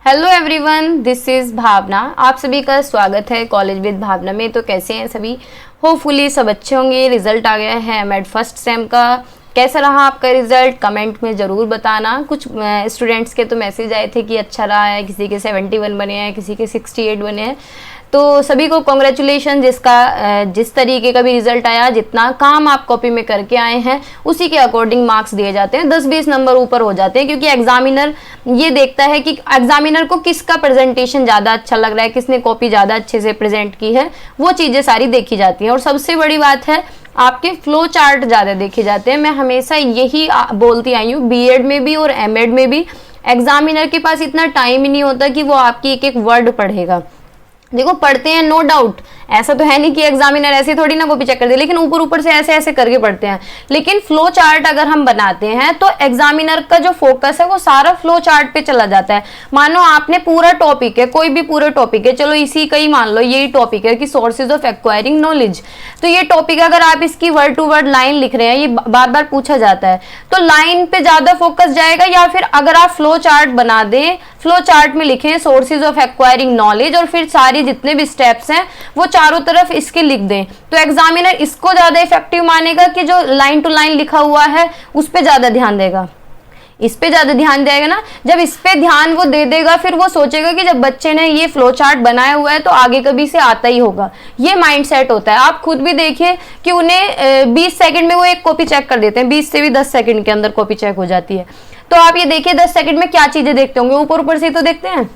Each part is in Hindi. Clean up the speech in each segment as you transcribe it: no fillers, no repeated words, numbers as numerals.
हेलो एवरीवन, दिस इज़ भावना। आप सभी का स्वागत है कॉलेज विद भावना में। तो कैसे हैं सभी? होपफुली सब अच्छे होंगे। रिजल्ट आ गया है एमएड फर्स्ट सेम का। कैसा रहा आपका रिजल्ट? कमेंट में ज़रूर बताना। कुछ स्टूडेंट्स के तो मैसेज आए थे कि अच्छा रहा है, किसी के 71 बने हैं, किसी के 68 बने हैं। तो सभी को कॉन्ग्रेचुलेशन। जिस तरीके का भी रिजल्ट आया, जितना काम आप कॉपी में करके आए हैं उसी के अकॉर्डिंग मार्क्स दिए जाते हैं। 10-20 नंबर ऊपर हो जाते हैं, क्योंकि एग्जामिनर ये देखता है कि एग्जामिनर को किसका प्रेजेंटेशन ज़्यादा अच्छा लग रहा है, किसने कॉपी ज़्यादा अच्छे से प्रेजेंट की है, वो चीज़ें सारी देखी जाती हैं। और सबसे बड़ी बात है, आपके फ्लो चार्ट ज़्यादा देखे जाते हैं। मैं हमेशा यही बोलती आई हूँ, बीएड में भी और एमएड में भी। एग्जामिनर के पास इतना टाइम ही नहीं होता कि वो आपकी एक एक वर्ड पढ़ेगा। देखो, पढ़ते हैं नो डाउट, ऐसा तो है नहीं कि एग्जामिनर ऐसे थोड़ी ना कॉपी चेक कर दे, लेकिन ऊपर ऊपर से ऐसे ऐसे करके पढ़ते हैं। लेकिन फ्लो चार्ट अगर हम बनाते हैं तो एग्जामिनर का जो फोकस है वो सारा फ्लो चार्ट पे चला जाता है। मानो आपने पूरा टॉपिक है, कोई भी पूरा टॉपिक है, चलो इसी का ही मान लो यही टॉपिक है कि सोर्सेज ऑफ एक्वायरिंग नॉलेज। तो ये टॉपिक अगर आप इसकी वर्ड टू वर्ड लाइन लिख रहे हैं, ये बार बार पूछा जाता है, तो लाइन पे ज्यादा फोकस जाएगा। या फिर अगर आप फ्लो चार्ट बना दें, फ्लो चार्ट में लिखें सोर्सेज ऑफ एक्वायरिंग नॉलेज और फिर सारी जितने भी स्टेप्स हैं वो चारों तरफ इसके लिख दें, तो एग्जामिनर इसको ज्यादा इफेक्टिव मानेगा कि जो लाइन टू लाइन लिखा हुआ है उस पे ज्यादा ध्यान देगा। इस पे ज्यादा ध्यान देगा ना, जब इस पे ध्यान वो दे देगा, फिर वो सोचेगा कि जब बच्चे ने ये फ्लो चार्ट बनाया हुआ है तो आगे कभी से आता ही होगा। ये माइंडसेट होता है। आप खुद भी देखिए कि उन्हें 20 सेकंड में वो एक कॉपी चेक कर देते हैं, 20 से भी 10 सेकंड के अंदर कॉपी चेक हो जाती है। तो आप ये देखिए 10 सेकंड में क्या चीजें देखते होंगे, ऊपर ऊपर से तो देखते हैं।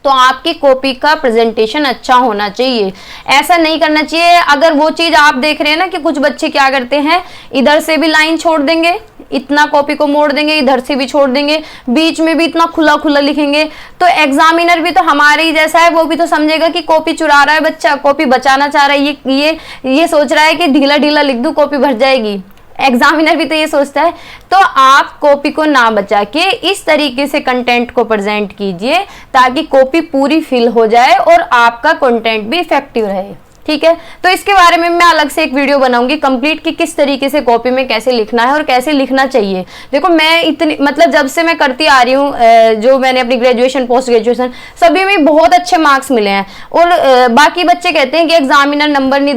तो आपकी कॉपी का प्रेजेंटेशन अच्छा होना चाहिए। ऐसा नहीं करना चाहिए, अगर वो चीज आप देख रहे हैं ना कि कुछ बच्चे क्या करते हैं, इधर से भी लाइन छोड़ देंगे, इतना कॉपी को मोड़ देंगे, इधर से भी छोड़ देंगे, बीच में भी इतना खुला खुला लिखेंगे। तो एग्जामिनर भी तो हमारे ही जैसा है, वो भी तो समझेगा कि कॉपी चुरा रहा है बच्चा, कॉपी बचाना चाह रहा है, ये सोच रहा है कि ढीला ढीला लिख दूं कॉपी भर जाएगी। एग्जामिनर भी तो ये सोचता है। तो आप कॉपी को ना बचा के इस तरीके से कंटेंट को प्रेजेंट कीजिए ताकि कॉपी पूरी फिल हो जाए और आपका कंटेंट भी इफेक्टिव रहे। ठीक है, तो इसके बारे में मैं अलग से एक वीडियो बनाऊंगी कंप्लीट कि किस तरीके से कॉपी में कैसे लिखना है और कैसे लिखना चाहिए। देखो, मैं इतनी जब से मैं करती आ रही हूँ, जो मैंने अपनी ग्रेजुएशन पोस्ट ग्रेजुएशन सभी में बहुत अच्छे मार्क्स मिले हैं। और बाकी बच्चे कहते हैं कि एग्जामिनर नंबर नहीं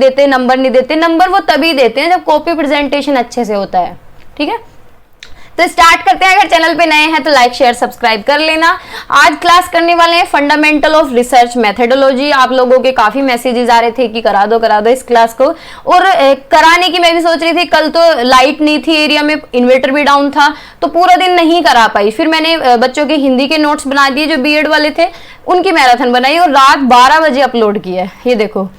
देते। नंबर वो तभी देते हैं जब कॉपी प्रेजेंटेशन अच्छे से होता है। ठीक है, तो स्टार्ट करते हैं। अगर चैनल पे नए हैं तो लाइक शेयर सब्सक्राइब कर लेना। आज क्लास करने वाले हैं फंडामेंटल ऑफ रिसर्च मेथोडोलॉजी। आप लोगों के काफी मैसेजेस आ रहे थे कि करा दो इस क्लास को, और कराने की मैं भी सोच रही थी। कल तो लाइट नहीं थी एरिया में, इन्वर्टर भी डाउन था, तो पूरा दिन नहीं करा पाई। फिर मैंने बच्चों के हिंदी के नोट्स बना दिए, जो बीएड वाले थे उनकी मैराथन बनाई और रात 12 बजे अपलोड किया है। ये देखो,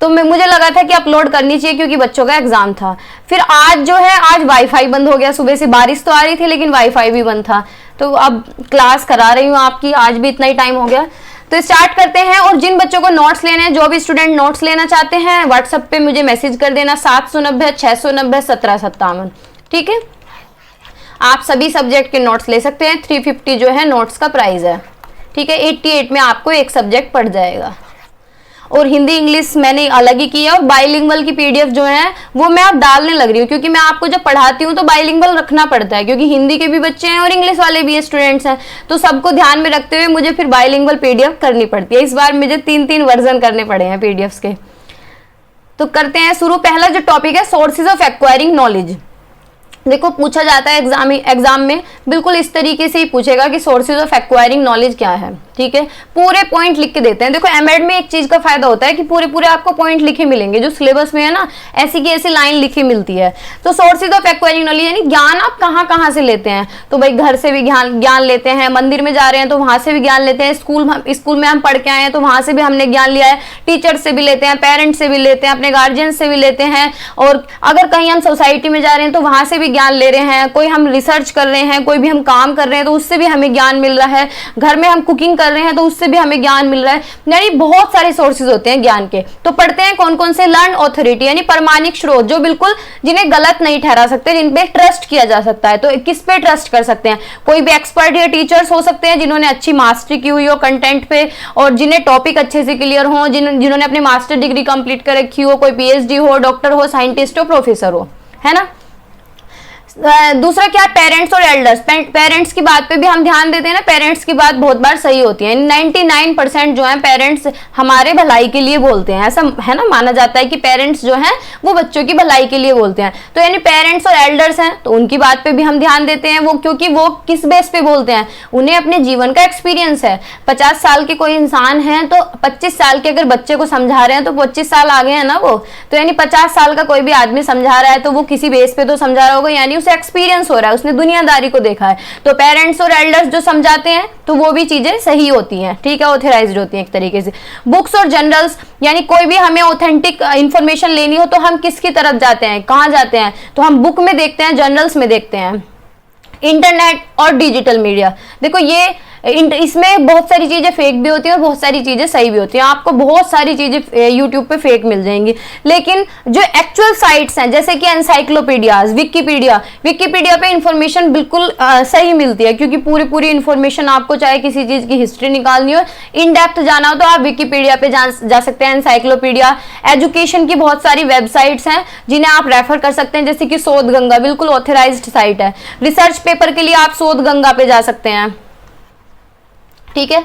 तो मुझे लगा था कि अपलोड करनी चाहिए क्योंकि बच्चों का एग्जाम था। फिर आज जो है, आज वाईफाई बंद हो गया। सुबह से बारिश तो आ रही थी लेकिन वाईफाई भी बंद था, तो अब क्लास करा रही हूँ आपकी। आज भी इतना ही टाइम हो गया, तो स्टार्ट करते हैं। और जिन बच्चों को नोट्स लेने हैं, जो भी स्टूडेंट नोट्स लेना चाहते हैं, व्हाट्सएप पे मुझे मैसेज कर देना 790 690 1757। ठीक है, आप सभी सब्जेक्ट के नोट्स ले सकते हैं। 350 जो है नोट्स का प्राइस है। ठीक है, 88 में आपको एक सब्जेक्ट पड़ जाएगा। और हिंदी इंग्लिश मैंने अलग ही किया। और बाइलिंगुअल की पीडीएफ जो है वो मैं अब डालने लग रही हूँ, क्योंकि मैं आपको जब पढ़ाती हूँ तो बाइलिंगुअल रखना पड़ता है, क्योंकि हिंदी के भी बच्चे हैं और इंग्लिश वाले भी स्टूडेंट्स हैं। तो सबको ध्यान में रखते हुए मुझे फिर बाइलिंगुअल पीडीएफ करनी पड़ती है। इस बार मुझे 3 वर्जन करने पड़े हैं पीडीएफ के। तो करते हैं शुरू। पहला जो टॉपिक है सोर्सेज ऑफ एक्वायरिंग नॉलेज। देखो, पूछा जाता है एग्जाम में बिल्कुल इस तरीके से ही पूछेगा कि सोर्सेज ऑफ एक्वायरिंग नॉलेज क्या है। ठीक है, पूरे पॉइंट लिख के देते हैं। देखो, एमएड में एक चीज का फायदा होता है कि पूरे आपको पॉइंट लिखे मिलेंगे। जो सिलेबस में है ना, ऐसी की ऐसी लाइन लिखी मिलती है। तो सोर्सेज ऑफ एक्वायरिंग नॉलेज यानी ज्ञान आप कहाँ से लेते हैं। तो भाई, घर से भी ज्ञान लेते हैं, मंदिर में जा रहे हैं तो वहां से भी ज्ञान लेते हैं, स्कूल में हम पढ़ के आए हैं तो वहां से भी हमने ज्ञान लिया है, टीचर से भी लेते हैं, पेरेंट्स से भी लेते हैं, अपने गार्जियन से भी लेते हैं। और अगर कहीं हम सोसाइटी में जा रहे हैं तो वहां से भी ज्ञान ले रहे हैं। कोई हम रिसर्च कर रहे हैं, कोई भी हम काम कर रहे हैं तो उससे भी हमें ज्ञान मिल रहा है। घर में हम कुकिंग कर रहे हैं तो उससे भी हमें ज्ञान मिल रहा है। यानी बहुत सारे सोर्सेज होते हैं ज्ञान के। तो पढ़ते हैं कौन कौन से। लर्न ऑथोरिटी यानी प्रमाणिक स्रोत, जो बिल्कुल जिन्हें गलत नहीं ठहरा सकते, जिन पे ट्रस्ट किया जा सकता है। तो किस पे ट्रस्ट कर सकते हैं? कोई भी एक्सपर्ट या टीचर्स हो सकते हैं जिन्होंने अच्छी मास्टरी की हुई हो कंटेंट पे, और जिन्हें टॉपिक अच्छे से क्लियर हो, जिन्होंने अपनी मास्टर डिग्री कंप्लीट कर रखी हो, कोई पीएचडी हो, डॉक्टर हो, साइंटिस्ट हो, प्रोफेसर हो, है ना। दूसरा क्या, पेरेंट्स और एल्डर्स। पेरेंट्स की बात पे भी हम ध्यान देते हैं ना, पेरेंट्स की बात बहुत बार सही होती है। 99% जो है पेरेंट्स हमारे भलाई के लिए बोलते हैं, ऐसा है ना, माना जाता है कि पेरेंट्स जो हैं वो बच्चों की भलाई के लिए बोलते हैं। तो यानी पेरेंट्स और एल्डर्स हैं तो उनकी बात पे भी हम ध्यान देते हैं, वो क्योंकि वो किस बेस पे बोलते हैं, उन्हें अपने जीवन का एक्सपीरियंस है। 50 साल के कोई इंसान है तो 25 साल के अगर बच्चे को समझा रहे हैं तो 25 साल आगे है ना वो, तो यानी 50 साल का कोई भी आदमी समझा रहा है तो वो किसी बेस पे तो समझा रहा होगा, यानी उसे एक्सपीरियंस हो रहा है, उसने दुनियादारी को देखा है। तो पेरेंट्स और एल्डर्स जो समझाते हैं तो वो भी चीजें सही होती हैं, ठीक है, ऑथराइज्ड होती हैं एक तरीके से। बुक्स और जर्नल्स, यानी कोई भी हमें ऑथेंटिक इंफॉर्मेशन लेनी हो तो हम किसकी तरफ जाते हैं, कहाँ जाते हैं, तो हम बुक में देखते हैं, जर्नल्स में देखते हैं। इंटरनेट और डिजिटल मीडिया, देखो ये इसमें बहुत सारी चीजें फेक भी होती है और बहुत सारी चीजें सही भी होती है। आपको बहुत सारी चीजें यूट्यूब पे फेक मिल जाएंगी, लेकिन जो एक्चुअल साइट्स हैं जैसे कि एनसाइक्लोपीडियाज, विकिपीडिया पे इंफॉर्मेशन बिल्कुल सही मिलती है, क्योंकि पूरी इंफॉर्मेशन आपको चाहे किसी चीज की हिस्ट्री निकालनी हो, इन डेप्थ जाना हो तो आप विकिपीडिया पे जा सकते हैं, एनसाइक्लोपीडिया। एजुकेशन की बहुत सारी वेबसाइट्स हैं जिन्हें आप रेफर कर सकते हैं, जैसे कि शोध गंगा बिल्कुल ऑथराइज्ड साइट है। रिसर्च पेपर के लिए आप शोध गंगा पे जा सकते हैं, ठीक है,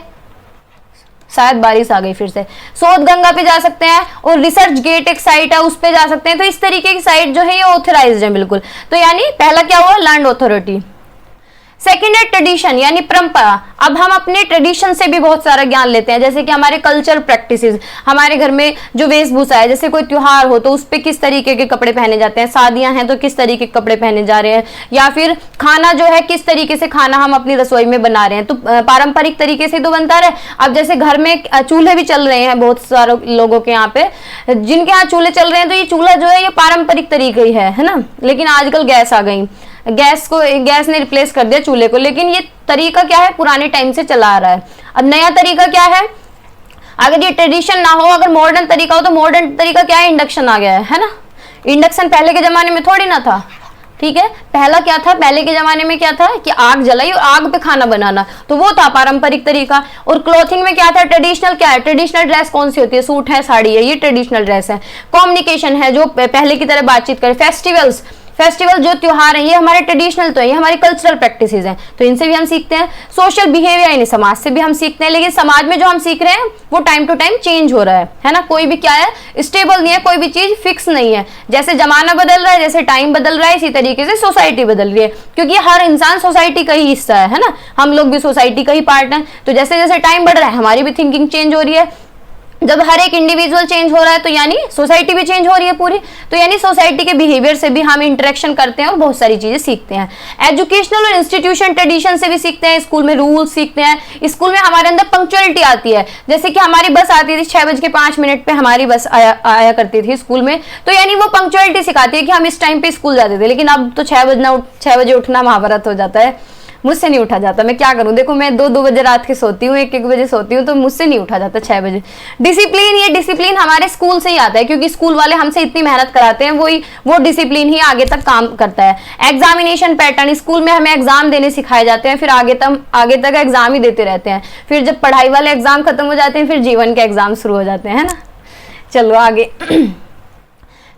शायद बारिश आ गई फिर से। शोध गंगा पे जा सकते हैं, और रिसर्च गेट एक साइट है उस पे जा सकते हैं। तो इस तरीके की साइट जो है ये ऑथराइज्ड है बिल्कुल। तो यानी पहला क्या हुआ, लैंड अथॉरिटी। सेकेंड है ट्रेडिशन, यानी परंपरा। अब हम अपने ट्रेडिशन से भी बहुत सारा ज्ञान लेते हैं, जैसे कि हमारे कल्चर प्रैक्टिसेस, हमारे घर में जो वेशभूषा है, जैसे कोई त्योहार हो तो उस पे किस तरीके के कपड़े पहने जाते हैं, शादियां हैं तो किस तरीके के कपड़े पहने जा रहे हैं, या फिर खाना जो है किस तरीके से खाना हम अपनी रसोई में बना रहे हैं, तो पारंपरिक तरीके से तो बनता रहे। अब जैसे घर में चूल्हे भी चल रहे हैं बहुत सारे लोगों के यहाँ पे, जिनके यहाँ चूल्हे चल रहे हैं तो ये चूल्हा जो है ये पारंपरिक तरीके ही है ना, लेकिन आजकल गैस आ गई, गैस ने रिप्लेस कर दिया चूल्हे को, लेकिन ये तरीका क्या है, पुराने टाइम से चला आ रहा है। अब नया तरीका क्या है, अगर ये ट्रेडिशन ना हो, अगर मॉडर्न तरीका हो तो मॉडर्न तरीका क्या है, इंडक्शन आ गया है ना। इंडक्शन पहले के जमाने में थोड़ी ना था, ठीक है। पहला क्या था, पहले के जमाने में क्या था कि आग जलाई और आग पे खाना बनाना, तो वो था पारंपरिक तरीका। और क्लोथिंग में क्या था, ट्रेडिशनल क्या है, ट्रेडिशनल ड्रेस कौन सी होती है, सूट है, साड़ी है, ये ट्रेडिशनल ड्रेस है। कम्युनिकेशन है, जो पहले की तरह बातचीत करे। फेस्टिवल जो त्योहार है ये हमारे ट्रेडिशनल तो है, ये हमारी कल्चरल प्रैक्टिसेस हैं, तो इनसे भी हम सीखते हैं। सोशल बिहेवियर यानी समाज से भी हम सीखते हैं, लेकिन समाज में जो हम सीख रहे हैं वो टाइम टू टाइम चेंज हो रहा है ना। कोई भी क्या है, स्टेबल नहीं है, कोई भी चीज फिक्स नहीं है। जैसे जमाना बदल रहा है, जैसे टाइम बदल रहा है, इसी तरीके से सोसाइटी बदल रही है, क्योंकि हर इंसान सोसाइटी का ही हिस्सा है ना, हम लोग भी सोसाइटी का ही पार्ट है। तो जैसे जैसे टाइम बढ़ रहा है हमारी भी थिंकिंग चेंज हो रही है। जब हर एक इंडिविजुअल चेंज हो रहा है तो यानी सोसाइटी भी चेंज हो रही है पूरी, तो यानी सोसाइटी के बिहेवियर से भी हम इंटरेक्शन करते हैं और बहुत सारी चीजें सीखते हैं। एजुकेशनल और इंस्टीट्यूशन ट्रेडिशन से भी सीखते हैं, स्कूल में रूल्स सीखते हैं। स्कूल में हमारे अंदर पंक्चुअलिटी आती है, जैसे कि हमारी बस आती थी 6:05 पे हमारी बस आया करती थी स्कूल में, तो यानी वो पंक्चुअलिटी सिखाती है कि हम इस टाइम पे स्कूल जाते थे। लेकिन अब तो 6 बजे उठना महाभारत हो जाता है, मुझसे नहीं उठा जाता, मैं क्या करूं। देखो मैं 2 बजे रात के सोती हूँ, 1 बजे सोती हूँ, तो मुझसे नहीं उठा जाता 6 बजे। डिसिप्लिन, ये डिसिप्लिन हमारे स्कूल से ही आता है, क्योंकि स्कूल वाले हमसे इतनी मेहनत कराते हैं, वो डिसिप्लिन ही आगे तक काम करता है। एग्जामिनेशन पैटर्न, स्कूल में हमें एग्जाम देने सिखाए जाते हैं, फिर आगे तक एग्जाम ही देते रहते हैं। फिर जब पढ़ाई वाले एग्जाम खत्म हो जाते हैं फिर जीवन के एग्जाम शुरू हो जाते हैं ना। चलो आगे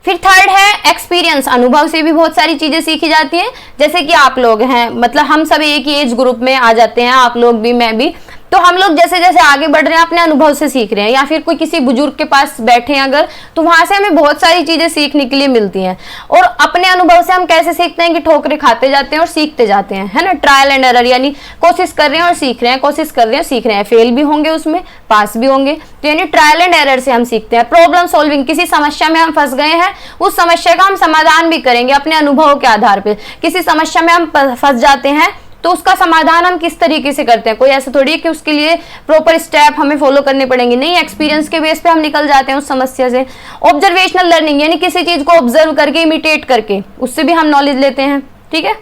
फिर थर्ड है एक्सपीरियंस, अनुभव से भी बहुत सारी चीजें सीखी जाती हैं। जैसे कि आप लोग हैं, मतलब हम सब एक ही एज ग्रुप में आ जाते हैं, आप लोग भी, मैं भी, तो हम लोग जैसे जैसे आगे बढ़ रहे हैं अपने अनुभव से सीख रहे हैं, या फिर कोई किसी बुजुर्ग के पास बैठे हैं अगर, तो वहां से हमें बहुत सारी चीजें सीखने के लिए मिलती हैं। और अपने अनुभव से हम कैसे सीखते हैं कि ठोकरे खाते जाते हैं और सीखते जाते हैं, है ना। ट्रायल एंड एरर, यानी कोशिश कर रहे हैं और सीख रहे हैं, कोशिश कर रहे हैं सीख रहे हैं, फेल भी होंगे उसमें, पास भी होंगे, तो यानी ट्रायल एंड एरर से हम सीखते हैं। प्रॉब्लम सॉल्विंग, किसी समस्या में हम फंस गए हैं, उस समस्या का हम समाधान भी करेंगे अपने अनुभव के आधार पर। किसी समस्या में हम फंस जाते हैं तो उसका समाधान हम किस तरीके से करते हैं, कोई ऐसा थोड़ी है कि उसके लिए प्रॉपर स्टेप हमें फॉलो करने पड़ेंगे, नहीं, एक्सपीरियंस के बेस पे हम निकल जाते हैं उस समस्या से। ऑब्जर्वेशनल लर्निंग, यानी किसी चीज को ऑब्जर्व करके, इमिटेट करके, उससे भी हम नॉलेज लेते हैं, ठीक है।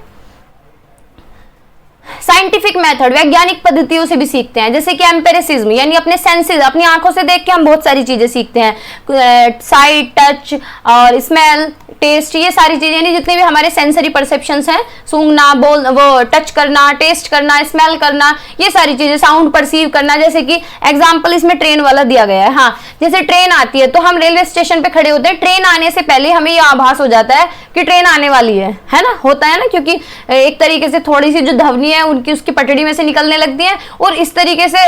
साइंटिफिक मेथड, वैज्ञानिक पद्धतियों से भी सीखते हैं, जैसे कि एम्पेरिसिज्म यानी अपने सेंसेस, अपनी आंखों से देख के हम बहुत सारी चीजें सीखते हैं, साइट, टच और स्मेल, टेस्ट, ये सारी चीजें यानी जितने भी हमारे सेंसरी परसेप्शंस हैं, सूंघना, बोल, वो टच करना, टेस्ट करना, स्मेल करना, ये सारी चीजें, साउंड परसीव करना। जैसे कि एग्जांपल इसमें ट्रेन वाला दिया गया है। हाँ, जैसे ट्रेन आती है तो हम रेलवे स्टेशन पे खड़े होते हैं, ट्रेन आने से पहले हमें ये आभास हो जाता है कि ट्रेन आने वाली है ना, होता है ना, क्योंकि एक तरीके से थोड़ी सी जो ध्वनि है उनकी उसकी पटड़ी में से निकलने लगती है और इस तरीके से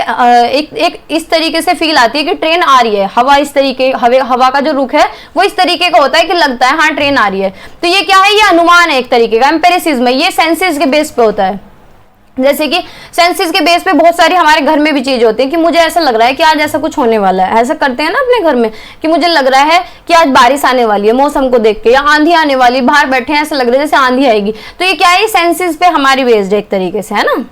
एक इस तरीके से फील आती है कि ट्रेन आ रही है। हवा इस तरीके, हवा का जो रुख है वो इस तरीके का होता है कि लगता है हाँ ट्रेन आ रही है। तो ये क्या है, ये अनुमान है एक तरीके का, एम्पेरिसिज्म है, ये सेंसेस के बेस पे होता है। जैसे कि सेंसेस के बेस पे बहुत सारी हमारे घर में भी चीज होती है कि मुझे ऐसा लग रहा है कि आज ऐसा कुछ होने वाला है, ऐसा करते हैं ना अपने घर में कि मुझे लग रहा है कि आज बारिश आने वाली है मौसम को देख के, या आंधी आने वाली, बाहर बैठे हैं ऐसा लग रहा है जैसे आंधी आएगी। तो ये क्या है, सेंसेस पे हमारी बेस्ड है एक तरीके से, है ना,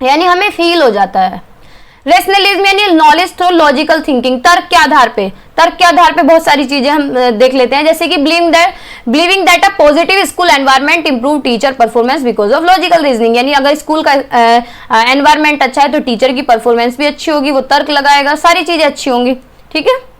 यानी हमें फील हो जाता है। रेशनलिज्म यानी नॉलेज थ्रू लॉजिकल थिंकिंग, तर्क के आधार पे बहुत सारी चीजें हम देख लेते हैं, जैसे कि believing that a positive school environment improve teacher performance because of logical reasoning, यानी अगर स्कूल का एनवायरनमेंट अच्छा है तो टीचर की परफॉर्मेंस भी अच्छी होगी, वो तर्क लगाएगा, सारी चीजें अच्छी होंगी। ठीक है।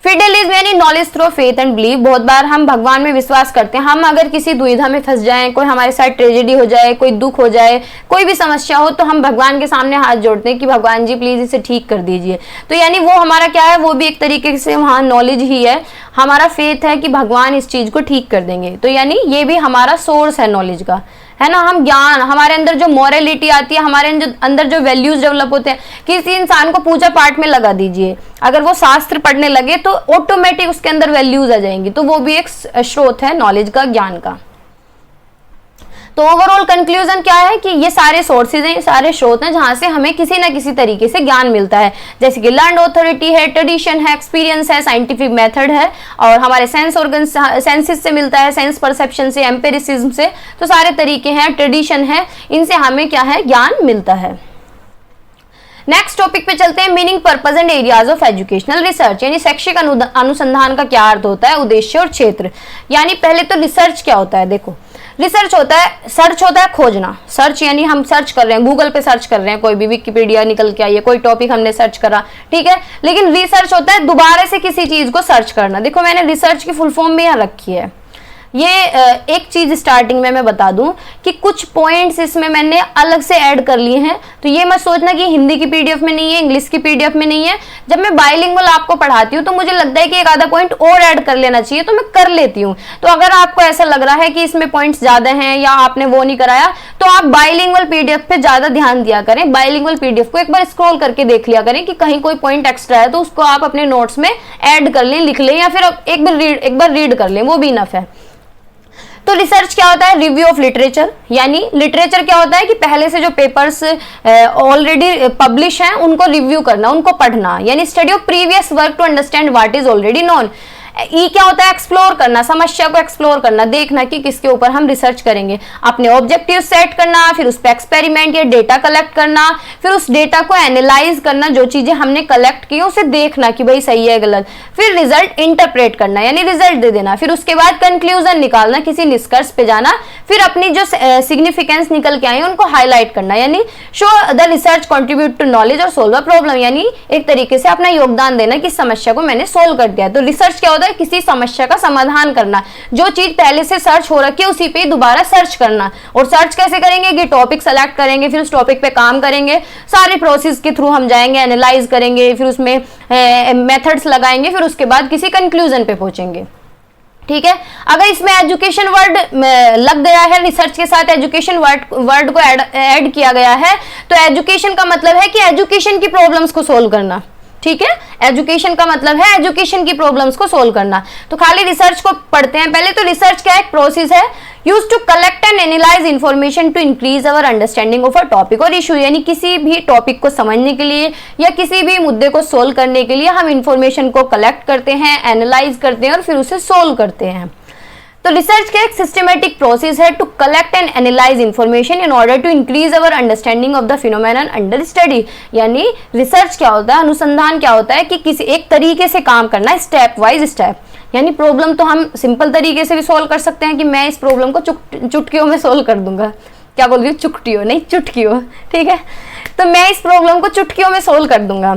फिडेलिज्म यानी knowledge through faith and believe, बहुत बार हम भगवान में विश्वास करते हैं। हम अगर किसी दुविधा में फंस जाएं, कोई हमारे साथ ट्रेजेडी हो जाए, कोई दुख हो जाए, कोई भी समस्या हो, तो हम भगवान के सामने हाथ जोड़ते हैं कि भगवान जी प्लीज इसे ठीक कर दीजिए। तो यानी वो हमारा क्या है, वो भी एक तरीके से वहाँ नॉलेज ही है, हमारा फेथ है कि भगवान इस चीज को ठीक कर देंगे। तो यानी ये भी हमारा सोर्स है नॉलेज का, है ना। हम ज्ञान, हमारे अंदर जो मॉरलिटी आती है, हमारे अंदर जो वैल्यूज डेवलप होते हैं, किसी इंसान को पूजा पाठ में लगा दीजिए, अगर वो शास्त्र पढ़ने लगे तो ऑटोमेटिक उसके अंदर वैल्यूज आ जाएंगी। तो वो भी एक स्रोत है नॉलेज का, ज्ञान का। तो ओवरऑल कंक्लूजन क्या है कि ये सारे सोर्सेज हैं, ये सारे स्रोत हैं जहां से हमें किसी ना किसी तरीके से ज्ञान मिलता है, जैसे कि लर्न ऑथोरिटी है, ट्रेडिशन है, एक्सपीरियंस है, साइंटिफिक मेथड है, और हमारे सेंस ऑर्गन, सेंसेस से मिलता है, सेंस परसेप्शन से, एम्पेरिसिज्म से, तो सारे तरीके हैं, ट्रेडिशन है, इनसे हमें क्या है, ज्ञान मिलता है। नेक्स्ट टॉपिक पे चलते हैं, meaning, purpose and areas of educational research, यानी शैक्षिक अनुसंधान का क्या अर्थ होता है, उद्देश्य और क्षेत्र। यानी पहले तो रिसर्च क्या होता है, देखो रिसर्च होता है, सर्च होता है खोजना, सर्च यानी हम सर्च कर रहे हैं, गूगल पे सर्च कर रहे हैं, कोई भी विकिपीडिया निकल के आई है, कोई टॉपिक हमने सर्च करा, ठीक है। लेकिन रिसर्च होता है दोबारा से किसी चीज को सर्च करना। देखो मैंने रिसर्च की फुल फॉर्म भी यहाँ रखी है। ये एक चीज स्टार्टिंग में मैं बता दूं कि कुछ पॉइंट्स इसमें मैंने अलग से ऐड कर लिए हैं, तो ये मत सोचना कि हिंदी की पीडीएफ में नहीं है, इंग्लिश की पीडीएफ में नहीं है। जब मैं बाइलिंगुअल आपको पढ़ाती हूँ तो मुझे लगता है कि एक आधा पॉइंट और ऐड कर लेना चाहिए, तो मैं कर लेती हूँ। तो अगर आपको ऐसा लग रहा है कि इसमें पॉइंट्स ज्यादा हैं या आपने वो नहीं कराया, तो आप बाइलिंगुअल पीडीएफ पे ज्यादा ध्यान दिया करें। बाइलिंगुअल पीडीएफ को एक बार स्क्रॉल करके देख लिया करें कि कहीं कोई पॉइंट एक्स्ट्रा है तो उसको आप अपने नोट्स में ऐड कर लें, लिख लें, या फिर एक बार रीड कर लें, वो भी इनफ है। तो रिसर्च क्या होता है, रिव्यू ऑफ लिटरेचर, यानी लिटरेचर क्या होता है कि पहले से जो पेपर्स ऑलरेडी पब्लिश हैं उनको रिव्यू करना, उनको पढ़ना, यानी study of previous work to understand what is already known. ई क्या होता है, एक्सप्लोर करना, समस्या को एक्सप्लोर करना, देखना कि किसके ऊपर हम रिसर्च करेंगे, अपने ऑब्जेक्टिव सेट करना, फिर उस पर एक्सपेरिमेंट या डेटा कलेक्ट करना, फिर उस डेटा को एनालाइज करना, जो चीजें हमने कलेक्ट की उसे देखना कि भाई सही है गलत, फिर रिजल्ट इंटरप्रेट करना यानी रिजल्ट दे देना, फिर उसके बाद कंक्लूजन निकालना, किसी निष्कर्ष पे जाना, फिर अपनी जो सिग्निफिकेंस निकल के आई उनको हाईलाइट करना, यानी show the research contribute to knowledge और सोल्व अ प्रॉब्लम, यानी एक तरीके से अपना योगदान देना कि समस्या को मैंने सोल्व कर दिया। तो रिसर्च क्या होता है, किसी समस्या का समाधान करना, जो चीज पहले से सर्च हो रखी है उसी पे दोबारा सर्च करना। और सर्च कैसे करेंगे कि टॉपिक सेलेक्ट करेंगे, फिर उस टॉपिक पे काम करेंगे, सारे प्रोसेस के थ्रू हम जाएंगे, एनालाइज करेंगे, फिर उसमें मेथड्स लगाएंगे, फिर उसके बाद किसी कंक्लूजन पे पहुंचेंगे। ठीक है। अगर इसमें एजुकेशन वर्ड लग गया है, रिसर्च के साथ एजुकेशन वर्ड को ऐड किया गया है, तो एजुकेशन का मतलब है कि एजुकेशन की प्रॉब्लम्स को सोल्व करना। ठीक है, एजुकेशन का मतलब है एजुकेशन की प्रॉब्लम्स को सोल्व करना। तो खाली रिसर्च को पढ़ते हैं पहले। तो रिसर्च क्या एक प्रोसेस है use to collect and analyse information to increase our understanding of a topic और इशू, यानी किसी भी टॉपिक को समझने के लिए या किसी भी मुद्दे को सोल्व करने के लिए हम इंफॉर्मेशन को कलेक्ट करते हैं, एनालाइज करते हैं और फिर उसे सोल्व करते हैं। तो रिसर्च का एक सिस्टमेटिक प्रोसेस है to collect and analyse information in order to increase our understanding of the phenomenon under study. यानी रिसर्च क्या होता है, अनुसंधान क्या होता है कि किसी एक तरीके से काम करना, स्टेप वाइज स्टेप। यानी प्रॉब्लम तो हम सिंपल तरीके से भी सॉल्व कर सकते हैं कि मैं इस प्रॉब्लम को चुटकियों में सॉल्व कर दूंगा। क्या बोल रही हूँ, चुटकियों नहीं, चुटकियों, ठीक है। तो मैं इस प्रॉब्लम को चुटकियों में सॉल्व कर दूंगा।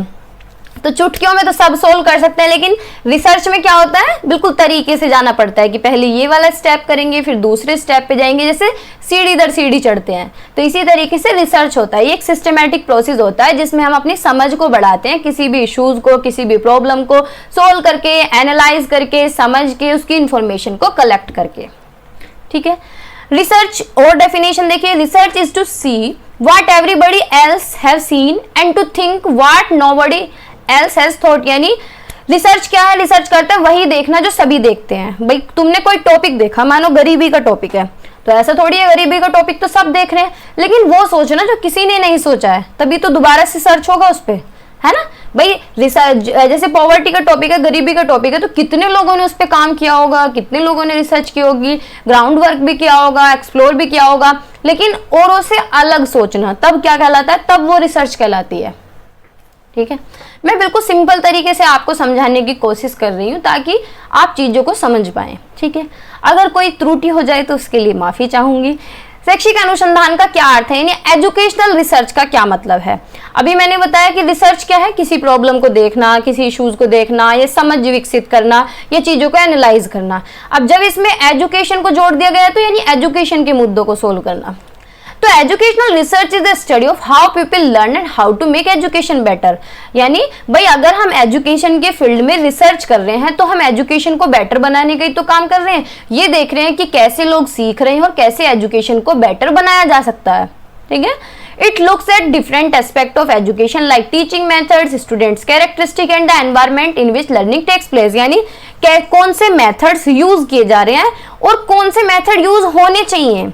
तो चुटकियों में तो सब सोल्व कर सकते हैं, लेकिन रिसर्च में क्या होता है, बिल्कुल तरीके से जाना पड़ता है कि पहले ये वाला स्टेप करेंगे, फिर दूसरे स्टेप पे जाएंगे, जैसे सीढ़ी दर सीढ़ी चढ़ते हैं। तो इसी तरीके से रिसर्च होता है। ये एक सिस्टमेटिक प्रोसेस होता है जिसमें हम अपनी समझ को बढ़ाते हैं, किसी भी इश्यूज को, किसी भी प्रॉब्लम को सोल्व करके, एनालाइज करके, समझ के, उसकी इंफॉर्मेशन को कलेक्ट करके, ठीक है। रिसर्च और डेफिनेशन देखिए, research is to see what everybody else have seen and to think what nobody else has thought. यानी रिसर्च क्या है, रिसर्च करते हैं वही देखना जो सभी देखते हैं। भाई तुमने कोई टॉपिक देखा, मानो गरीबी का टॉपिक है, तो ऐसा थोड़ी है गरीबी का टॉपिक तो सब देख रहे हैं, लेकिन वो सोचना जो किसी ने नहीं सोचा है, तभी तो दोबारा से सर्च होगा उस पर, है ना। भाई रिसर्च जैसे पॉवर्टी का टॉपिक है, गरीबी का टॉपिक है, तो कितने लोगों ने उस पर काम किया होगा, कितने लोगों ने रिसर्च की होगी, ग्राउंड वर्क भी किया होगा, एक्सप्लोर भी किया होगा, लेकिन औरों से अलग सोचना तब क्या कहलाता है, तब वो रिसर्च कहलाती है, ठीक है। मैं बिल्कुल सिंपल तरीके से आपको समझाने की कोशिश कर रही हूँ ताकि आप चीज़ों को समझ पाएं, ठीक है। अगर कोई त्रुटि हो जाए तो उसके लिए माफ़ी चाहूँगी। शैक्षिक अनुसंधान का क्या अर्थ है, यानी एजुकेशनल रिसर्च का क्या मतलब है। अभी मैंने बताया कि रिसर्च क्या है, किसी प्रॉब्लम को देखना, किसी इश्यूज को देखना, या समझ विकसित करना, या चीज़ों को एनालाइज करना। अब जब इसमें एजुकेशन को जोड़ दिया गया तो यानी एजुकेशन के मुद्दों को सोल्व करना। तो educational research is the study of how people learn and how to make education better. यानी भाई अगर हम एजुकेशन के फील्ड में रिसर्च कर रहे हैं तो हम एजुकेशन को बेटर बनाने का ही तो काम कर रहे हैं। ये देख रहे हैं कि कैसे लोग सीख रहे हैं और कैसे एजुकेशन को बेटर बनाया जा सकता है, ठीक है। It looks at different aspects of education like teaching methods, students' characteristic and the environment in which learning takes place। यानी कौन से मेथड्स यूज किए जा रहे हैं और कौन से मेथड यूज होने चाहिए,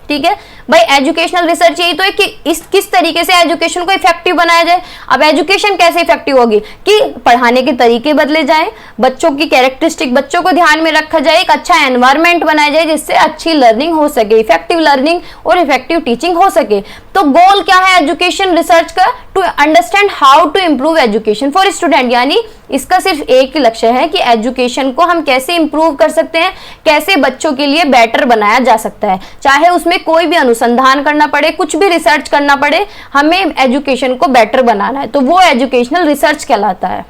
ठीक है। भाई एजुकेशनल रिसर्च यही तो है कि किस तरीके से एजुकेशन को इफेक्टिव बनाया जाए। अब एजुकेशन कैसे इफेक्टिव होगी कि पढ़ाने के तरीके बदले जाए, बच्चों की कैरेक्टरिस्टिक, बच्चों को ध्यान में रखा जाए, एक अच्छा एनवायरनमेंट बनाया जाए जिससे अच्छी लर्निंग हो सके, इफेक्टिव लर्निंग और इफेक्टिव टीचिंग हो सके। तो गोल क्या है एजुकेशन रिसर्च का, to understand how to improve education for student. यानी इसका सिर्फ एक ही लक्ष्य है कि एजुकेशन को हम कैसे इंप्रूव कर सकते हैं, कैसे बच्चों के लिए बेटर बनाया जा सकता है। चाहे उसमें कोई भी अनुसंधान करना पड़े, कुछ भी रिसर्च करना पड़े, हमें एजुकेशन को बेटर बनाना है, तो वो एजुकेशनल रिसर्च कहलाता है।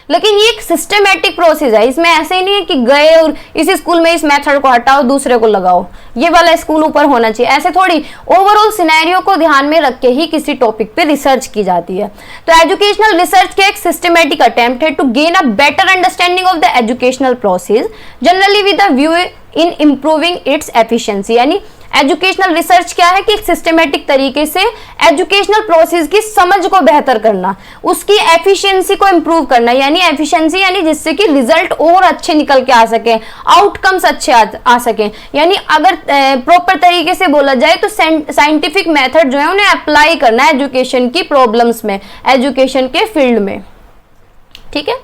लेकिन ये एक सिस्टमेटिक प्रोसेस है, इसमें ऐसे ही नहीं है कि गए और इस स्कूल में इस मेथड को हटाओ दूसरे को लगाओ, ये वाला स्कूल ऊपर होना चाहिए, ऐसे थोड़ी। ओवरऑल सिनेरियो को ध्यान में रख के ही किसी टॉपिक पे रिसर्च की जाती है। तो एजुकेशनल रिसर्च का एक सिस्टमेटिक अटेम्प्ट है to gain a better understanding of the educational process generally with a view in improving its efficiency. यानी एजुकेशनल रिसर्च क्या है कि एक सिस्टमेटिक तरीके से एजुकेशनल प्रोसेस की समझ को बेहतर करना, उसकी एफिशिएंसी को इंप्रूव करना। यानी एफिशिएंसी यानी जिससे कि रिजल्ट और अच्छे निकल के आ सके, आउटकम्स अच्छे आ सके। यानी अगर प्रॉपर तरीके से बोला जाए तो साइंटिफिक मेथड जो है उन्हें अप्लाई करना है एजुकेशन की प्रॉब्लम्स में, एजुकेशन के फील्ड में, ठीक है।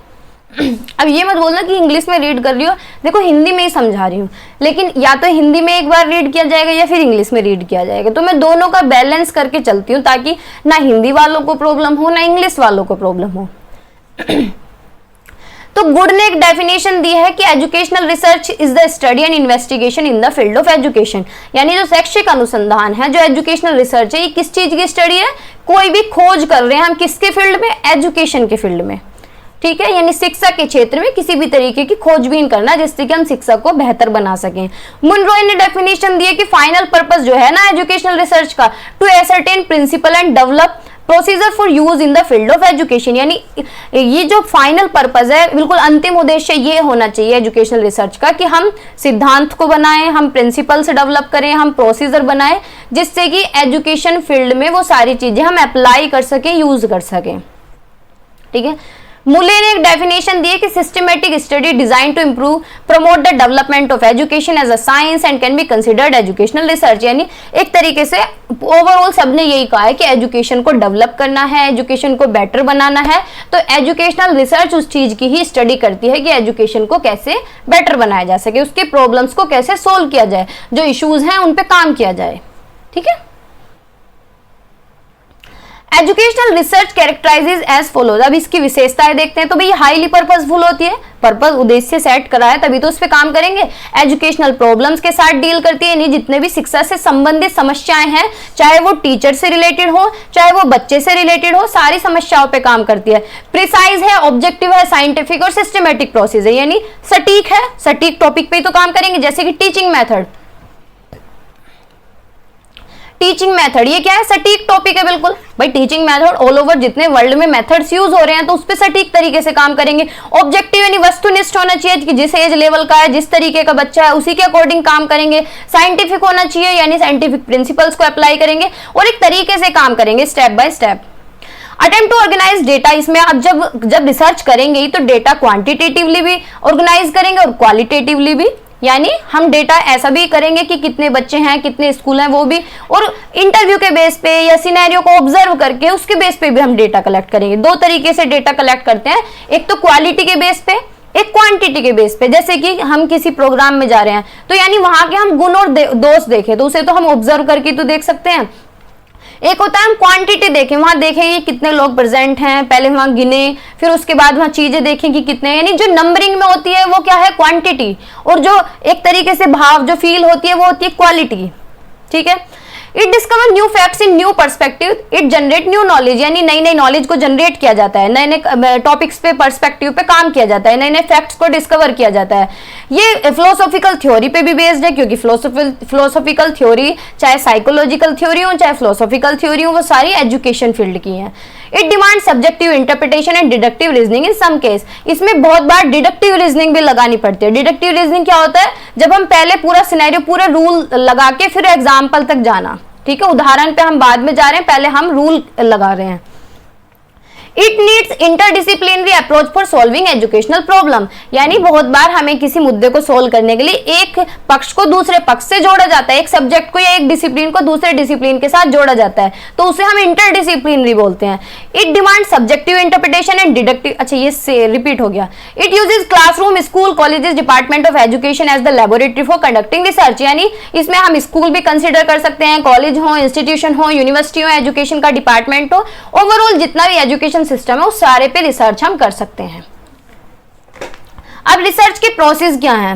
अब ये मत बोलना कि इंग्लिश में रीड कर रही हो, देखो हिंदी में ही समझा रही हूँ, लेकिन या तो हिंदी में एक बार रीड किया जाएगा या फिर इंग्लिश में रीड किया जाएगा। तो मैं दोनों का बैलेंस करके चलती हूँ ताकि ना हिंदी वालों को प्रॉब्लम हो ना इंग्लिश वालों को प्रॉब्लम हो। तो गुड ने एक डेफिनेशन दी है कि educational research is the study and investigation in the field of education. यानी जो शैक्षिक अनुसंधान है, जो एजुकेशनल रिसर्च है, ये किस चीज की स्टडी है, कोई भी खोज कर रहे हैं हम किसके फील्ड में, एजुकेशन के फील्ड में, ठीक है। यानी शिक्षा के क्षेत्र में किसी भी तरीके की खोजबीन करना जिससे कि हम शिक्षा को बेहतर बना सकें। मुनरो ने डेफिनेशन दी है कि फाइनल पर्पस जो है ना एजुकेशनल रिसर्च का, to ascertain principle and develop procedure for use in the field of education. यानी ये जो फाइनल पर्पस है, बिल्कुल अंतिम उद्देश्य ये होना चाहिए एजुकेशनल रिसर्च का कि हम सिद्धांत को बनाएं, हम प्रिंसिपल से डेवलप करें, हम प्रोसीजर बनाएं जिससे कि एजुकेशन फील्ड में वो सारी चीजें हम अप्लाई कर सकें, यूज कर सकें, ठीक है। मुले ने एक डेफिनेशन दी है कि systematic study design to improve promote the development of education as a science and can be considered educational research. यानी एक तरीके से ओवरऑल सबने यही कहा है कि एजुकेशन को डेवलप करना है, एजुकेशन को बेटर बनाना है, तो एजुकेशनल रिसर्च उस चीज की ही स्टडी करती है कि एजुकेशन को कैसे बेटर बनाया जा सके, उसके प्रॉब्लम्स को कैसे सोल्व किया जाए, जो इश्यूज हैं उन पे काम किया जाए, ठीक है। Educational research characterises as follows. अब इसकी विशेषताएं देखते हैं। तो भाई हाईली पर्पसफुल होती है, पर्पस उद्देश्य सेट करा है तभी तो उस पर काम करेंगे। एजुकेशनल प्रॉब्लम्स के साथ डील करती है, यानी जितने भी शिक्षा से संबंधित समस्याएं हैं, चाहे वो टीचर से रिलेटेड हो चाहे वो बच्चे से रिलेटेड हो, सारी समस्याओं पे काम करती है। प्रिसाइज है, ऑब्जेक्टिव है, साइंटिफिक और सिस्टमेटिक प्रोसेस है, यानी सटीक है, सटीक टॉपिक पे ही तो काम करेंगे। जैसे कि टीचिंग मेथड, टीचिंग मेथड ये क्या है, सटीक टॉपिक है बिल्कुल। भाई टीचिंग मेथड ऑल ओवर जितने वर्ल्ड में मेथड्स यूज हो रहे हैं तो उस पर सटीक तरीके से काम करेंगे। ऑब्जेक्टिव यानी वस्तुनिष्ठ होना चाहिए कि जिस एज लेवल का है, जिस तरीके का बच्चा है उसी के अकॉर्डिंग काम करेंगे। साइंटिफिक होना चाहिए यानी साइंटिफिक प्रिंसिपल्स को अप्लाई करेंगे और एक तरीके से काम करेंगे step by step. Attempt to organise data, इसमें आप जब रिसर्च करेंगे तो डेटा क्वांटिटेटिवली भी ऑर्गेनाइज करेंगे और क्वालिटेटिवली भी, यानी हम डेटा ऐसा भी करेंगे कि कितने बच्चे हैं, कितने स्कूल हैं वो भी, और इंटरव्यू के बेस पे या सिनेरियो को ऑब्जर्व करके उसके बेस पे भी हम डेटा कलेक्ट करेंगे। दो तरीके से डेटा कलेक्ट करते हैं, एक तो क्वालिटी के बेस पे, एक क्वांटिटी के बेस पे। जैसे कि हम किसी प्रोग्राम में जा रहे हैं तो यानी वहां के हम गुण और दोष देखें तो उसे तो हम ऑब्जर्व करके तो देख सकते हैं। एक होता है हम क्वांटिटी देखें, वहां देखें कि कितने लोग प्रेजेंट हैं, पहले वहां गिने, फिर उसके बाद वहां चीजें देखें कि कितने, यानी जो नंबरिंग में होती है वो क्या है, क्वांटिटी, और जो एक तरीके से भाव जो फील होती है वो होती है क्वालिटी। ठीक है। It discover new facts in new perspective, it generate new knowledge, यानी नई नई नॉलेज को जनरेट किया जाता है, नए नए टॉपिक्स पे पर्सपेक्टिव पे काम किया जाता है, नए नए फैक्ट्स को डिस्कवर किया जाता है। ये फिलोसॉफिकल थ्योरी पे भी बेस्ड है, क्योंकि फिलोसॉफिकल थ्योरी चाहे साइकोलॉजिकल थ्योरी हो चाहे फिलोसॉफिकल थ्योरी हो, वो सारी एजुकेशन फील्ड की हैं। It demand subjective interpretation and deductive reasoning in some case, इसमें बहुत बार डिडक्टिव रीजनिंग भी लगानी पड़ती है। डिडक्टिव रीजनिंग क्या होता है, जब हम पहले पूरा सिनेरियो पूरा रूल लगा के फिर एग्जाम्पल तक जाना। ठीक है, उदाहरण पे हम बाद में जा रहे हैं, पहले हम रूल लगा रहे हैं। It needs interdisciplinary approach for solving educational problem, यानी बहुत बार हमें किसी मुद्दे को सोल्व करने के लिए एक पक्ष को दूसरे पक्ष से जोड़ा जाता है, एक सब्जेक्ट को या एक डिसिप्लिन को दूसरे डिसिप्लिन के साथ जोड़ा जाता है, तो उसे हम इंटरडिसिप्लिनरी बोलते हैं। It demand subjective interpretation and deductive, अच्छा ये से रिपीट हो गया। It uses classroom, school, colleges, department of education as the laboratory for conducting research, यानी इसमें हम स्कूल भी कंसिडर कर सकते हैं, कॉलेज हो, इंस्टीट्यूशन हो, यूनिवर्सिटी हो, एजुकेशन का डिपार्टमेंट हो, ओवरऑल जितना भी एजुकेशन सिस्टम है उस सारे पे रिसर्च हम कर सकते हैं। अब रिसर्च के प्रोसेस क्या है,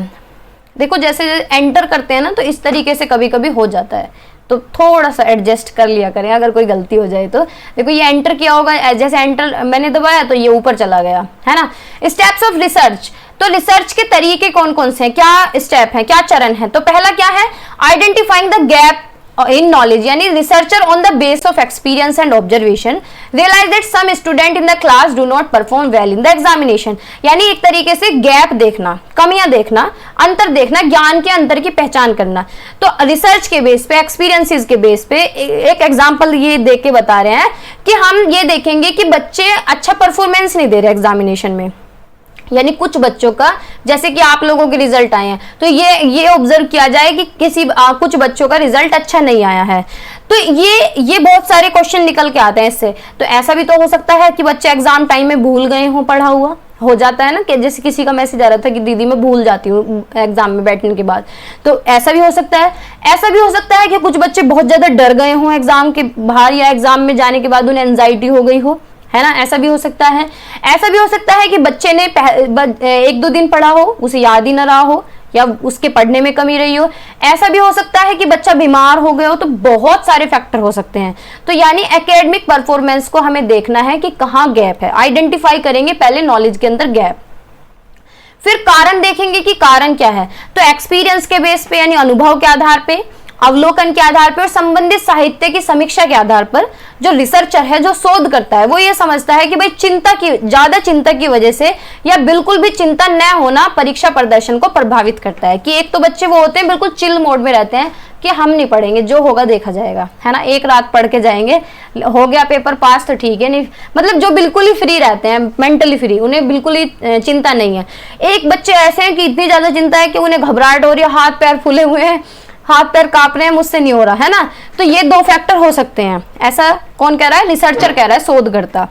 देखो जैसे एंटर करते हैं ना तो इस तरीके से कभी कभी हो जाता है, तो थोड़ा सा एडजस्ट कर लिया करें अगर कोई गलती हो जाए तो। देखो ये एंटर किया होगा, जैसे एंटर मैंने दबाया तो ये ऊपर चला गया, है ना। स्टेप्स ऑफ रिसर्च, तो रिसर्च के तरीके कौन कौन से हैं, क्या स्टेप है, क्या चरण है। तो पहला क्या है, identifying the gap in knowledge, यानी researcher on the base of experience and observation realize that some student in the class do not perform well in the examination, यानी एक तरीके से गैप देखना, कमियां देखना, अंतर देखना, ज्ञान के अंतर की पहचान करना। तो रिसर्च के बेस पे, एक्सपीरियंसेस के बेस पे एक एग्जांपल ये देख के बता रहे हैं कि हम ये देखेंगे कि बच्चे अच्छा परफॉर्मेंस नहीं दे रहे एग्जामिनेशन में, यानी कुछ बच्चों का, जैसे कि आप लोगों के रिजल्ट आए हैं तो ये ऑब्जर्व किया जाए कि कुछ बच्चों का रिजल्ट अच्छा नहीं आया है, तो ये बहुत सारे क्वेश्चन निकल के आते हैं इससे। तो ऐसा भी तो हो सकता है कि बच्चे एग्जाम टाइम में भूल गए हों, पढ़ा हुआ हो जाता है ना, कि जैसे किसी का मैसेज आ रहा था कि दीदी मैं भूल जाती हूँ एग्जाम में बैठने के बाद, तो ऐसा भी हो सकता है। ऐसा भी हो सकता है कि कुछ बच्चे बहुत ज्यादा डर गए हों एग्जाम के बाहर, या एग्जाम में जाने के बाद उन्हें एंजाइटी हो गई हो, है ना, ऐसा भी हो सकता है। ऐसा भी हो सकता है कि बच्चे ने 1-2 दिन पढ़ा हो, उसे याद ही ना रहा हो, या उसके पढ़ने में कमी रही हो। ऐसा भी हो सकता है कि बच्चा बीमार हो गया हो, तो बहुत सारे फैक्टर हो सकते हैं। तो यानी एकेडमिक परफॉर्मेंस को हमें देखना है कि कहाँ गैप है, आइडेंटिफाई करेंगे पहले नॉलेज के अंदर गैप, फिर कारण देखेंगे कि कारण क्या है। तो एक्सपीरियंस के बेस पे, यानी अनुभव के आधार पे, अवलोकन के आधार पर और संबंधित साहित्य की समीक्षा के आधार पर जो रिसर्चर है, जो शोध करता है, वो ये समझता है कि भाई ज्यादा चिंता की वजह से या बिल्कुल भी चिंता न होना परीक्षा प्रदर्शन को प्रभावित करता है। कि एक तो बच्चे वो होते हैं बिल्कुल चिल मोड में रहते हैं कि हम नहीं पढ़ेंगे, जो होगा देखा जाएगा, है ना, एक रात पढ़ के जाएंगे, हो गया पेपर पास तो ठीक है, नहीं मतलब जो बिल्कुल ही फ्री रहते हैं, मेंटली फ्री, उन्हें बिल्कुल ही चिंता नहीं है। एक बच्चे ऐसे हैं कि इतनी ज्यादा चिंता है कि उन्हें घबराहट हो रही है, हाथ पैर फूले हुए हैं, हाथ पैर कांप रहे हैं, मुझसे नहीं हो रहा, है ना। तो ये 2 फैक्टर हो सकते हैं। ऐसा कौन कह रहा है, रिसर्चर कह रहा है, शोधकर्ता।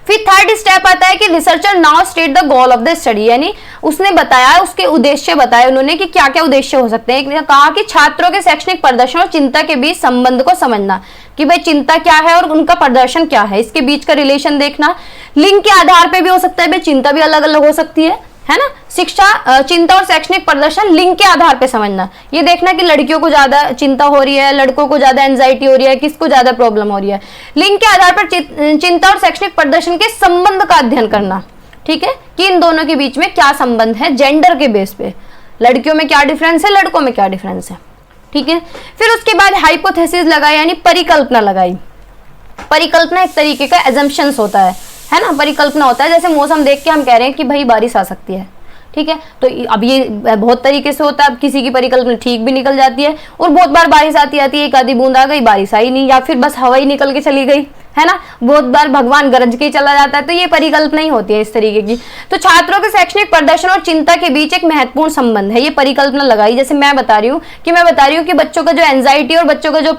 फिर थर्ड स्टेप आता है कि researcher now state the goal of the study, यानी उसने बताया, उसके उद्देश्य बताए उन्होंने कि क्या क्या उद्देश्य हो सकते हैं। कहा कि छात्रों के शैक्षणिक प्रदर्शन और चिंता के बीच संबंध को समझना, कि भाई चिंता क्या है और उनका प्रदर्शन क्या है, इसके बीच का रिलेशन देखना। लिंग के आधार पे भी हो सकता है, भाई चिंता भी अलग अलग हो सकती है ना। शिक्षा, चिंता और शैक्षणिक प्रदर्शन लिंग के आधार पे समझना, ये देखना कि लड़कियों को ज्यादा चिंता हो रही है, लड़कों को ज्यादा एंजाइटी हो रही है, किसको ज्यादा प्रॉब्लम हो रही है। लिंग के आधार पर चिंता और शैक्षणिक प्रदर्शन के संबंध का अध्ययन करना, ठीक है, कि इन दोनों के बीच में क्या संबंध है जेंडर के बेस पे, लड़कियों में क्या डिफरेंस है, लड़कों में क्या डिफरेंस है, ठीक है। फिर उसके बाद हाइपोथेसिस लगाई, यानी परिकल्पना लगाई। परिकल्पना एक तरीके का एजम्पशंस होता है ना। परिकल्पना होता है जैसे मौसम देख के हम कह रहे हैं कि भाई बारिश आ सकती है, ठीक है। तो अब ये बहुत तरीके से होता है, अब किसी की परिकल्पना ठीक भी निकल जाती है और बहुत बार बारिश आती है, एक आधी बूंद आ गई, बारिश आई नहीं, या फिर बस हवा ही निकल के चली गई, है ना। बहुत बार भगवान गरज के चला जाता है, तो ये परिकल्पना ही होती है इस तरीके की। तो छात्रों के शैक्षणिक प्रदर्शन और चिंता के बीच एक महत्वपूर्ण संबंध है, ये परिकल्पना लगाई। जैसे मैं बता रही हूँ कि बच्चों का जो एंजाइटी और बच्चों का जो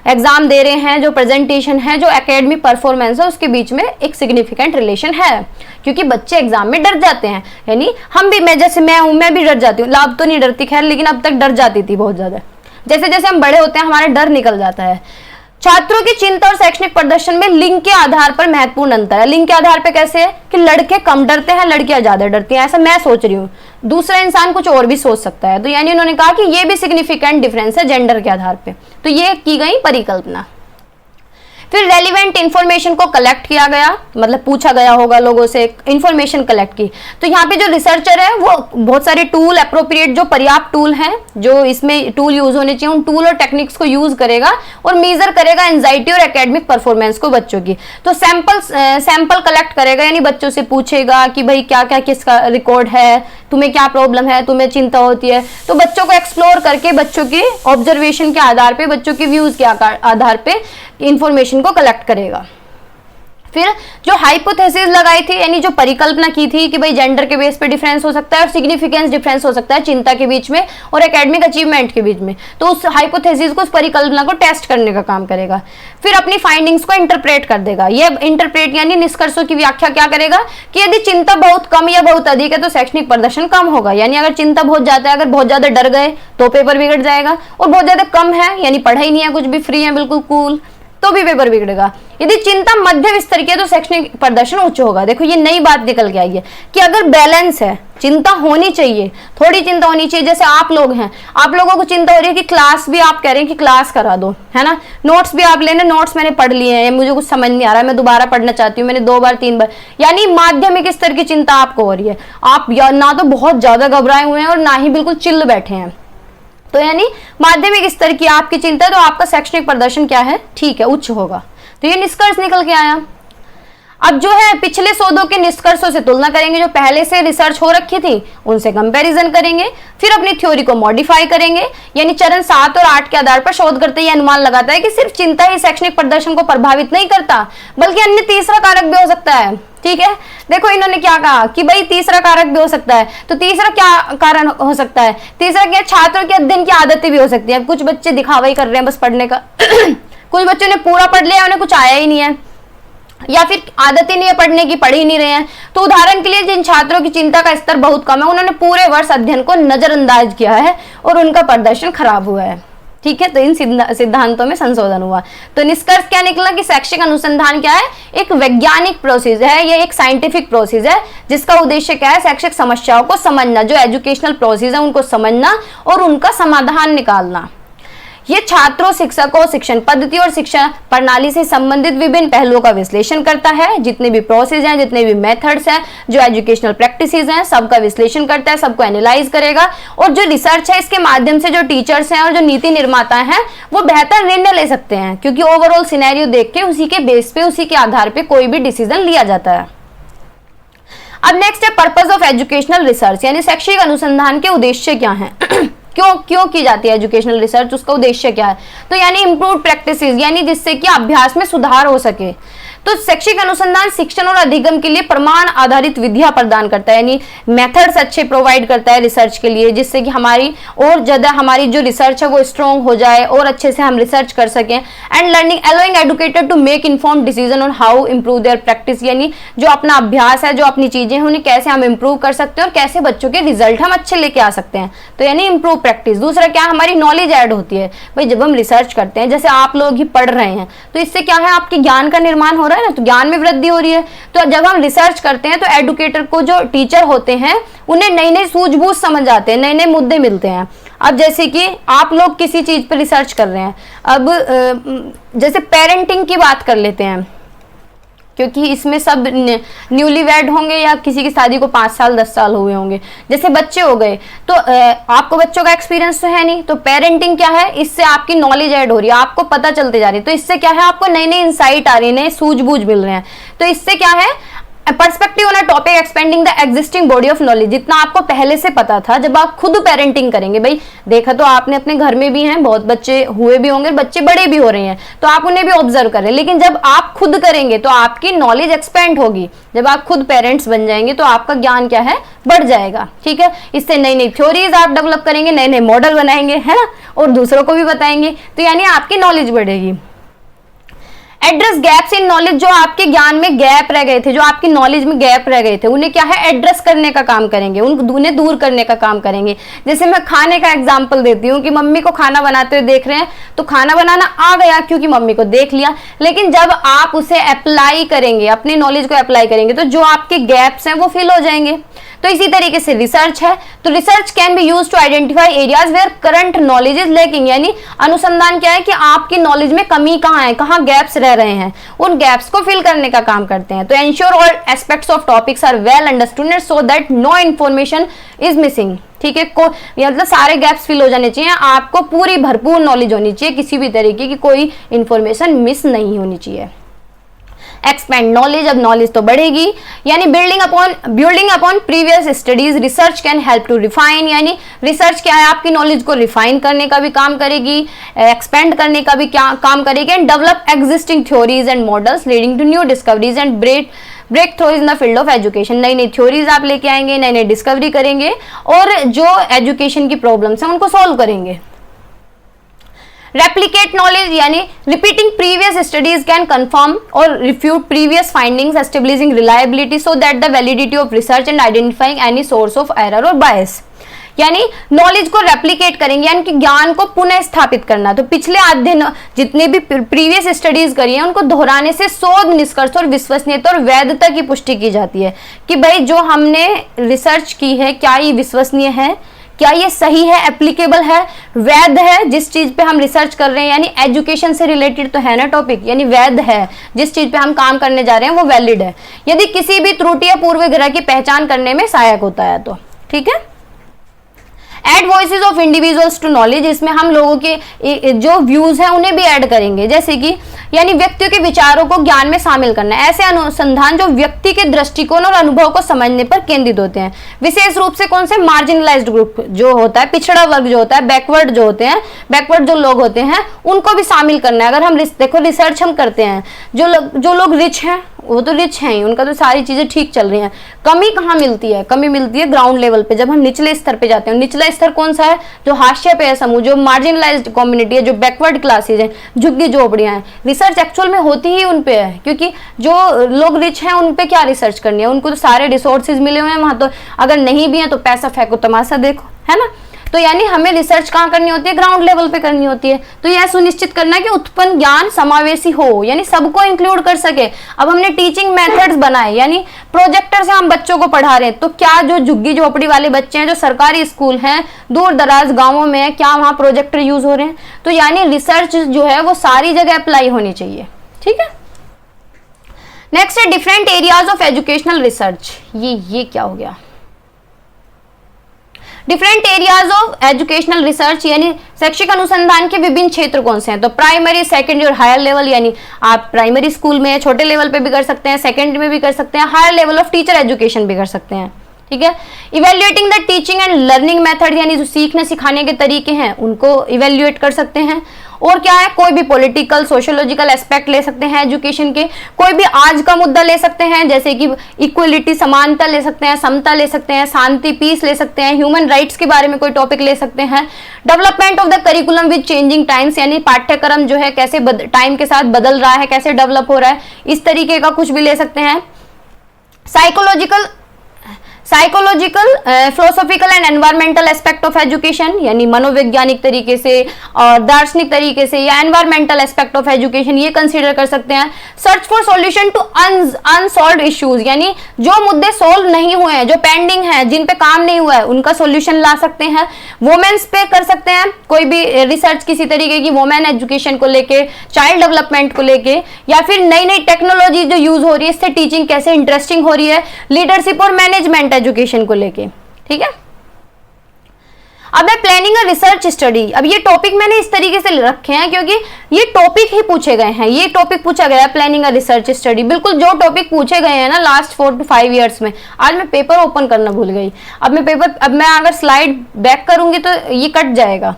एग्जाम दे रहे हैं, जो प्रेजेंटेशन है, जो एकेडमिक परफॉर्मेंस है, उसके बीच में एक सिग्निफिकेंट रिलेशन है, क्योंकि बच्चे एग्जाम में डर जाते हैं। यानी हम भी, मैं भी डर जाती हूँ, लाभ तो नहीं डरती खैर, लेकिन अब तक डर जाती थी बहुत ज्यादा। जैसे जैसे हम बड़े होते हैं हमारा डर निकल जाता है। छात्रों की चिंता और शैक्षणिक प्रदर्शन में लिंग के आधार पर महत्वपूर्ण अंतर है। लिंग के आधार पर कैसे है कि लड़के कम डरते हैं, लड़कियां ज्यादा डरती हैं, ऐसा मैं सोच रही हूँ, दूसरा इंसान कुछ और भी सोच सकता है। तो यानी उन्होंने कहा कि ये भी सिग्निफिकेंट डिफरेंस है जेंडर के आधार पे। तो ये की गई परिकल्पना। फिर रेलिवेंट इंफॉर्मेशन को कलेक्ट किया गया, मतलब पूछा गया होगा लोगों से, इंफॉर्मेशन कलेक्ट की। तो यहाँ पे जो रिसर्चर है वो बहुत सारे टूल, अप्रोप्रिएट जो पर्याप्त टूल हैं, जो इसमें टूल यूज होने चाहिए, उन टूल और टेक्निक्स को यूज करेगा और मेजर करेगा एंजाइटी और एकेडमिक परफॉर्मेंस को बच्चों की। तो सैंपल कलेक्ट करेगा, यानी बच्चों से पूछेगा कि भाई क्या क्या किसका रिकॉर्ड है, तुम्हें क्या प्रॉब्लम है, तुम्हें चिंता होती है। तो बच्चों को एक्सप्लोर करके, बच्चों के ऑब्जर्वेशन के आधार पे, बच्चों के व्यूज के आधार पे इंफॉर्मेशन को कलेक्ट करेगा। फिर जो हाइपोथेसिस लगाई थी, यानी जो परिकल्पना की थी कि भाई जेंडर के बेस पे डिफरेंस हो सकता है और सिग्निफिकेंस डिफरेंस हो सकता है चिंता के बीच में और एकेडमिक अचीवमेंट के बीच में, तो उस हाइपोथेसिस को, उस परिकल्पना को टेस्ट करने का काम करेगा। फिर अपनी फाइंडिंग्स को इंटरप्रेट कर देगा। ये इंटरप्रेट यानी निष्कर्षों की व्याख्या क्या करेगा कि यदि चिंता बहुत कम या बहुत अधिक है तो शैक्षणिक प्रदर्शन कम होगा। यानी अगर चिंता बहुत ज्यादा है, अगर बहुत ज्यादा डर गए तो पेपर बिगड़ जाएगा, और बहुत ज्यादा कम है यानी पढ़ाई नहीं है, कुछ भी फ्री है, बिल्कुल कूल, तो भी पेपर बिगड़ेगा। यदि चिंता मध्यम स्तर की है तो शैक्षणिक प्रदर्शन उच्च होगा। देखो ये नई बात निकल के आई है कि अगर बैलेंस है, चिंता होनी चाहिए, थोड़ी चिंता होनी चाहिए। जैसे आप लोग हैं, आप लोगों को चिंता हो रही है कि क्लास भी आप कह रहे हैं कि क्लास करा दो, है ना, नोट्स भी आप लेने, नोट्स मैंने पढ़ लिए हैं, मुझे कुछ समझ नहीं आ रहा है, मैं दोबारा पढ़ना चाहती हूँ, मैंने 2 बार 3 बार, यानी माध्यमिक स्तर की चिंता आपको हो रही है। आप ना तो बहुत ज्यादा घबराए हुए हैं और ना ही बिल्कुल चिल्ल बैठे हैं, तो यानी माध्यमिक स्तर की आपकी चिंता, तो आपका शैक्षणिक प्रदर्शन क्या है, ठीक है, उच्च होगा। तो ये निष्कर्ष निकल के आया। अब जो है पिछले शोधों के निष्कर्षों से तुलना करेंगे, जो पहले से रिसर्च हो रखी थी उनसे कंपैरिजन करेंगे, फिर अपनी थ्योरी को मॉडिफाई करेंगे। यानी चरण 7 और 8 के आधार पर शोधकर्ता यह अनुमान लगाता है कि सिर्फ चिंता ही शैक्षणिक प्रदर्शन को प्रभावित नहीं करता, बल्कि अन्य तीसरा कारक भी हो सकता है। ठीक है, देखो इन्होंने क्या कहा कि भाई तीसरा कारक भी हो सकता है। तो तीसरा क्या कारण हो सकता है, तीसरा क्या, छात्रों के अध्ययन की आदतें भी हो सकती है। कुछ बच्चे दिखावा ही कर रहे हैं बस पढ़ने का कुछ बच्चों ने पूरा पढ़ लिया, उन्हें कुछ आया ही नहीं है, या फिर आदत ही नहीं है पढ़ने की, पढ़ ही नहीं रहे हैं। तो उदाहरण के लिए जिन छात्रों की चिंता का स्तर बहुत कम है, उन्होंने पूरे वर्ष अध्ययन को नजरअंदाज किया है और उनका प्रदर्शन खराब हुआ है। ठीक है, तो इन सिद्धांतों में संशोधन हुआ। तो निष्कर्ष क्या निकला कि शैक्षिक अनुसंधान क्या है, एक वैज्ञानिक प्रोसेस है, ये एक साइंटिफिक प्रोसेस है, जिसका उद्देश्य क्या है, शैक्षिक समस्याओं को समझना, जो एजुकेशनल प्रोसेस है उनको समझना और उनका समाधान निकालना। ये छात्रों, शिक्षकों, शिक्षण पद्धति और शिक्षा प्रणाली से संबंधित विभिन्न पहलुओं का विश्लेषण करता है। जितने भी प्रोसेस हैं, जितने भी मेथड्स हैं, जो एजुकेशनल प्रैक्टिसेस हैं, सबका विश्लेषण करता है, सबको एनालाइज करेगा। और जो रिसर्च है, इसके माध्यम से जो टीचर्स हैं और जो नीति निर्माता हैं वो बेहतर निर्णय ले सकते हैं, क्योंकि ओवरऑल सिनेरियो देख के उसी के बेस पे, उसी के आधार पे कोई भी डिसीजन लिया जाता है। अब नेक्स्ट है पर्पस ऑफ एजुकेशनल रिसर्च, यानी शैक्षिक अनुसंधान के उद्देश्य क्या है क्यों की जाती है एजुकेशनल रिसर्च, उसका उद्देश्य क्या है। तो यानी इम्प्रूव प्रैक्टिसेस, यानी जिससे कि अभ्यास में सुधार हो सके। तो शैक्षिक अनुसंधान शिक्षण और अधिगम के लिए प्रमाण आधारित विधियां प्रदान करता है, यानी मेथड्स अच्छे प्रोवाइड करता है रिसर्च के लिए, जिससे कि हमारी और ज्यादा हमारी जो रिसर्च है वो स्ट्रॉन्ग हो जाए और अच्छे से हम रिसर्च कर सकें। And learning allowing educator to make informed decision on how improve their practice, यानी जो अपना अभ्यास है, जो अपनी चीजें हैं, उन्हें कैसे हम इंप्रूव कर सकते हैं और कैसे बच्चों के रिजल्ट हम अच्छे लेके आ सकते हैं। तो यानी इंप्रूव प्रैक्टिस। दूसरा क्या, हमारी नॉलेज ऐड होती है। भाई जब हम रिसर्च करते हैं, जैसे आप लोग ही पढ़ रहे हैं, तो इससे क्या है, आपके ज्ञान का निर्माण हो रहा है ना, तो ज्ञान में वृद्धि हो रही है। तो जब हम रिसर्च करते हैं तो एडुकेटर को, जो टीचर होते हैं, उन्हें नई नई सूझबूझ समझ आते हैं, नए नए मुद्दे मिलते हैं। अब जैसे कि आप लोग किसी चीज पर रिसर्च कर रहे हैं, अब जैसे पेरेंटिंग की बात कर लेते हैं, क्योंकि इसमें सब न्यूली वेड होंगे या किसी की शादी को 5 साल 10 साल हुए होंगे, जैसे बच्चे हो गए, तो आपको बच्चों का एक्सपीरियंस तो है नहीं, तो पेरेंटिंग क्या है, इससे आपकी नॉलेज ऐड हो रही है, आपको पता चलते जा रही है। तो इससे क्या है, आपको नई नई इंसाइट आ रही है, नए सूझबूझ मिल रहे हैं। तो इससे क्या है, perspective on a topic expanding the existing body of knowledge. जितना आपको पहले से पता था, जब आप खुद पेरेंटिंग करेंगे, भाई देखा तो आपने अपने घर में भी हैं, बहुत बच्चे हुए भी होंगे, बच्चे बड़े भी हो रहे हैं, तो आप उन्हें भी ऑब्जर्व करें। लेकिन जब आप खुद करेंगे तो आपकी नॉलेज एक्सपेंड होगी। जब आप खुद पेरेंट्स बन जाएंगे तो आपका ज्ञान क्या है, बढ़ जाएगा। ठीक है, इससे नई नई थ्योरीज आप डेवलप करेंगे, नए नए मॉडल बनाएंगे, है ना, और दूसरों को भी बताएंगे, तो यानी आपकी नॉलेज बढ़ेगी। एड्रेस गैप्स इन नॉलेज, जो आपके ज्ञान में गैप रह गए थे, जो आपकी नॉलेज में गैप रह गए थे, उन्हें क्या है, एड्रेस करने का काम करेंगे, उन्हें दूर करने का काम करेंगे। जैसे मैं खाने का एग्जांपल देती हूँ कि मम्मी को खाना बनाते हुए देख रहे हैं, तो खाना बनाना आ गया क्योंकि मम्मी को देख लिया, लेकिन जब आप उसे अप्लाई करेंगे, अपनी नॉलेज को अप्लाई करेंगे, तो जो आपके गैप्स हैं वो फिल हो जाएंगे। तो इसी तरीके से रिसर्च है, तो research can be used to identify areas where current knowledge is lacking, यानी अनुसंधान क्या है कि आपकी नॉलेज में कमी कहाँ है, कहाँ गैप्स रह रहे हैं, उन गैप्स को फिल करने का काम करते हैं। तो ensure all aspects of topics are well understood so that no information is missing. ठीक है, मतलब सारे गैप्स फिल हो जाने चाहिए, आपको पूरी भरपूर नॉलेज होनी चाहिए, किसी भी तरीके की कोई इंफॉर्मेशन मिस नहीं होनी चाहिए। एक्सपेंड नॉलेज, अब नॉलेज तो बढ़ेगी, यानी building upon previous studies. Research can help to refine, यानी रिसर्च क्या है, आपकी नॉलेज को रिफाइन करने का भी काम करेगी, एक्सपेंड करने का भी क्या काम करेगी। And develop existing theories and models leading to new discoveries and breakthrough in the field of education. नई नई थ्योरीज आप लेके आएंगे, नई नई डिस्कवरी करेंगे और जो एजुकेशन की प्रॉब्लम्स हैं उनको सॉल्व करेंगे। रेप्लिकेट नॉलेज, यानी repeating previous studies can confirm or refute previous findings, establishing reliability so that the validity of research and identifying any source of error or bias. यानी नॉलेज को रेप्लिकेट करेंगे, यानी कि ज्ञान को पुनः स्थापित करना। तो पिछले अध्ययन जितने भी प्रीवियस स्टडीज करी हैं उनको दोहराने से शोध निष्कर्ष और विश्वसनीयता और वैधता की पुष्टि की जाती है कि भाई जो हमने रिसर्च की है, क्या ये विश्वसनीय है, क्या ये सही है, एप्लीकेबल है, वैध है, जिस चीज पे हम रिसर्च कर रहे हैं, यानी एजुकेशन से रिलेटेड तो है ना टॉपिक, यानी वैध है, जिस चीज पे हम काम करने जा रहे हैं वो वैलिड है, यदि किसी भी त्रुटि या पूर्वग्रह की पहचान करने में सहायक होता है तो। ठीक है, add voices of individuals to knowledge, इसमें हम लोगों के जो व्यूज हैं उन्हें भी ऐड करेंगे, जैसे कि यानी व्यक्तियों के विचारों को ज्ञान में शामिल करना। ऐसे अनुसंधान जो व्यक्ति के दृष्टिकोण और अनुभव को समझने पर केंद्रित होते हैं, विशेष रूप से कौन से, मार्जिनलाइज्ड ग्रुप जो होता है, पिछड़ा वर्ग जो होता है, बैकवर्ड जो होते हैं, बैकवर्ड जो लोग होते हैं उनको भी शामिल करना है। अगर हम देखो रिसर्च हम करते हैं, जो लोग रिच हैं वो तो रिच हैं ही, उनका तो सारी चीजें ठीक चल रही हैं। कमी कहाँ मिलती है, कमी मिलती है ग्राउंड लेवल पे, जब हम निचले स्तर पे जाते हैं। निचला स्तर कौन सा है, जो हाशिया पे है समूह, जो मार्जिनलाइज्ड कम्युनिटी है, जो बैकवर्ड क्लासेज हैं, झुग्गी झोपड़ियां हैं। रिसर्च एक्चुअल में होती ही उन पे है, क्योंकि जो लोग रिच हैं उन पे क्या रिसर्च करनी है, उनको तो सारे रिसोर्सेज मिले हुए हैं वहां, तो अगर नहीं भी है तो पैसा फेंको तमाशा देखो, है ना। तो यानी हमें रिसर्च कहाँ करनी होती है, ग्राउंड लेवल पे करनी होती है। तो यह सुनिश्चित करना कि उत्पन्न ज्ञान समावेशी हो, यानी सबको इंक्लूड कर सके। अब हमने टीचिंग मेथड्स बनाए, यानी प्रोजेक्टर से हम बच्चों को पढ़ा रहे हैं, तो क्या जो झुग्गी झोपड़ी वाले बच्चे हैं, जो सरकारी स्कूल हैं, दूर दराज गाँवों में, क्या वहाँ प्रोजेक्टर यूज हो रहे हैं। तो यानी रिसर्च जो है वो सारी जगह अप्लाई होनी चाहिए। ठीक है, नेक्स्ट है different areas of educational research. ये क्या हो गया, different areas of educational research, यानी शैक्षिक अनुसंधान के विभिन्न क्षेत्र कौन से हैं। तो प्राइमरी, सेकेंडरी और हायर लेवल, यानी आप प्राइमरी स्कूल में छोटे लेवल पे भी कर सकते हैं, सेकेंडरी में भी कर सकते हैं, higher level of teacher education भी कर सकते हैं। ठीक है, evaluating the teaching and learning method, यानी जो सीखने सिखाने के तरीके हैं उनको इवेल्युएट कर सकते हैं। और क्या है, कोई भी पॉलिटिकल सोशियोलॉजिकल एस्पेक्ट ले सकते हैं एजुकेशन के, कोई भी आज का मुद्दा ले सकते हैं जैसे कि इक्वलिटी समानता ले सकते हैं, समता ले सकते हैं, शांति पीस ले सकते हैं, ह्यूमन राइट्स के बारे में कोई टॉपिक ले सकते हैं, development of the curriculum with changing times यानी पाठ्यक्रम जो है कैसे टाइम के साथ बदल रहा है, कैसे डेवलप हो रहा है, इस तरीके का कुछ भी ले सकते हैं। Psychological philosophical and environmental aspect of education यानी मनोवैज्ञानिक तरीके से और दार्शनिक तरीके से या एनवायरमेंटल एस्पेक्ट ऑफ एजुकेशन ये कंसीडर कर सकते हैं। Search for solution to unsolved issues यानी जो मुद्दे सोल्व नहीं हुए हैं, जो पेंडिंग हैं, जिन पे काम नहीं हुआ है, उनका सॉल्यूशन ला सकते हैं। वुमेन्स पे कर सकते हैं कोई भी रिसर्च किसी तरीके की वुमेन एजुकेशन को लेके, चाइल्ड डेवलपमेंट को लेके, या फिर नई नई टेक्नोलॉजी जो यूज हो रही है इससे टीचिंग कैसे इंटरेस्टिंग हो रही है, लीडरशिप और मैनेजमेंट एजुकेशन को लेके। ठीक है, अब है प्लानिंग अ रिसर्च स्टडी। अब ये टॉपिक मैंने इस तरीके से रखे हैं क्योंकि ये टॉपिक ही पूछे गए हैं, ये टॉपिक पूछा गया है प्लानिंग अ रिसर्च स्टडी। बिल्कुल जो टॉपिक पूछे गए हैं ना लास्ट 4 to 5 ईयर्स में। आज मैं पेपर ओपन करना भूल गई, अब मैं अगर स्लाइड बैक करूंगी तो ये कट जाएगा।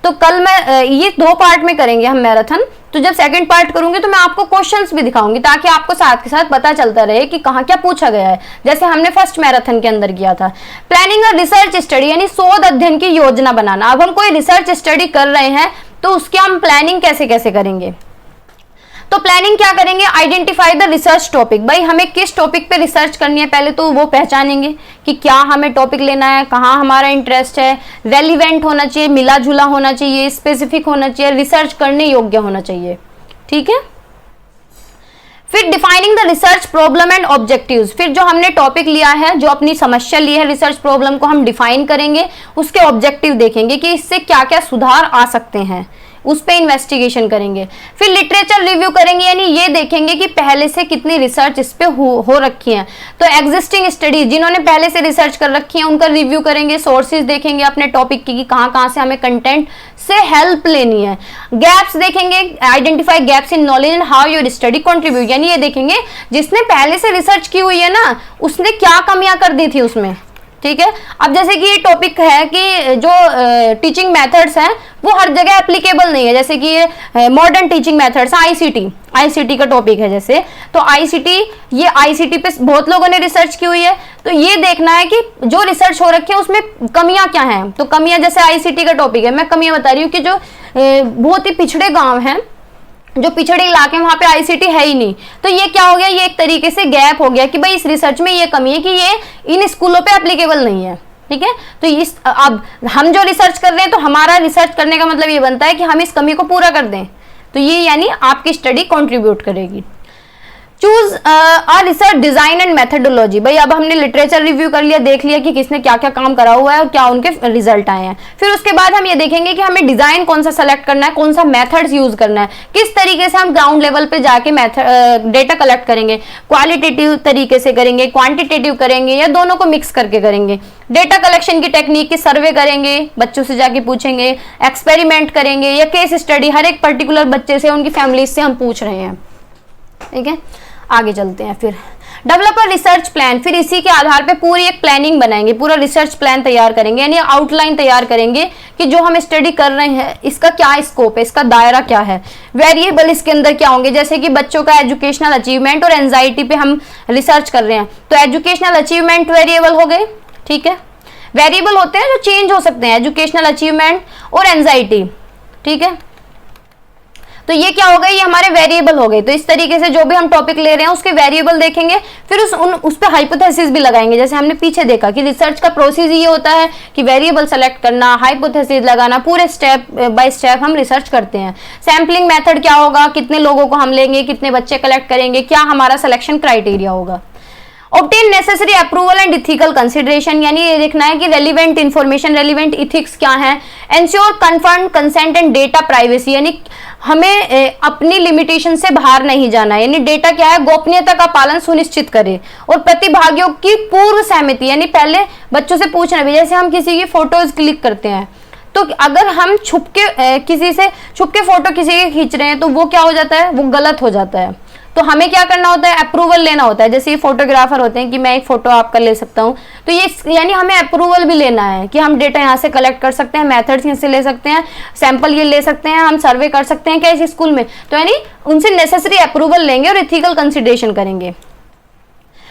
तो कल मैं ये 2 पार्ट में करेंगे हम मैराथन, तो जब सेकंड पार्ट करूंगी तो मैं आपको क्वेश्चंस भी दिखाऊंगी ताकि आपको साथ के साथ पता चलता रहे कि कहाँ क्या पूछा गया है, जैसे हमने फर्स्ट मैराथन के अंदर किया था। प्लानिंग अ रिसर्च स्टडी यानी शोध अध्ययन की योजना बनाना। अब हम कोई रिसर्च स्टडी कर रहे हैं तो उसकी हम प्लानिंग कैसे कैसे करेंगे। तो प्लानिंग क्या करेंगे, आइडेंटिफाई द रिसर्च टॉपिक। भाई हमें किस टॉपिक पे रिसर्च करनी है पहले तो वो पहचानेंगे कि क्या हमें टॉपिक लेना है, कहाँ हमारा इंटरेस्ट है, रेलिवेंट होना चाहिए, मिला जुला होना चाहिए, स्पेसिफिक होना चाहिए, रिसर्च करने योग्य होना चाहिए। ठीक है, फिर defining the research problem and objectives. फिर जो हमने टॉपिक लिया है, जो अपनी समस्या ली है, रिसर्च प्रॉब्लम को हम डिफाइन करेंगे, उसके ऑब्जेक्टिव देखेंगे कि इससे क्या क्या सुधार आ सकते हैं, उस पे इन्वेस्टिगेशन करेंगे। फिर लिटरेचर रिव्यू करेंगे यानी ये देखेंगे कि पहले से कितनी रिसर्च इस पे हो रखी है। तो एग्जिस्टिंग स्टडी जिन्होंने पहले से रिसर्च कर रखी है उनका रिव्यू करेंगे, सोर्सेज देखेंगे अपने टॉपिक की कि कहाँ से हमें कंटेंट से हेल्प लेनी है। गैप्स देखेंगे, identify gaps in knowledge and how your study contribute यानी ये देखेंगे जिसने पहले से रिसर्च की हुई है ना उसने क्या कमियां कर दी थी उसमें। ठीक है, अब जैसे कि ये टॉपिक है कि जो टीचिंग मेथड्स हैं वो हर जगह एप्लीकेबल नहीं है, जैसे कि ये मॉडर्न टीचिंग मेथड्स आईसीटी का टॉपिक है जैसे, तो आईसीटी पे बहुत लोगों ने रिसर्च की हुई है। तो ये देखना है कि जो रिसर्च हो रखी है उसमें कमियां क्या हैं। तो कमियां जैसे आईसीटी का टॉपिक है, मैं कमियां बता रही हूँ कि जो बहुत ही पिछड़े गाँव हैं, जो पिछड़े इलाके वहां पे आईसीटी है ही नहीं, तो ये क्या हो गया, ये एक तरीके से गैप हो गया कि भाई इस रिसर्च में ये कमी है कि ये इन स्कूलों पे एप्लीकेबल नहीं है। ठीक है, तो अब हम जो रिसर्च कर रहे हैं तो हमारा रिसर्च करने का मतलब ये बनता है कि हम इस कमी को पूरा कर दें, तो ये यानी आपकी स्टडी कंट्रीब्यूट करेगी। Choose a research design and methodology. भाई अब हमने लिटरेचर रिव्यू कर लिया, देख लिया कि किसने क्या क्या काम करा हुआ है और क्या उनके रिजल्ट आए हैं। फिर उसके बाद हम ये देखेंगे कि हमें डिजाइन कौन सा सेलेक्ट करना है, कौन सा मेथड्स यूज करना है, किस तरीके से हम ग्राउंड लेवल पे जाके डेटा कलेक्ट करेंगे, क्वालिटेटिव तरीके से करेंगे, क्वांटिटेटिव करेंगे या दोनों को मिक्स करके करेंगे। डेटा कलेक्शन की टेक्निक की सर्वे करेंगे, बच्चों से जाके पूछेंगे, एक्सपेरिमेंट करेंगे या केस स्टडी, हर एक पर्टिकुलर बच्चे से उनकी फैमिली से हम पूछ रहे हैं। ठीक है, आगे चलते हैं। फिर डेवलप अ रिसर्च प्लान। फिर इसी के आधार पे पूरी एक प्लानिंग बनाएंगे, पूरा रिसर्च प्लान तैयार करेंगे यानी आउटलाइन तैयार करेंगे कि जो हम स्टडी कर रहे हैं इसका क्या स्कोप है, इसका दायरा क्या है, वेरिएबल इसके अंदर क्या होंगे। जैसे कि बच्चों का एजुकेशनल अचीवमेंट और एंजाइटी पे हम रिसर्च कर रहे हैं तो एजुकेशनल अचीवमेंट वेरिएबल हो गए। ठीक है, वेरिएबल होते हैं जो चेंज हो सकते हैं, एजुकेशनल अचीवमेंट और एंजाइटी। ठीक है, तो ये क्या हो गए, ये हमारे वेरिएबल हो गए। तो इस तरीके से जो भी हम टॉपिक ले रहे हैं उसके वेरिएबल देखेंगे, फिर उस पे हाइपोथेसिस भी लगाएंगे। जैसे हमने पीछे देखा कि रिसर्च का प्रोसेस ये होता है कि वेरिएबल सेलेक्ट करना, हाइपोथेसिस लगाना, पूरे स्टेप बाय स्टेप हम रिसर्च करते हैं। सैम्पलिंग मेथड क्या होगा, कितने लोगों को हम लेंगे, कितने बच्चे कलेक्ट करेंगे, क्या हमारा सिलेक्शन क्राइटेरिया होगा। Obtain necessary approval and ethical consideration यानी ये देखना है कि रेलिवेंट इंफॉर्मेशन, रेलिवेंट इथिक्स क्या है। Ensure confirm consent and data privacy यानी हमें अपनी लिमिटेशन से बाहर नहीं जाना है, यानी डेटा क्या है, गोपनीयता का पालन सुनिश्चित करे। और प्रतिभागियों की पूर्व सहमति यानी पहले बच्चों से पूछना भी, जैसे हम किसी की फोटोज क्लिक करते हैं तो अगर हम छुप के फोटो किसी के खींच रहे हैं तो वो क्या हो जाता है, वो गलत हो जाता है। तो हमें क्या करना होता है, अप्रूवल लेना होता है। जैसे ये फोटोग्राफर होते हैं कि मैं एक फोटो आपका ले सकता हूँ, तो ये यानी हमें अप्रूवल भी लेना है कि हम डेटा यहाँ से कलेक्ट कर सकते हैं, मेथड्स यहाँ से ले सकते हैं, सैंपल ये ले सकते हैं, हम सर्वे कर सकते हैं क्या इस स्कूल में, तो यानी उनसे नेसेसरी अप्रूवल लेंगे और एथिकल कंसिडरेशन करेंगे।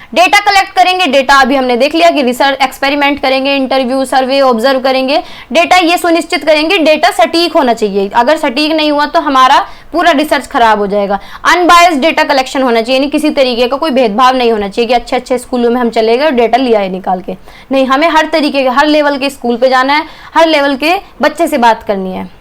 डेटा कलेक्ट करेंगे, डेटा अभी हमने देख लिया कि रिसर्च एक्सपेरिमेंट करेंगे, इंटरव्यू, सर्वे, ऑब्जर्व करेंगे, डेटा ये सुनिश्चित करेंगे डेटा सटीक होना चाहिए, अगर सटीक नहीं हुआ तो हमारा पूरा रिसर्च खराब हो जाएगा। अनबायस्ड डेटा कलेक्शन होना चाहिए, यानी किसी तरीके का कोई भेदभाव नहीं होना चाहिए कि अच्छे अच्छे स्कूलों में हम चले गए और डेटा लिया है निकाल के, नहीं, हमें हर तरीके के, हर लेवल के स्कूल पे जाना है, हर लेवल के बच्चे से बात करनी है।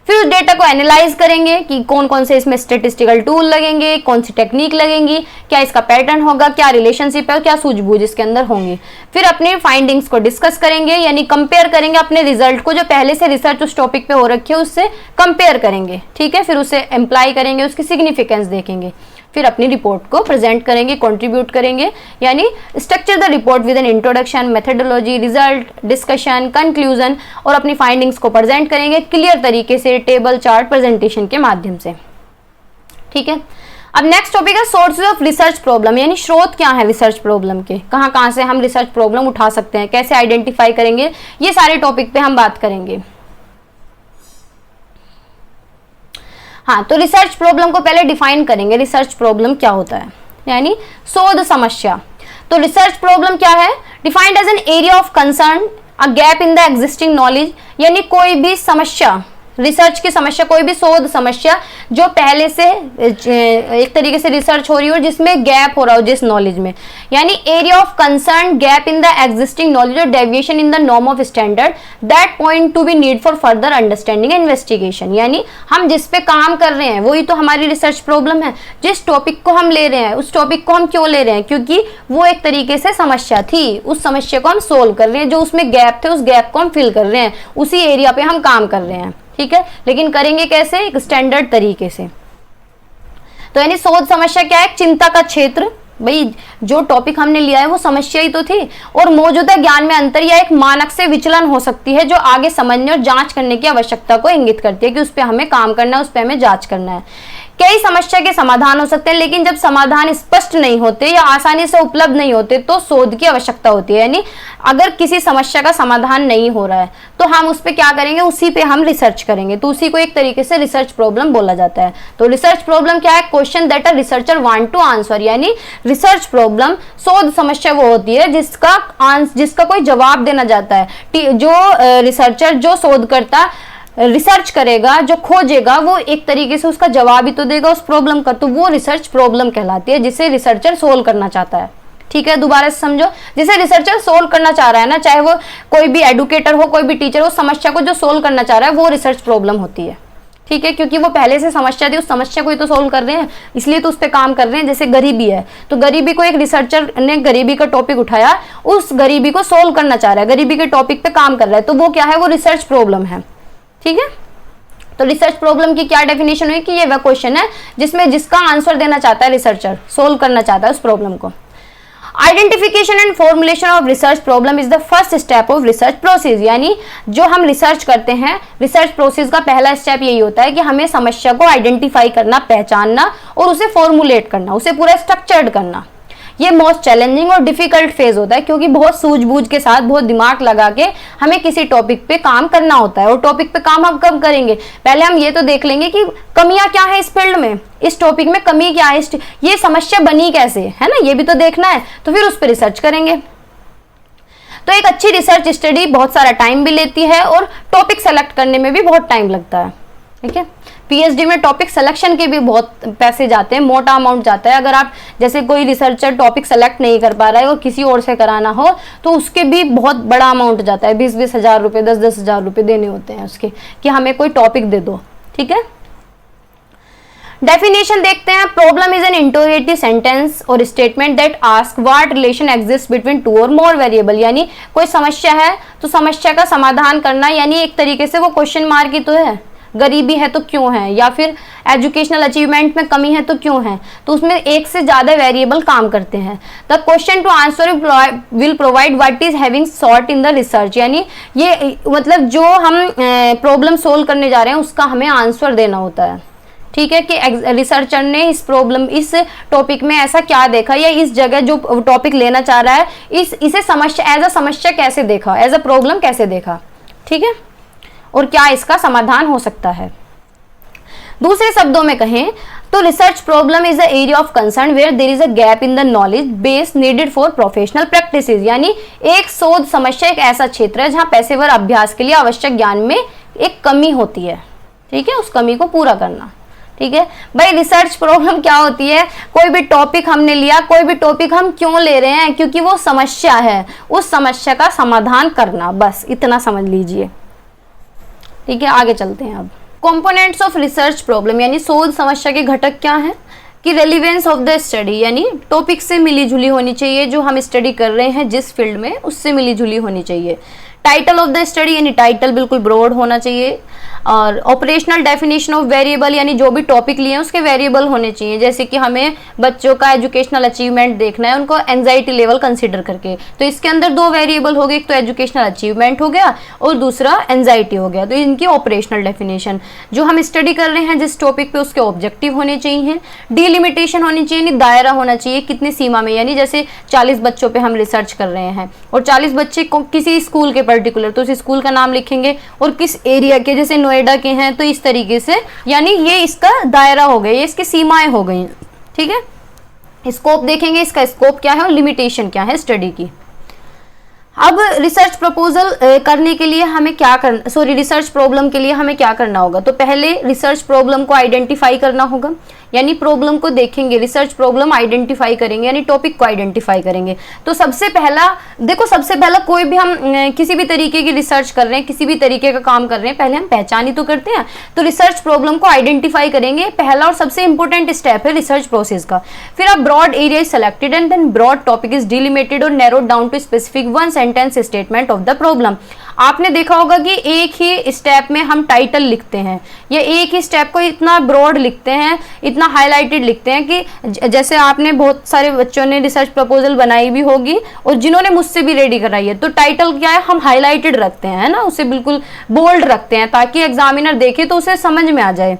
फिर उस डेटा को एनालाइज करेंगे कि कौन कौन से इसमें स्टेटिस्टिकल टूल लगेंगे, कौन सी टेक्निक लगेंगी, क्या इसका पैटर्न होगा, क्या रिलेशनशिप है और क्या सूझबूझ इसके अंदर होंगी। फिर अपने फाइंडिंग्स को डिस्कस करेंगे, यानी कंपेयर करेंगे अपने रिजल्ट को, जो पहले से रिसर्च उस टॉपिक पे हो रखी है उससे कंपेयर करेंगे, ठीक है। फिर उसे अप्लाई करेंगे, उसकी सिग्निफिकेंस देखेंगे, फिर अपनी रिपोर्ट को प्रेजेंट करेंगे, कंट्रीब्यूट करेंगे, यानी structure the report with an introduction, methodology, result, discussion, conclusion, और अपनी फाइंडिंग्स को प्रेजेंट करेंगे क्लियर तरीके से, टेबल, चार्ट, प्रेजेंटेशन के माध्यम से, ठीक है। अब नेक्स्ट टॉपिक है सोर्सेज ऑफ रिसर्च प्रॉब्लम, यानी स्रोत क्या है रिसर्च प्रॉब्लम के, कहाँ कहाँ से हम रिसर्च प्रॉब्लम उठा सकते हैं, कैसे आइडेंटिफाई करेंगे, ये सारे टॉपिक पे हम बात करेंगे। हाँ, तो रिसर्च प्रॉब्लम को पहले डिफाइन करेंगे, रिसर्च प्रॉब्लम क्या होता है, यानी शोध समस्या। तो रिसर्च प्रॉब्लम क्या है, defined as an area of concern, a gap in the existing knowledge, यानी कोई भी समस्या, रिसर्च की समस्या, कोई भी शोध समस्या जो पहले से एक तरीके से रिसर्च हो रही हो जिसमें गैप हो रहा हो जिस नॉलेज में, यानी area of concern, gap in the existing knowledge or deviation in the norm of standard that point to be need for further understanding and investigation, यानी हम जिस पे काम कर रहे हैं वही तो हमारी रिसर्च प्रॉब्लम है। जिस टॉपिक को हम ले रहे हैं उस टॉपिक को हम क्यों ले रहे हैं, क्योंकि वो एक तरीके से समस्या थी, उस समस्या को हम सोल्व कर रहे हैं, जो उसमें गैप थे उस गैप को हम फिल कर रहे हैं, उसी एरिया पे हम काम कर रहे हैं, ठीक है। लेकिन करेंगे कैसे, एक स्टैंडर्ड तरीके से। तो यानी शोध समस्या क्या है, चिंता का क्षेत्र, भाई जो टॉपिक हमने लिया है वो समस्या ही तो थी, और मौजूदा ज्ञान में अंतर या एक मानक से विचलन हो सकती है जो आगे समझने और जांच करने की आवश्यकता को इंगित करती है कि उस पर हमें काम करना है, उस पर हमें जांच करना है। कई समस्या के समाधान हो सकते हैं, लेकिन जब समाधान स्पष्ट नहीं होते या आसानी से उपलब्ध नहीं होते तो शोध की आवश्यकता होती है, यानी अगर किसी समस्या का समाधान नहीं हो रहा है तो हम उस पर क्या करेंगे, उसी पे हम रिसर्च करेंगे, तो उसी को एक तरीके से रिसर्च प्रॉब्लम बोला जाता है। तो रिसर्च प्रॉब्लम क्या है, question that a researcher want to answer, यानी रिसर्च प्रॉब्लम शोध समस्या वो होती है जिसका कोई जवाब देना चाहता है, जो रिसर्चर, जो शोधकर्ता रिसर्च करेगा, जो खोजेगा, वो एक तरीके से उसका जवाब ही तो देगा उस प्रॉब्लम का, तो वो रिसर्च प्रॉब्लम कहलाती है जिसे रिसर्चर सोल्व करना चाहता है, ठीक है। दोबारा से समझो, जिसे रिसर्चर सोल्व करना चाह रहा है ना, चाहे वो कोई भी एडुकेटर हो, कोई भी टीचर हो, समस्या को जो सोल्व करना चाह रहा है वो रिसर्च प्रॉब्लम होती है, ठीक है, क्योंकि वो पहले से समस्या थी, उस समस्या को ही तो सोल्व कर रहे हैं, इसलिए तो उस पर काम कर रहे हैं। जैसे गरीबी है, तो गरीबी को एक रिसर्चर ने गरीबी का टॉपिक उठाया, उस गरीबी को सोल्व करना चाह रहा है, गरीबी के टॉपिक पे काम कर रहा है, तो वो क्या है, वो रिसर्च प्रॉब्लम है, ठीक है। तो रिसर्च प्रॉब्लम की क्या डेफिनेशन हुई कि ये वह क्वेश्चन है जिसमें जिसका आंसर देना चाहता है रिसर्चर, सोल्व करना चाहता है उस प्रॉब्लम को। Identification and formulation of research problem is the first step of research process, यानी जो हम रिसर्च करते हैं, रिसर्च प्रोसेस का पहला स्टेप यही होता है कि हमें समस्या को आइडेंटिफाई करना, पहचानना और उसे फॉर्मुलेट करना, उसे पूरा स्ट्रक्चर्ड करना। ये मोस्ट चैलेंजिंग और डिफिकल्ट फेज होता है, क्योंकि बहुत सूझबूझ के साथ, बहुत दिमाग लगा के हमें किसी टॉपिक पे काम करना होता है। और टॉपिक पे काम हम कब करेंगे, पहले हम ये तो देख लेंगे कि कमियां क्या है इस फील्ड में, इस टॉपिक में कमी क्या है, ये समस्या बनी कैसे, है ना, ये भी तो देखना है, तो फिर उस पर रिसर्च करेंगे। तो एक अच्छी रिसर्च स्टडी बहुत सारा टाइम भी लेती है और टॉपिक सेलेक्ट करने में भी बहुत टाइम लगता है, ठीक है। पीएचडी में टॉपिक सिलेक्शन के भी बहुत पैसे जाते हैं, मोटा अमाउंट जाता है। अगर आप जैसे कोई रिसर्चर टॉपिक सेलेक्ट नहीं कर पा रहा है और किसी और से कराना हो तो उसके भी बहुत बड़ा अमाउंट जाता है, 20-20 हज़ार रुपये, 10-10 हज़ार रुपये देने होते हैं उसके, कि हमें कोई टॉपिक दे दो, ठीक है। डेफिनेशन देखते हैं। Problem is an interrogative sentence or statement that ask what relation exist between two or more variable, यानी कोई समस्या है तो समस्या का समाधान करना, यानी एक तरीके से वो क्वेश्चन मार्क ही तो है, गरीबी है तो क्यों है, या फिर एजुकेशनल अचीवमेंट में कमी है तो क्यों है, तो उसमें एक से ज्यादा वेरिएबल काम करते हैं। The question to answer will provide what is having sought in the research, यानी ये मतलब जो हम प्रॉब्लम सोल्व करने जा रहे हैं उसका हमें आंसर देना होता है, ठीक है, कि रिसर्चर ने इस प्रॉब्लम, इस टॉपिक में ऐसा क्या देखा, या इस जगह जो टॉपिक लेना चाह रहा है इसे समस्या, एज अ समस्या कैसे देखा, एज अ प्रॉब्लम कैसे देखा, ठीक है, और क्या इसका समाधान हो सकता है। दूसरे शब्दों में कहें तो research problem is the area of concern where there is a gap in the knowledge base needed for professional practices, यानी एक शोध समस्या एक ऐसा क्षेत्र है जहां पेशेवर अभ्यास के लिए आवश्यक ज्ञान में एक कमी होती है, ठीक है, उस कमी को पूरा करना, ठीक है। भाई रिसर्च प्रॉब्लम क्या होती है, कोई भी टॉपिक हमने लिया, कोई भी टॉपिक हम क्यों ले रहे हैं, क्योंकि वो समस्या है, उस समस्या का समाधान करना, बस इतना समझ लीजिए, ठीक है। आगे चलते हैं अब। कंपोनेंट्स ऑफ रिसर्च प्रॉब्लम, यानी शोध समस्या के घटक क्या हैं, कि रेलिवेंस ऑफ द स्टडी, यानी टॉपिक से मिली जुली होनी चाहिए, जो हम स्टडी कर रहे हैं जिस फील्ड में उससे मिली जुली होनी चाहिए। टाइटल ऑफ द स्टडी, यानी टाइटल बिल्कुल ब्रॉड होना चाहिए। और ऑपरेशनल डेफिनेशन ऑफ वेरिएबल, यानी जो भी टॉपिक लिए हैं उसके वेरिएबल होने चाहिए, जैसे कि हमें बच्चों का एजुकेशनल अचीवमेंट देखना है, उनको एंजाइटी लेवल कंसीडर करके, तो इसके अंदर दो वेरिएबल हो गए, एक तो एजुकेशनल अचीवमेंट हो गया और दूसरा एंजाइटी हो गया, तो इनकी ऑपरेशनल डेफिनेशन, जो हम स्टडी कर रहे हैं जिस टॉपिक पे उसके ऑब्जेक्टिव होने चाहिए। डिलिमिटेशन होनी चाहिए, यानी दायरा होना चाहिए, कितनी सीमा में, यानी जैसे 40 बच्चों पे हम रिसर्च कर रहे हैं और 40 बच्चे किसी स्कूल के पर्टिकुलर, तो उस स्कूल का नाम लिखेंगे, और किस एरिया के, जैसे नोएडा के हैं तो इस तरीके से, यानी ये इसका दायरा हो गया, ये इसकी सीमाएं हो गई, ठीक है। स्कोप देखेंगे, इसका स्कोप क्या है और लिमिटेशन क्या है स्टडी की। अब रिसर्च प्रपोजल करने के लिए हमें क्या करना, सॉरी रिसर्च प्रॉब्लम के लिए हमें क्या करना होगा, तो पहले रिसर्च प्रॉब्लम को आइडेंटिफाई करना होगा, यानी प्रॉब्लम को देखेंगे, रिसर्च प्रॉब्लम आइडेंटिफाई करेंगे, यानी टॉपिक को आइडेंटिफाई करेंगे। तो सबसे पहला देखो, सबसे पहला कोई भी हम किसी भी तरीके की रिसर्च कर रहे हैं, किसी भी तरीके का काम कर रहे हैं, पहले हम पहचान ही तो करते हैं। तो रिसर्च प्रॉब्लम को आइडेंटिफाई करेंगे, पहला और सबसे इंपॉर्टेंट स्टेप है रिसर्च प्रोसेस का। फिर अब broad area is selected and then broad topic is delimited और narrowed down to specific one sentence statement of the problem. आपने देखा होगा कि एक ही स्टेप में हम टाइटल लिखते हैं, या एक ही स्टेप को इतना ब्रॉड लिखते हैं, इतना हाईलाइटेड लिखते हैं कि जैसे आपने, बहुत सारे बच्चों ने रिसर्च प्रपोजल बनाई भी होगी और जिन्होंने मुझसे भी रेडी कराई है, तो टाइटल क्या है, हम हाईलाइटेड रखते हैं, है ना, उसे बिल्कुल बोल्ड रखते हैं ताकि एग्जामिनर देखे तो उसे समझ में आ जाए,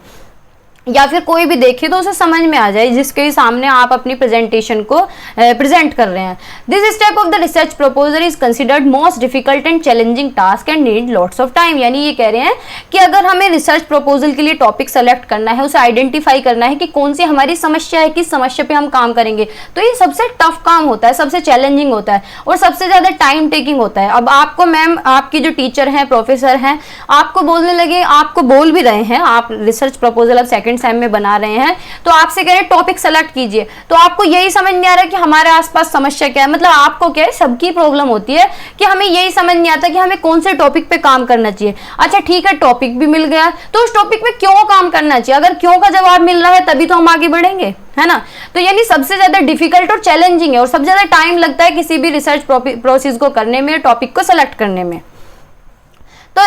या फिर कोई भी देखे तो उसे समझ में आ जाए जिसके सामने आप अपनी प्रेजेंटेशन को प्रेजेंट कर रहे हैं। This step of the research proposal is considered most difficult and challenging task and need lots of time, यानी ये कह रहे हैं कि अगर हमें रिसर्च प्रपोजल के लिए टॉपिक सेलेक्ट करना है, उसे आइडेंटिफाई करना है कि कौन सी हमारी समस्या है, किस समस्या पे हम काम करेंगे, तो ये सबसे टफ काम होता है, सबसे चैलेंजिंग होता है और सबसे ज्यादा टाइम टेकिंग होता है। अब आपको मैम, आपकी जो टीचर हैं, प्रोफेसर हैं, आपको बोलने लगे, आपको बोल भी रहे हैं, आप रिसर्च प्रपोजल अब सेकंड सेम में बना रहे हैं, तो आपसे कह रहे हैं टॉपिक सेलेक्ट कीजिए, तो आपको यही समझ नहीं आ रहा कि हमारे आसपास समस्या क्या है, मतलब आपको क्या है, सबकी प्रॉब्लम होती है कि हमें यही समझ नहीं आता कि हमें कौन से टॉपिक पे काम करना चाहिए। अच्छा ठीक है, टॉपिक भी मिल गया, तो उस टॉपिक पे क्यों काम करना चाहिए, अगर क्यों का जवाब मिल रहा है तभी तो हम आगे बढ़ेंगे, है ना। तो यानी सबसे ज्यादा डिफिकल्ट और चैलेंजिंग है और सबसे ज्यादा टाइम लगता है किसी भी रिसर्च प्रोसेस को करने में, टॉपिक को सेलेक्ट करने में। तो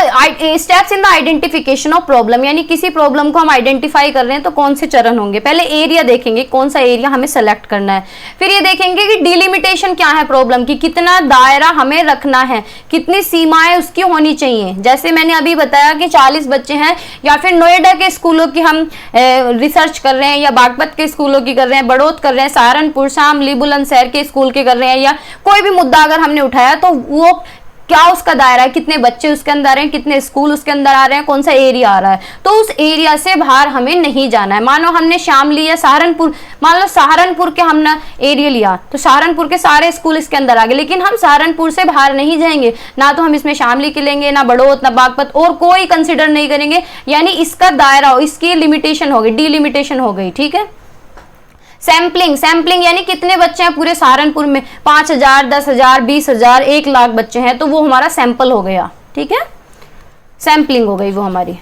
steps in the identification of problem, यानी किसी प्रॉब्लम को हम आइडेंटिफाई कर रहे हैं तो कौन से चरण होंगे, पहले एरिया देखेंगे, कौन सा एरिया हमें सेलेक्ट करना है, फिर ये देखेंगे कि डिलिमिटेशन क्या है प्रॉब्लम की, कितना दायरा हमें रखना है, कितनी सीमाएं उसकी होनी चाहिए। जैसे मैंने अभी बताया कि 40 बच्चे हैं, या फिर नोएडा के स्कूलों की हम रिसर्च कर रहे हैं, या बागपत के स्कूलों की कर रहे हैं, बड़ौद कर रहे हैं, सहारनपुर, शामली, बुलंदशहर के स्कूल के कर रहे हैं, या कोई भी मुद्दा अगर हमने उठाया तो वो क्या उसका दायरा है, कितने बच्चे उसके अंदर आ रहे हैं, कितने स्कूल उसके अंदर आ रहे हैं, कौन सा एरिया आ रहा है, तो उस एरिया से बाहर हमें नहीं जाना है। मानो हमने शामली या सहारनपुर, मान लो सहारनपुर के हमने एरिया लिया, तो सहारनपुर के सारे स्कूल इसके अंदर आ गए, लेकिन हम सहारनपुर से बाहर नहीं जाएंगे, ना तो हम इसमें शामली के लेंगे, ना बड़ौद, ना बागपत, और कोई कंसिडर नहीं करेंगे, यानी इसका दायरा, इसकी लिमिटेशन हो गई, डिलिमिटेशन हो गई, ठीक है। सैम्पलिंग, सैम्पलिंग यानी कितने बच्चे हैं पूरे सहारनपुर में, 5000, 10,000, 20,000, 1 लाख बच्चे हैं, तो वो हमारा सैंपल हो गया, ठीक है, सैम्पलिंग हो गई वो हमारी।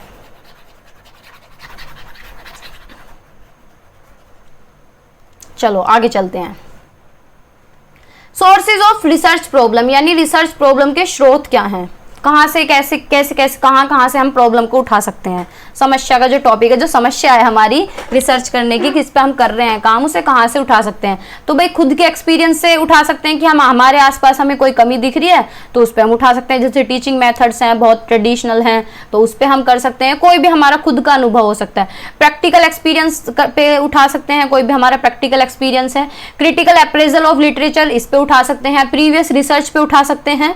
चलो आगे चलते हैं। सोर्सेज ऑफ रिसर्च प्रॉब्लम, यानी रिसर्च प्रॉब्लम के स्रोत क्या हैं, कहां से कैसे कैसे कैसे कहां से हम प्रॉब्लम को उठा सकते हैं। समस्या का जो टॉपिक है, जो समस्या है हमारी रिसर्च करने की, किस पे हम कर रहे हैं काम, उसे कहाँ से उठा सकते हैं। तो भाई खुद के एक्सपीरियंस से उठा सकते हैं कि हम हमारे आसपास हमें कोई कमी दिख रही है तो उस पर हम उठा सकते हैं। जैसे टीचिंग मेथड्स हैं, बहुत ट्रेडिशनल हैं, तो उस पर हम कर सकते हैं। कोई भी हमारा खुद का अनुभव हो सकता है। प्रैक्टिकल एक्सपीरियंस पे उठा सकते हैं, कोई भी हमारा प्रैक्टिकल एक्सपीरियंस है। क्रिटिकल अप्रेजल ऑफ लिटरेचर, इस पे उठा सकते हैं। प्रीवियस रिसर्च पे उठा सकते हैं,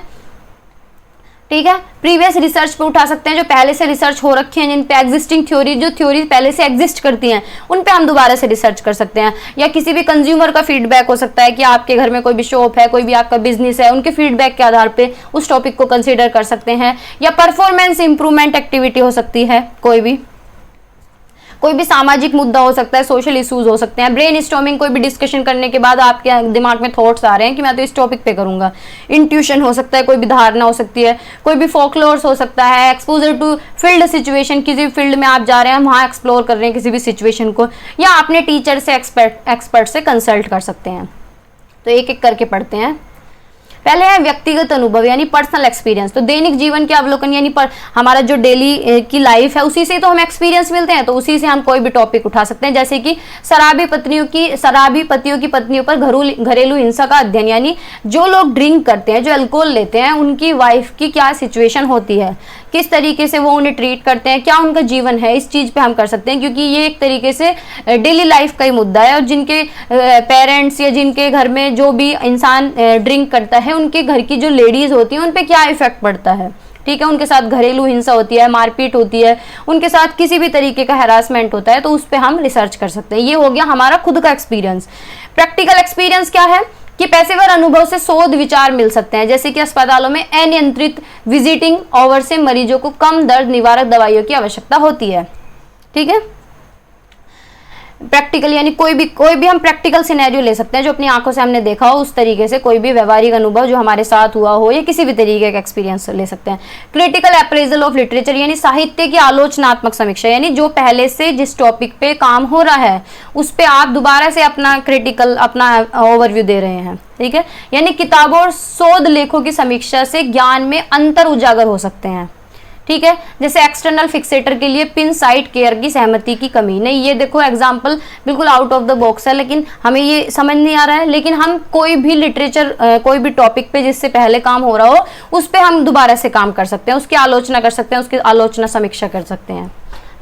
ठीक है, प्रीवियस रिसर्च पे उठा सकते हैं, जो पहले से रिसर्च हो रखे हैं, जिन पे एग्जिस्टिंग थ्योरी, जो थ्योरी पहले से एग्जिस्ट करती हैं, उन पे हम दोबारा से रिसर्च कर सकते हैं। या किसी भी कंज्यूमर का फीडबैक हो सकता है कि आपके घर में कोई भी शॉप है, कोई भी आपका बिजनेस है, उनके फीडबैक के आधार पे उस टॉपिक को कंसिडर कर सकते हैं। या परफॉर्मेंस इंप्रूवमेंट एक्टिविटी हो सकती है, कोई भी सामाजिक मुद्दा हो सकता है, सोशल इश्यूज हो सकते हैं। ब्रेन स्टॉर्मिंग, कोई भी डिस्कशन करने के बाद आपके दिमाग में थॉट्स आ रहे हैं कि मैं तो इस टॉपिक पे करूंगा। इंट्यूशन हो सकता है, कोई भी धारणा हो सकती है। कोई भी फोकलोर्स हो सकता है। एक्सपोजर टू फील्ड सिचुएशन, किसी भी फील्ड में आप जा रहे हैं, वहां एक्सप्लोर कर रहे हैं किसी भी सिचुएशन को, या अपने टीचर से, एक्सपर्ट से कंसल्ट कर सकते हैं। तो एक एक करके पढ़ते हैं। पहले है व्यक्तिगत अनुभव यानी पर्सनल एक्सपीरियंस। तो दैनिक जीवन के अवलोकन यानी हमारा जो डेली की लाइफ है, उसी से तो हम एक्सपीरियंस मिलते हैं, तो उसी से हम कोई भी टॉपिक उठा सकते हैं। जैसे कि शराबी पतियों की पत्नियों पर घरेलू हिंसा का अध्ययन, यानी जो लोग ड्रिंक करते हैं, जो अल्कोहल लेते हैं, उनकी वाइफ की क्या सिचुएशन होती है, किस तरीके से वो उन्हें ट्रीट करते हैं, क्या उनका जीवन है, इस चीज पे हम कर सकते हैं। क्योंकि ये एक तरीके से डेली लाइफ का ही मुद्दा है, और जिनके पेरेंट्स या जिनके घर में जो भी इंसान ड्रिंक करता है, उनके घर की जो लेडीज होती हैं, उन पे क्या इफेक्ट पड़ता है, ठीक है, उनके साथ घरेलू हिंसा होती है, मारपीट होती है, उनके साथ किसी भी तरीके का हैरासमेंट होता है, तो उस पे हम रिसर्च कर सकते हैं। ये हो गया हमारा खुद का एक्सपीरियंस। प्रैक्टिकल एक्सपीरियंस क्या है कि पेशेवर अनुभव से शोध विचार मिल सकते हैं। जैसे कि अस्पतालों में अनियंत्रित विजिटिंग आवर से मरीजों को कम दर्द निवारक दवाइयों की आवश्यकता होती है, ठीक है। प्रैक्टिकल यानी कोई भी हम प्रैक्टिकल सिनेरियो ले सकते हैं, जो अपनी आंखों से हमने देखा हो, उस तरीके से कोई भी व्यवहारिक अनुभव जो हमारे साथ हुआ हो, या किसी भी तरीके का एक्सपीरियंस ले सकते हैं। क्रिटिकल अप्रेजल ऑफ लिटरेचर यानी साहित्य की आलोचनात्मक समीक्षा, यानी जो पहले से जिस टॉपिक पे काम हो रहा है उस पे आप दोबारा से अपना ओवरव्यू दे रहे हैं, ठीक है। यानी किताबों और शोध लेखों की समीक्षा से ज्ञान में अंतर उजागर हो सकते हैं, ठीक है। जैसे एक्सटर्नल फिक्सेटर के लिए पिन साइट केयर की सहमति की कमी। नहीं, ये देखो एग्जांपल बिल्कुल आउट ऑफ द बॉक्स है, लेकिन हमें ये समझ नहीं आ रहा है। लेकिन हम कोई भी लिटरेचर, कोई भी टॉपिक पे जिससे पहले काम हो रहा हो, उस पे हम दोबारा से काम कर सकते हैं, उसकी आलोचना कर सकते हैं, उसकी आलोचना समीक्षा कर सकते हैं,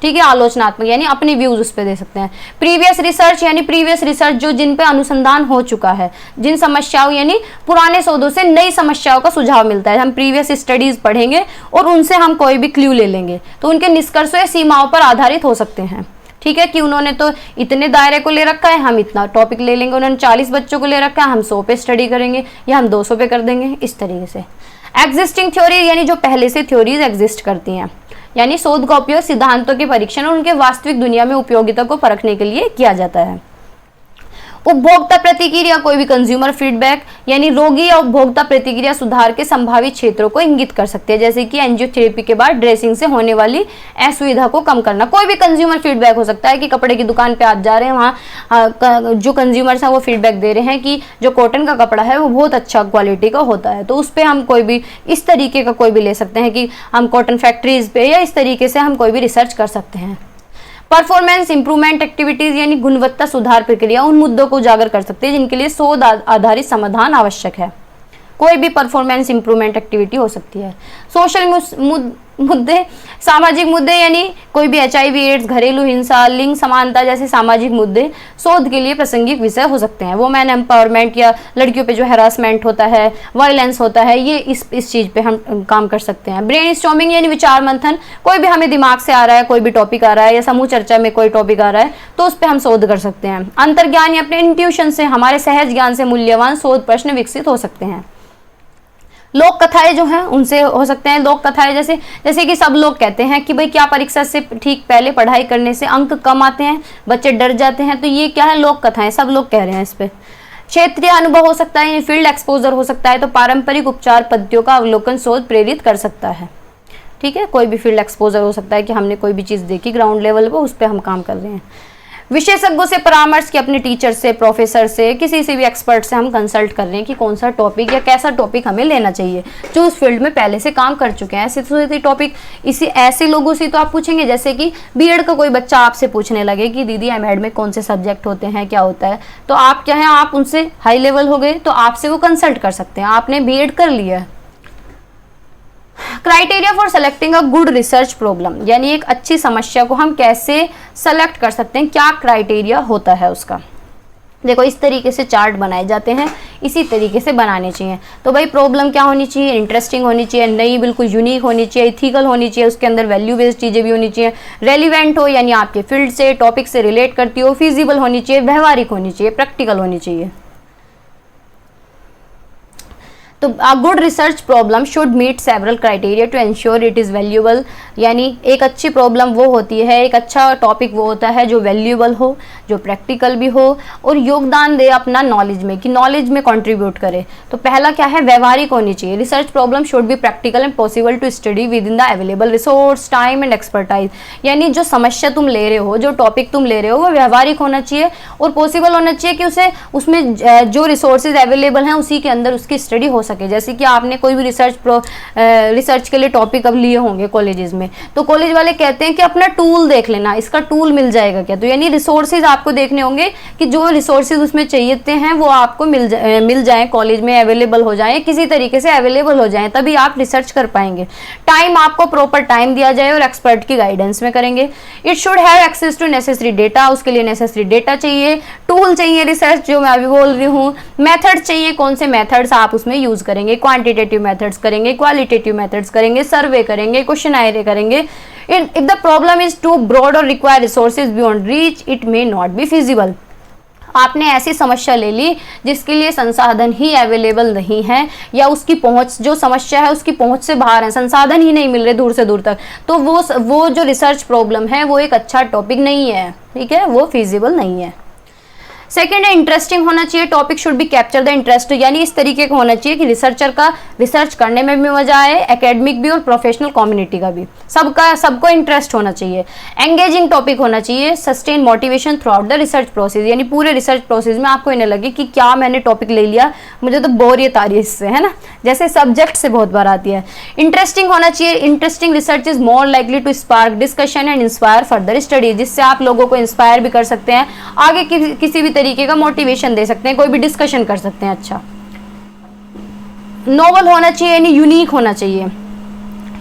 ठीक है। आलोचनात्मक यानी अपने व्यूज उस पे दे सकते हैं। प्रीवियस रिसर्च यानी प्रीवियस रिसर्च जो जिन पे अनुसंधान हो चुका है, जिन समस्याओं यानी पुराने शोधों से नई समस्याओं का सुझाव मिलता है। हम प्रीवियस स्टडीज पढ़ेंगे और उनसे हम कोई भी क्लू ले लेंगे, तो उनके निष्कर्षों या सीमाओं पर आधारित हो सकते हैं, ठीक है। कि उन्होंने तो इतने दायरे को ले रखा है, हम इतना टॉपिक ले लेंगे। उन्होंने 40 बच्चों को ले रखा है, हम 100 पे स्टडी करेंगे, या हम 200 पे कर देंगे, इस तरीके से। एग्जिस्टिंग थ्योरी यानी जो पहले से थ्योरीज एग्जिस्ट करती हैं, यानी शोध का उपयोग सिद्धांतों के परीक्षण और उनके वास्तविक दुनिया में उपयोगिता को परखने के लिए किया जाता है। उपभोक्ता प्रतिक्रिया, कोई भी कंज्यूमर फीडबैक, यानी रोगी या उपभोक्ता प्रतिक्रिया सुधार के संभावित क्षेत्रों को इंगित कर सकते हैं। जैसे कि एंजियोथेरेपी के बाद ड्रेसिंग से होने वाली असुविधा को कम करना। कोई भी कंज्यूमर फीडबैक हो सकता है कि कपड़े की दुकान पे आप जा रहे हैं, वहाँ जो कंज्यूमर्स हैं वो फीडबैक दे रहे हैं कि जो कॉटन का कपड़ा है वो बहुत अच्छा क्वालिटी का होता है, तो उस पर हम कोई भी इस तरीके का कोई भी ले सकते हैं कि हम कॉटन फैक्ट्रीज पे या इस तरीके से हम कोई भी रिसर्च कर सकते हैं। परफॉर्मेंस इंप्रूवमेंट एक्टिविटीज यानी गुणवत्ता सुधार प्रक्रिया, उन मुद्दों को उजागर कर सकते हैं जिनके लिए शोध आधारित समाधान आवश्यक है। कोई भी परफॉर्मेंस इंप्रूवमेंट एक्टिविटी हो सकती है। सोशल मुद्दे, सामाजिक मुद्दे यानी कोई भी HIV एड्स, घरेलू हिंसा, लिंग समानता जैसे सामाजिक मुद्दे शोध के लिए प्रासंगिक विषय हो सकते हैं। वुमेन एम्पावरमेंट या लड़कियों पे जो हैरासमेंट होता है, वायलेंस होता है, ये इस चीज पे हम काम कर सकते हैं। ब्रेन स्टॉर्मिंग यानी विचार मंथन, कोई भी हमें दिमाग से आ रहा है, कोई भी टॉपिक आ रहा है या समूह चर्चा में कोई टॉपिक आ रहा है, तो उस पर हम शोध कर सकते हैं। अंतर्ज्ञान या अपने इंट्यूशन से, हमारे सहज ज्ञान से मूल्यवान शोध प्रश्न विकसित हो सकते हैं। लोक कथाएं जो हैं उनसे हो सकते हैं। लोक कथाएं जैसे कि सब लोग कहते हैं कि भाई क्या परीक्षा से ठीक पहले पढ़ाई करने से अंक कम आते हैं, बच्चे डर जाते हैं, तो ये क्या है, लोक कथाएं, सब लोग कह रहे हैं इस पे। क्षेत्रीय अनुभव हो सकता है, फील्ड एक्सपोजर हो सकता है, तो पारंपरिक उपचार पद्धतियों का अवलोकन शोध प्रेरित कर सकता है, ठीक है। कोई भी फील्ड एक्सपोजर हो सकता है कि हमने कोई भी चीज़ देखी ग्राउंड लेवल पर, उस पर हम काम कर रहे हैं। विशेषज्ञों से परामर्श कि अपने टीचर से, प्रोफेसर से, किसी से भी एक्सपर्ट से हम कंसल्ट कर रहे हैं कि कौन सा टॉपिक या कैसा टॉपिक हमें लेना चाहिए, जो उस फील्ड में पहले से काम कर चुके हैं। ऐसे टॉपिक इसी ऐसे लोगों से तो आप पूछेंगे, जैसे कि बीएड का कोई बच्चा आपसे पूछने लगे कि दीदी एमएड में कौन से सब्जेक्ट होते हैं, क्या होता है, तो आप क्या है, आप उनसे हाई लेवल हो गए तो आपसे वो कंसल्ट कर सकते हैं, आपने बीएड कर लिया है। Criteria for selecting a good research problem, यानी एक अच्छी समस्या को हम कैसे सेलेक्ट कर सकते हैं, क्या क्राइटेरिया होता है उसका। देखो इस तरीके से चार्ट बनाए जाते हैं, इसी तरीके से बनाने चाहिए। तो भाई प्रॉब्लम क्या होनी चाहिए, इंटरेस्टिंग होनी चाहिए, नई बिल्कुल यूनिक होनी चाहिए, इथिकल होनी चाहिए, उसके अंदर वैल्यू बेस्ड चीज़ें भी होनी चाहिए, रेलिवेंट हो यानी आपके फील्ड से, टॉपिक से रिलेट करती हो, फिजिबल होनी चाहिए, व्यवहारिक होनी चाहिए, प्रैक्टिकल होनी चाहिए। तो a good research problem should meet several criteria to ensure it is valuable, यानी एक अच्छी प्रॉब्लम वो होती है, एक अच्छा टॉपिक वो होता है जो वैल्यूएबल हो, जो प्रैक्टिकल भी हो और योगदान दे अपना नॉलेज में, कि नॉलेज में कंट्रीब्यूट करे। तो पहला क्या है, व्यवहारिक होनी चाहिए। Research problem should be practical and possible to study within the available resource, time and expertise, यानी जो समस्या तुम ले रहे हो, जो टॉपिक तुम ले रहे हो वो व्यवहारिक होना चाहिए और पॉसिबल होना चाहिए कि उसे उसमें जो रिसोर्सेज अवेलेबल हैं उसी के अंदर उसकी स्टडी हो सके। जैसे कि आपने कोई भी रिसर्च के लिए टॉपिक अब लिए होंगे कॉलेजेस में, तो कॉलेज वाले कहते हैं कि अपना टूल देख लेना, इसका टूल मिल जाएगा क्या, तो यानी रिसोर्सेज आपको देखने होंगे कि जो रिसोर्सेज उसमें चाहिए हैं वो आपको मिल जाएं, कॉलेज में अवेलेबल हो जाएं, किसी तरीके से अवेलेबल हो जाएं, तभी आप रिसर्च कर पाएंगे। टाइम आपको प्रॉपर टाइम दिया जाए और एक्सपर्ट की गाइडेंस में करेंगे। It should have access to necessary data, उसके लिए नेसेसरी डेटा चाहिए, टूल चाहिए रिसर्च जो मैं अभी बोल रही हूँ, मेथड चाहिए, कौन से मेथड्स आप उसमें यूज करेंगे, क्वांटिटेटिव मेथड्स करेंगे, क्वालिटेटिव मेथड्स करेंगे, सर्वे करेंगे, क्वेश्चनायर करेंगे। If the problem is too broad or require resources beyond reach, it may not be feasible. आपने ऐसी समस्या ले ली जिसके लिए संसाधन ही अवेलेबल नहीं है, या उसकी पहुंच, जो समस्या है उसकी पहुंच से बाहर है, संसाधन ही नहीं मिल रहे दूर से दूर तक, तो वो जो रिसर्च प्रॉब्लम है वो एक अच्छा टॉपिक नहीं है, ठीक है, वो फिजिबल नहीं है। सेकेंड है इंटरेस्टिंग होना चाहिए, topic should be capture the interest, यानी इस तरीके का होना चाहिए कि रिसर्चर का रिसर्च करने में भी मजा आए, एकेडमिक भी और प्रोफेशनल कम्युनिटी का भी, सबको इंटरेस्ट होना चाहिए। एंगेजिंग टॉपिक होना चाहिए, sustain motivation through out the research process, यानी पूरे रिसर्च प्रोसेस में आपको इन्हें लगे कि क्या मैंने टॉपिक ले लिया, मुझे तो बोरियत आ रही है इससे, है ना, जैसे सब्जेक्ट से बहुत बार आती है। इंटरेस्टिंग होना चाहिए, interesting research is more likely to spark discussion and inspire further study, जिससे आप लोगों को इंस्पायर भी कर सकते हैं, आगे किसी भी तरीके का मोटिवेशन दे सकते हैं, कोई भी डिस्कशन कर सकते हैं। अच्छा, नोवेल होना चाहिए यानी यूनिक होना चाहिए,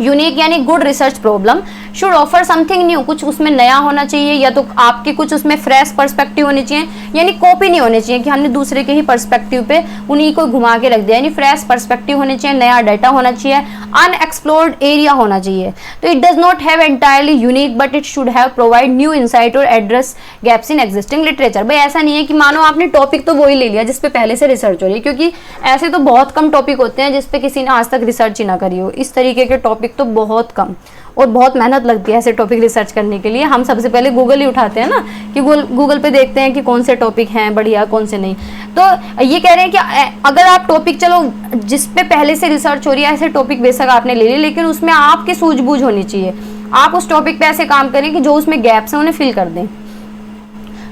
यूनिक यानी good research problem should offer something new, कुछ उसमें नया होना चाहिए, या तो आपके कुछ उसमें फ्रेश पर्सपेक्टिव होने चाहिए, यानी कॉपी नहीं होने चाहिए कि हमने दूसरे के ही पर्सपेक्टिव पे उन्हीं को घुमा के रख दिया, यानी फ्रेश पर्सपेक्टिव होने चाहिए, नया डाटा होना चाहिए, अनएक्सप्लोर्ड एरिया होना चाहिए। तो it does not have entirely unique but it should have provide new insight और address gaps in existing literature. भाई ऐसा नहीं है कि मानो आपने टॉपिक तो वही ले लिया जिसपे पहले से रिसर्च हो रही है, क्योंकि ऐसे तो बहुत कम टॉपिक होते हैं जिसपे किसी ने आज तक रिसर्च ही ना करी हो, इस तरीके के टॉपिक तो बहुत कम, और बहुत मेहनत लगती है ऐसे टॉपिक रिसर्च करने के लिए। हम सबसे पहले गूगल ही उठाते हैं ना, कि गूगल पे देखते हैं कि कौन से टॉपिक हैं बढ़िया, कौन से नहीं। तो ये कह रहे हैं कि अगर आप टॉपिक, चलो जिस पे पहले से रिसर्च हो रही है, ऐसे टॉपिक बेशक आपने ले लिए, लेकिन उसमें आपकी सूझबूझ होनी चाहिए, आप उस टॉपिक पे ऐसे काम करें कि जो उसमें गैप्स हैं उन्हें फिल कर दें।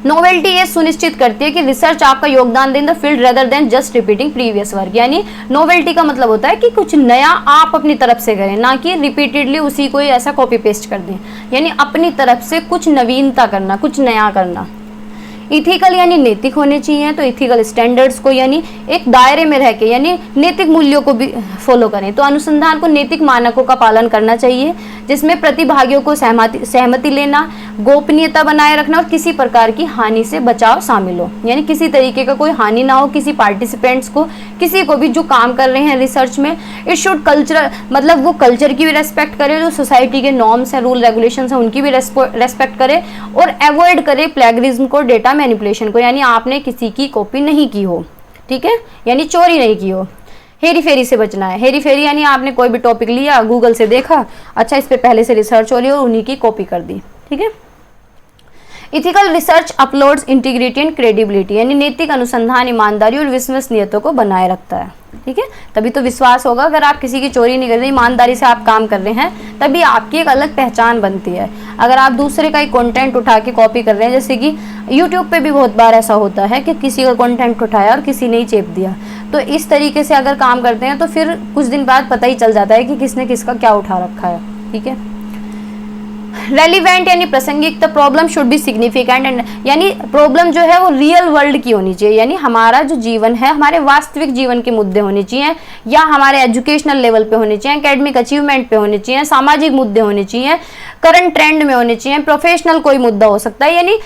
नोवेल्टी ये सुनिश्चित करती है कि रिसर्च आपका योगदान दें the field rather than just repeating previous work, यानी नोवेल्टी का मतलब होता है कि कुछ नया आप अपनी तरफ से करें, ना कि रिपीटेडली उसी को ही ऐसा कॉपी पेस्ट कर दें, यानी अपनी तरफ से कुछ नवीनता करना, कुछ नया करना। इथिकल यानी नैतिक होने चाहिए, तो इथिकल स्टैंडर्ड्स को यानी एक दायरे में रह के, यानी नैतिक मूल्यों को भी फॉलो करें। तो अनुसंधान को नैतिक मानकों का पालन करना चाहिए, जिसमें प्रतिभागियों को सहमति लेना, गोपनीयता बनाए रखना और किसी प्रकार की हानि से बचाव शामिल हो, यानी किसी तरीके का कोई हानि ना हो किसी पार्टिसिपेंट्स को, किसी को भी जो काम कर रहे हैं रिसर्च में। इट शुड कल्चरल, मतलब वो कल्चर की भी रेस्पेक्ट करे, जो सोसाइटी के नॉर्म्स हैं, रूल रेगुलेशंस हैं, उनकी भी रेस्पेक्ट करे, और अवॉइड करे प्लेगरिज्म को, डेटा मैनिपुलेशन को, यानी आपने किसी की कॉपी नहीं की हो, ठीक है, यानी चोरी नहीं की हो। हेरी फेरी से बचना है, हेरी फेरी यानी आपने कोई भी टॉपिक लिया, गूगल से देखा, अच्छा इस पे पहले से रिसर्च हो रही है और उन्हीं की कॉपी कर दी, ठीक है। Ethical research uploads integrity and credibility, यानी नैतिक अनुसंधान ईमानदारी और विश्वसनीयता को बनाए रखता है। ठीक है, तभी तो विश्वास होगा। अगर आप किसी की चोरी नहीं कर रहे, ईमानदारी से आप काम कर रहे हैं, तभी आपकी एक अलग पहचान बनती है। अगर आप दूसरे का ही कंटेंट उठा के कॉपी कर रहे हैं, जैसे कि यूट्यूब पे भी बहुत बार ऐसा होता है कि किसी का कंटेंट उठाया और किसी ने ही चेप दिया, तो इस तरीके से अगर काम करते हैं तो फिर कुछ दिन बाद पता ही चल जाता है कि किसने किसका क्या उठा रखा है। ठीक है, रेलिवेंट यानी प्रासंगिक, the problem should be significant and, यानी प्रॉब्लम जो है वो रियल वर्ल्ड की होनी चाहिए, यानी हमारा जो जीवन है, हमारे वास्तविक जीवन के मुद्दे होने चाहिए, या हमारे एजुकेशनल लेवल पे होने चाहिए, एकेडमिक अचीवमेंट पे होने चाहिए, सामाजिक मुद्दे होने चाहिए, करंट ट्रेंड में होने चाहिए, प्रोफेशनल कोई मुद्दा हो सकता है, यानी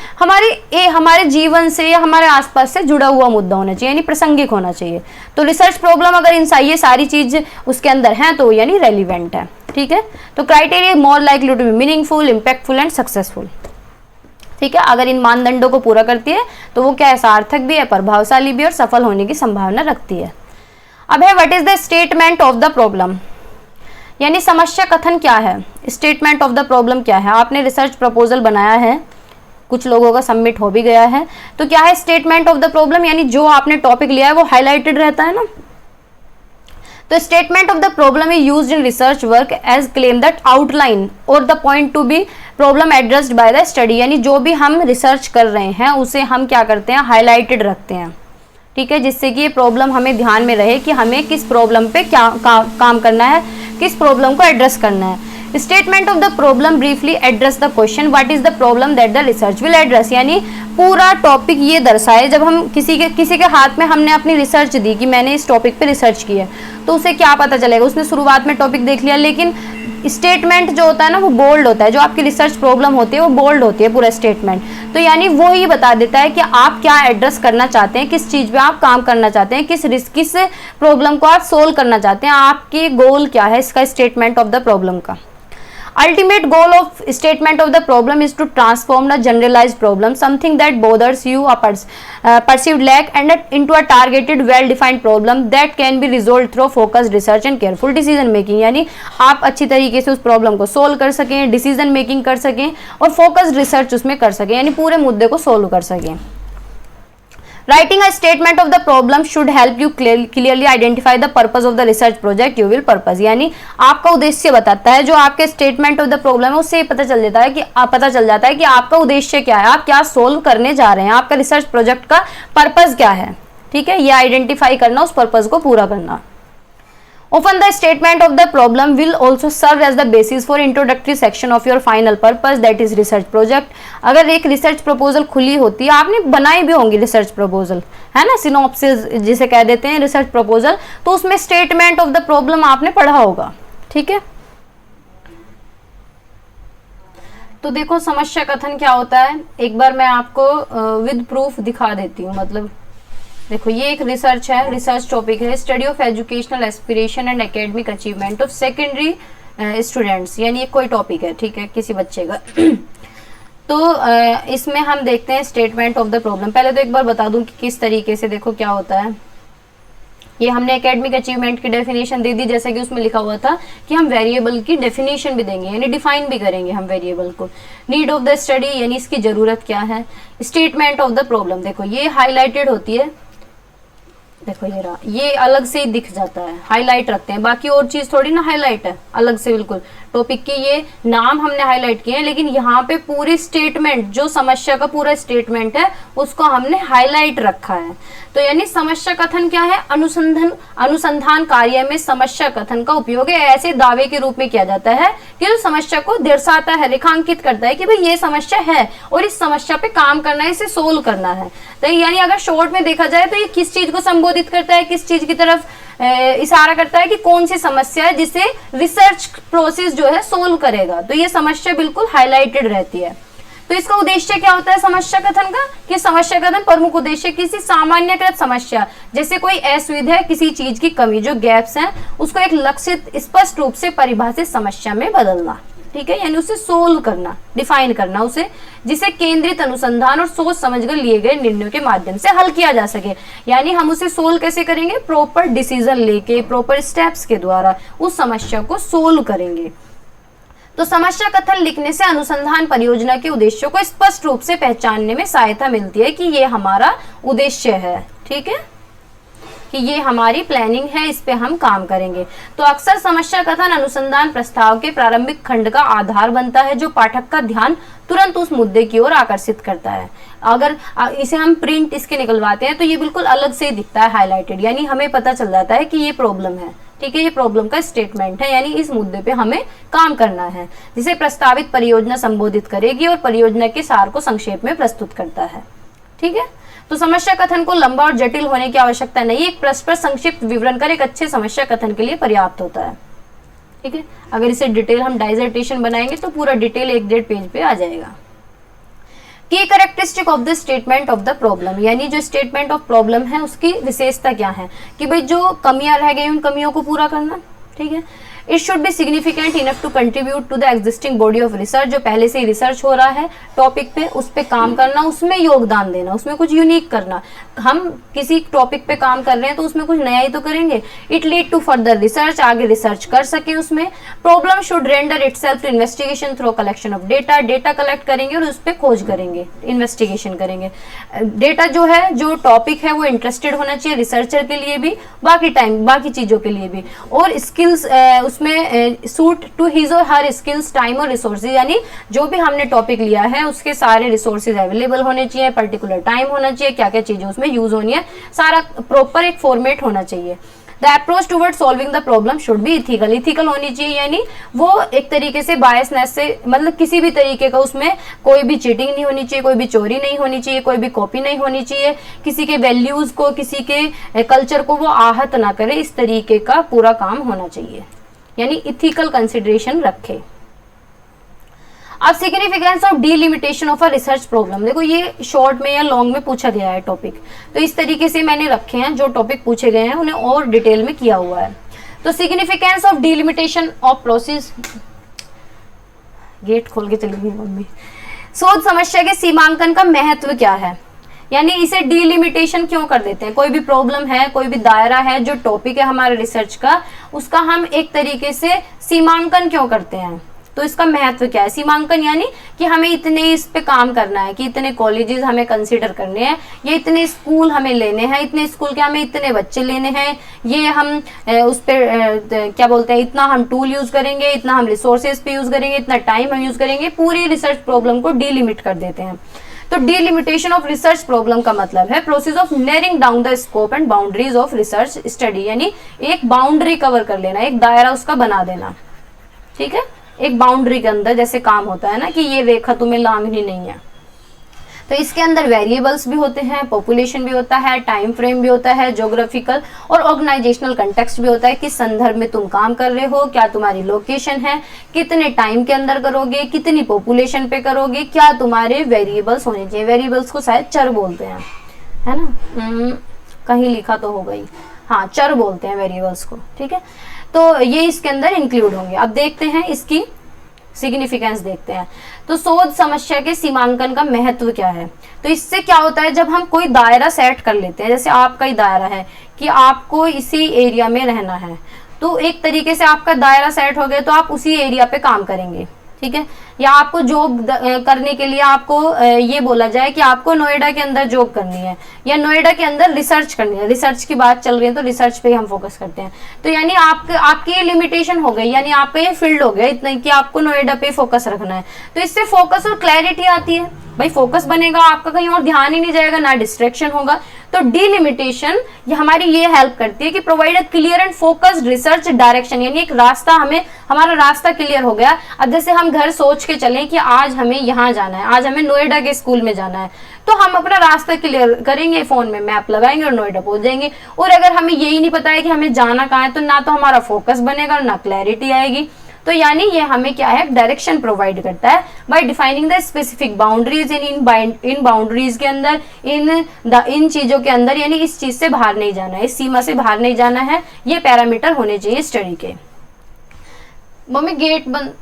हमारे जीवन से या हमारे आसपास से जुड़ा हुआ मुद्दा होना चाहिए, यानी प्रासंगिक होना चाहिए। तो रिसर्च प्रॉब्लम अगर ये सारी चीज उसके अंदर है तो यानी रेलिवेंट है। ठीक है, तो criteria more likely to be meaningful, impactful and successful. ठीक है, अगर इन मानदंडों को पूरा करती है तो वो क्या है, सार्थक भी है, प्रभावशाली भी और सफल होने की संभावना रखती है। अब है what is the statement of the problem, यानी समस्या कथन क्या है, स्टेटमेंट ऑफ द प्रॉब्लम क्या है। आपने रिसर्च प्रपोजल बनाया है, कुछ लोगों का सबमिट हो भी गया है, तो क्या है स्टेटमेंट ऑफ द प्रॉब्लम, यानी जो आपने टॉपिक लिया है वो हाईलाइटेड रहता है ना। तो statement of the problem is used in research work as claim that outline और the point to be problem addressed by the study, यानी जो भी हम रिसर्च कर रहे हैं उसे हम क्या करते हैं, हाईलाइटेड रखते हैं। ठीक है, जिससे कि ये प्रॉब्लम हमें ध्यान में रहे कि हमें किस प्रॉब्लम पे क्या काम करना है, किस प्रॉब्लम को एड्रेस करना है। Statement of the problem briefly address the question what is the problem that the research will address, यानी पूरा टॉपिक ये दर्शाए। जब हम किसी के हाथ में हमने अपनी रिसर्च दी कि मैंने इस टॉपिक पे रिसर्च की है, तो उसे क्या पता चलेगा, उसने शुरुआत में टॉपिक देख लिया, लेकिन स्टेटमेंट जो होता है ना वो बोल्ड होता है, जो आपकी रिसर्च प्रॉब्लम होती है वो बोल्ड होती है पूरा स्टेटमेंट। तो यानी वो ही बता देता है कि आप क्या एड्रेस करना चाहते हैं, किस चीज पे आप काम करना चाहते हैं, किस प्रॉब्लम को आप सोल्व करना चाहते हैं, आपके गोल क्या है इसका, स्टेटमेंट ऑफ द प्रॉब्लम का। Ultimate goal of statement of the problem is to transform a generalized problem, something that bothers you, a perceived lack, and into a targeted, well-defined problem that can be resolved through focused research and careful decision making। यानी आप अच्छी तरीके से उस प्रॉब्लम को सोल्व कर सकें, डिसीजन मेकिंग कर सकें और फोकस्ड रिसर्च उसमें कर सकें, यानी पूरे मुद्दे को सोल्व कर सकें। Writing a statement of the problem should help you clearly identify the purpose of the research project you will purpose, यानी आपका उद्देश्य बताता है। जो आपके स्टेटमेंट ऑफ द प्रॉब्लम है उससे पता चल जाता है कि आपका उद्देश्य क्या है, आप क्या सोल्व करने जा रहे हैं, आपका रिसर्च प्रोजेक्ट का पर्पस क्या है। ठीक है, ये आइडेंटिफाई करना, उस पर्पस को पूरा करना। Often the statement of the problem will also serve as the basis for introductory section of your final purpose, that is research project। अगर एक रिसर्च प्रपोजल खुली होती है, आपने बनाई भी होंगी रिसर्च प्रपोजल, है ना, सिनॉप्सिस जिसे कह देते हैं रिसर्च प्रपोजल, तो उसमें स्टेटमेंट ऑफ द प्रॉब्लम आपने पढ़ा होगा। ठीक है, तो देखो समस्या कथन क्या होता है, एक बार मैं आपको विद प्रूफ दिखा देती हूँ। मतलब देखो ये एक रिसर्च है, रिसर्च टॉपिक है study of educational aspiration and academic achievement of secondary students, यानी ये कोई टॉपिक है, ठीक है, किसी बच्चे का। तो इसमें हम देखते हैं स्टेटमेंट ऑफ द प्रॉब्लम। पहले तो एक बार बता दूं कि किस तरीके से देखो क्या होता है। ये हमने एकेडमिक अचीवमेंट की डेफिनेशन दे दी, जैसा कि उसमें लिखा हुआ था कि हम वेरिएबल की डेफिनेशन भी देंगे, यानी डिफाइन भी करेंगे हम वेरिएबल को। नीड ऑफ द स्टडी, यानी इसकी जरूरत क्या है। स्टेटमेंट ऑफ द प्रॉब्लम, देखो ये हाईलाइटेड होती है, देखो ये रहा, ये अलग से ही दिख जाता है, हाईलाइट रखते हैं, बाकी और चीज थोड़ी ना हाईलाइट है, अलग से बिल्कुल टॉपिक के ये नाम हमने हाईलाइट किए हैं, लेकिन यहाँ पे पूरी स्टेटमेंट, जो समस्या का पूरा स्टेटमेंट है उसको हमने हाईलाइट रखा है। तो यानी समस्या कथन क्या है, अनुसंधान कार्य में समस्या कथन का उपयोग है ऐसे दावे के रूप में किया जाता है कि जो समस्या को दर्शाता है, रेखांकित करता है कि भाई ये समस्या है और इस समस्या पे काम करना है, इसे सोल्व करना है। तो यानी अगर शॉर्ट में देखा जाए तो ये किस चीज को संबोधित करता है, किस चीज की तरफ इशारा करता है कि कौन सी समस्या है जिसे रिसर्च प्रोसेस जो है सोल्व करेगा। तो ये समस्या बिल्कुल हाईलाइटेड रहती है। तो इसका उद्देश्य क्या होता है समस्या कथन का, कि समस्या कथन प्रमुख उद्देश्य किसी सामान्यकृत समस्या, जैसे कोई असुविधा है, किसी चीज की कमी, जो गैप्स हैं, उसको एक लक्षित स्पष्ट रूप से परिभाषित समस्या में बदलना। ठीक है, यानी उसे सोल्व करना, डिफाइन करना उसे, जिसे केंद्रित अनुसंधान और सोच समझकर लिए गए निर्णयों के माध्यम से हल किया जा सके। यानी हम उसे सोल्व कैसे करेंगे, प्रॉपर डिसीजन लेके, प्रॉपर स्टेप्स के द्वारा उस समस्या को सोल्व करेंगे। तो समस्या कथन लिखने से अनुसंधान परियोजना के उद्देश्यों को स्पष्ट रूप से पहचानने में सहायता मिलती है कि ये हमारा उद्देश्य है। ठीक है, कि ये हमारी प्लानिंग है, इस पे हम काम करेंगे। तो अक्सर समस्या कथन अनुसंधान प्रस्ताव के प्रारंभिक खंड का आधार बनता है, जो पाठक का ध्यान तुरंत उस मुद्दे की ओर आकर्षित करता है। अगर इसे हम प्रिंट इसके निकलवाते हैं तो ये बिल्कुल अलग से दिखता है हाईलाइटेड, यानी हमें पता चल जाता है कि ये प्रॉब्लम है, ठीक है, ये प्रॉब्लम का स्टेटमेंट है, यानी इस मुद्दे पे हमें काम करना है, जिसे प्रस्तावित परियोजना संबोधित करेगी और परियोजना के सार को संक्षेप में प्रस्तुत करता है। ठीक है, तो समस्या कथन को लंबा और जटिल होने की आवश्यकता नहीं, एक पृष्ठ पर संक्षिप्त विवरण कर एक अच्छे समस्या कथन के लिए पर्याप्त होता है। ठीक है, अगर इसे डिटेल हम डाइजर्टेशन बनाएंगे तो पूरा डिटेल 1.5 पेज पे आ जाएगा। की characteristic of the statement of the problem, यानी जो स्टेटमेंट ऑफ प्रॉब्लम है उसकी विशेषता क्या है कि भाई जो कमियां रह गई उन कमियों को पूरा करना। ठीक है, it should be significant enough to contribute to the existing body of research, जो पहले से ही रिसर्च हो रहा है टॉपिक पे, उस पे काम करना, उसमें योगदान देना, उसमें कुछ यूनिक करना। हम किसी टॉपिक पे काम कर रहे हैं तो उसमें कुछ नया ही तो करेंगे। It lead to further research, आगे रिसर्च कर सके उसमें। Problem should render itself to investigation through collection of data, data collect करेंगे और उस पर खोज करेंगे, इन्वेस्टिगेशन करेंगे। डेटा जो है, जो टॉपिक है वो इंटरेस्टेड होना चाहिए रिसर्चर के लिए भी, बाकी चीजों के लिए भी, और स्किल्स उसमें सूट टू हिज और हर स्किल्स, टाइम और रिसोर्सेज, यानी जो भी हमने टॉपिक लिया है उसके सारे रिसोर्सेज अवेलेबल होने चाहिए, पर्टिकुलर टाइम होना चाहिए, क्या क्या चीजें उसमें यूज होनी है, सारा प्रॉपर एक फॉर्मेट होना चाहिए। The approach toward solving the problem should B ethical, ethical होनी चाहिए, यानी वो एक तरीके से बायसनेस से, मतलब किसी भी तरीके का उसमें कोई भी चीटिंग नहीं होनी चाहिए, कोई भी चोरी नहीं होनी चाहिए, कोई भी कॉपी नहीं होनी चाहिए, किसी के वैल्यूज को, किसी के कल्चर को वो आहत ना करे, इस तरीके का पूरा काम होना चाहिए, यानी इथिकल कंसिडरेशन रखे। अब significance of delimitation of a research problem, देखो ये शॉर्ट में या लॉन्ग में पूछा गया है टॉपिक, तो इस तरीके से मैंने रखे हैं, जो टॉपिक पूछे गए हैं उन्हें और डिटेल में किया हुआ है। तो significance of delimitation of process, gate खोल के चली गई मम्मी। शोध समस्या के सीमांकन का महत्व क्या है, यानी इसे डिलिमिटेशन क्यों कर देते हैं। कोई भी प्रॉब्लम है, कोई भी दायरा है, जो टॉपिक है हमारे रिसर्च का, उसका हम एक तरीके से सीमांकन क्यों करते हैं, तो इसका महत्व क्या है। सीमांकन यानी कि हमें इतने इस पे काम करना है, कि इतने कॉलेजेस हमें कंसीडर करने हैं, ये इतने स्कूल हमें लेने हैं, इतने स्कूल के हमें इतने बच्चे लेने हैं, ये हम उस पर क्या बोलते हैं, इतना हम टूल यूज करेंगे, इतना हम रिसोर्सेज पे यूज करेंगे, इतना टाइम हम यूज करेंगे, पूरी रिसर्च प्रॉब्लम को डिलिमिट कर देते हैं। तो डिलिमिटेशन ऑफ रिसर्च प्रॉब्लम का मतलब है process of narrowing down the scope and boundaries of research study, यानी एक बाउंड्री कवर कर लेना, एक दायरा उसका बना देना। ठीक है, एक बाउंड्री के अंदर जैसे काम होता है ना, कि ये रेखा तुम्हें लांघनी नहीं है। तो इसके अंदर वेरिएबल्स भी होते हैं, पॉपुलेशन भी होता है, टाइम फ्रेम भी होता है, ज्योग्राफिकल और ऑर्गेनाइजेशनल कंटेक्स्ट भी होता है, किस संदर्भ में तुम काम कर रहे हो, क्या तुम्हारी लोकेशन है, कितने टाइम के अंदर करोगे, कितनी पॉपुलेशन पे करोगे, क्या तुम्हारे वेरिएबल्स होने चाहिए। वेरिएबल्स को शायद चर बोलते हैं, है ना, कहीं लिखा तो होगा ही, हाँ चर बोलते हैं वेरिएबल्स को। ठीक है, तो ये इसके अंदर इंक्लूड होंगे। अब देखते हैं इसकी सिग्निफिकेंस देखते हैं। तो शोध समस्या के सीमांकन का महत्व क्या है। तो इससे क्या होता है, जब हम कोई दायरा सेट कर लेते हैं, जैसे आपका ही दायरा है कि आपको इसी एरिया में रहना है, तो एक तरीके से आपका दायरा सेट हो गया, तो आप उसी एरिया पे काम करेंगे। ठीक है, या आपको जॉब करने के लिए आपको ये बोला जाए कि आपको नोएडा के अंदर जॉब करनी है, या नोएडा के अंदर रिसर्च करनी है, रिसर्च की बात चल रही है तो रिसर्च पे ही हम फोकस करते हैं। तो यानी आपकी ये लिमिटेशन हो गई, यानी आपका ये फील्ड हो गया इतना कि आपको नोएडा पे फोकस रखना है। तो इससे फोकस और क्लैरिटी आती है, भाई फोकस बनेगा, आपका कहीं और ध्यान ही नहीं जाएगा, ना डिस्ट्रैक्शन होगा। तो डिलिमिटेशन ये हमारी ये हेल्प करती है कि provide a clear and focused research direction, यानी एक रास्ता, हमें हमारा रास्ता क्लियर हो गया। अब जैसे हम घर सोच के चलें कि आज हमें यहाँ जाना है, आज हमें नोएडा के स्कूल में जाना है, तो हम अपना रास्ता क्लियर करेंगे, फोन में मैप लगाएंगे और नोएडा पहुंच जाएंगे। और अगर हमें यही नहीं पता है कि हमें जाना कहाँ है, तो ना तो हमारा फोकस बनेगा, ना क्लैरिटी आएगी। तो यानी ये हमें क्या है, डायरेक्शन प्रोवाइड करता है bye defining the specific boundaries in boundaries के अंदर, इन चीजों के अंदर, यानी इस चीज से बाहर नहीं जाना है, इस सीमा से बाहर नहीं जाना है, ये पैरामीटर होने चाहिए स्टडी के। मम्मी गेट बंद।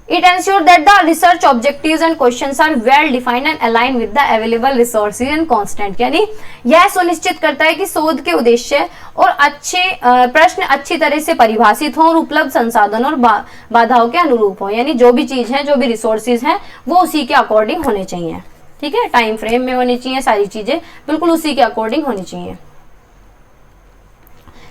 It ensures that the research objectives and questions are well defined and aligned with the available resources and constant, यानी यह सुनिश्चित करता है कि शोध के उद्देश्य और अच्छे प्रश्न अच्छी तरह से परिभाषित हों और उपलब्ध संसाधन और बाधाओं के अनुरूप हों, यानी जो भी चीज है, जो भी रिसोर्सेज हैं, वो उसी के अकॉर्डिंग होने चाहिए। ठीक है, टाइम फ्रेम में होनी चाहिए, सारी चीजें बिल्कुल उसी के अकॉर्डिंग होनी चाहिए।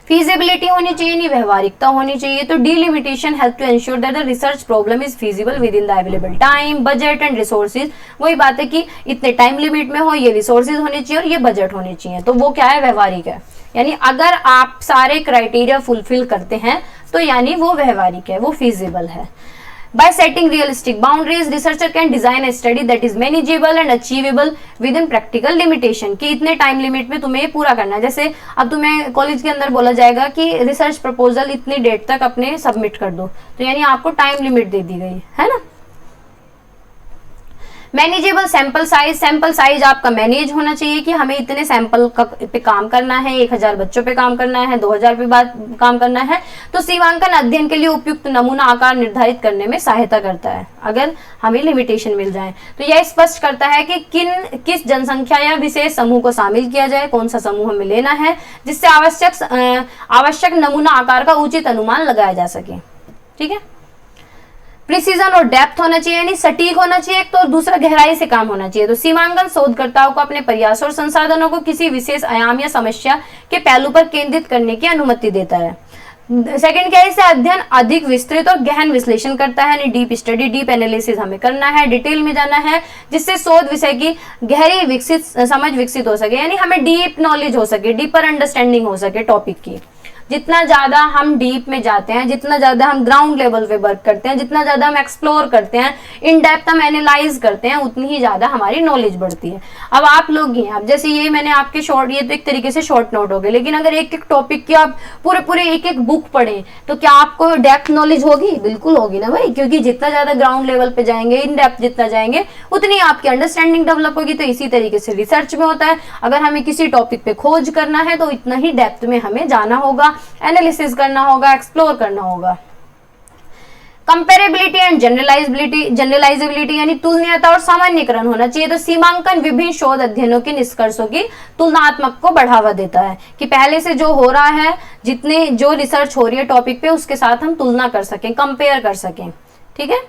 फीजिबिलिटी होनी चाहिए, नहीं व्यवहारिकता होनी चाहिए। तो delimitation help to ensure that the research problem is feasible within the available time, budget and resources. वही बात है कि इतने टाइम लिमिट में हो, ये रिसोर्सेज होने चाहिए और ये बजट होने चाहिए। तो वो क्या है, व्यवहारिक है। यानी अगर आप सारे क्राइटेरिया फुलफिल करते हैं तो यानी वो व्यवहारिक है, वो फीजिबल है। By setting realistic boundaries, researcher can design a study that is manageable and achievable within practical limitation। कि इतने टाइम लिमिट में तुम्हें पूरा करना है। जैसे अब तुम्हें कॉलेज के अंदर बोला जाएगा कि रिसर्च प्रपोजल इतनी डेट तक अपने सबमिट कर दो, तो यानी आपको टाइम लिमिट दे दी गई है ना। मैनेजेबल सैंपल साइज आपका मैनेज होना चाहिए कि हमें इतने सैंपल पे काम करना है, 1000 बच्चों पे काम करना है, 2000 पे काम करना है। तो सीमांकन अध्ययन के लिए उपयुक्त नमूना आकार निर्धारित करने में सहायता करता है अगर हमें लिमिटेशन मिल जाए। तो यह स्पष्ट करता है कि किस जनसंख्या या विशेष समूह को शामिल किया जाए, कौन सा समूह हमें लेना है, जिससे आवश्यक नमूना आकार का उचित अनुमान लगाया जा सके। ठीक है। प्रिसीजन और डेप्थ होना चाहिए, यानी सटीक होना चाहिए एक तो, और दूसरा गहराई से काम होना चाहिए। तो सीमांकन शोधकर्ताओं को अपने प्रयासों और संसाधनों को किसी विशेष आयाम या समस्या के पहलू पर केंद्रित करने की अनुमति देता है। सेकंड क्या है, इसे अध्ययन अधिक विस्तृत और गहन विश्लेषण करता है, यानी डीप स्टडी, डीप एनालिसिस हमें करना है, डिटेल में जाना है, जिससे शोध विषय की गहरी समझ विकसित हो सके, यानी हमें डीप नॉलेज हो सके, डीपर अंडरस्टैंडिंग हो सके टॉपिक की। जितना ज्यादा हम डीप में जाते हैं, जितना ज्यादा हम ग्राउंड लेवल पे वर्क करते हैं, जितना ज्यादा हम एक्सप्लोर करते हैं, इन डेप्थ हम एनालाइज करते हैं, उतनी ही ज्यादा हमारी नॉलेज बढ़ती है। अब आप लोग ही हैं, अब जैसे ये मैंने आपके शॉर्ट, ये तो एक तरीके से शॉर्ट नोट हो गए, लेकिन अगर एक एक टॉपिक की आप पूरे एक बुक पढ़ें तो क्या आपको डेप्थ नॉलेज होगी? बिल्कुल होगी ना भाई, क्योंकि जितना ज्यादा ग्राउंड लेवल पे जाएंगे, इन डेप्थ जितना जाएंगे, उतनी आपकी अंडरस्टैंडिंग डेवलप होगी। तो इसी तरीके से रिसर्च में होता है, अगर हमें किसी टॉपिक पे खोज करना है तो इतना ही डेप्थ में हमें जाना होगा, एनालिसिस करना होगा, एक्सप्लोर करना होगा। कंपेरेबिलिटी एंड जनरलाइजेबिलिटी यानी तुलनीयता और सामान्यकरण होना चाहिए। तो सीमांकन विभिन्न शोध अध्ययनों के निष्कर्षों की तुलनात्मक को बढ़ावा देता है कि पहले से जो हो रहा है, जो रिसर्च हो रही है टॉपिक पे, उसके साथ हम तुलना कर सकें, कंपेयर कर सकें। ठीक है।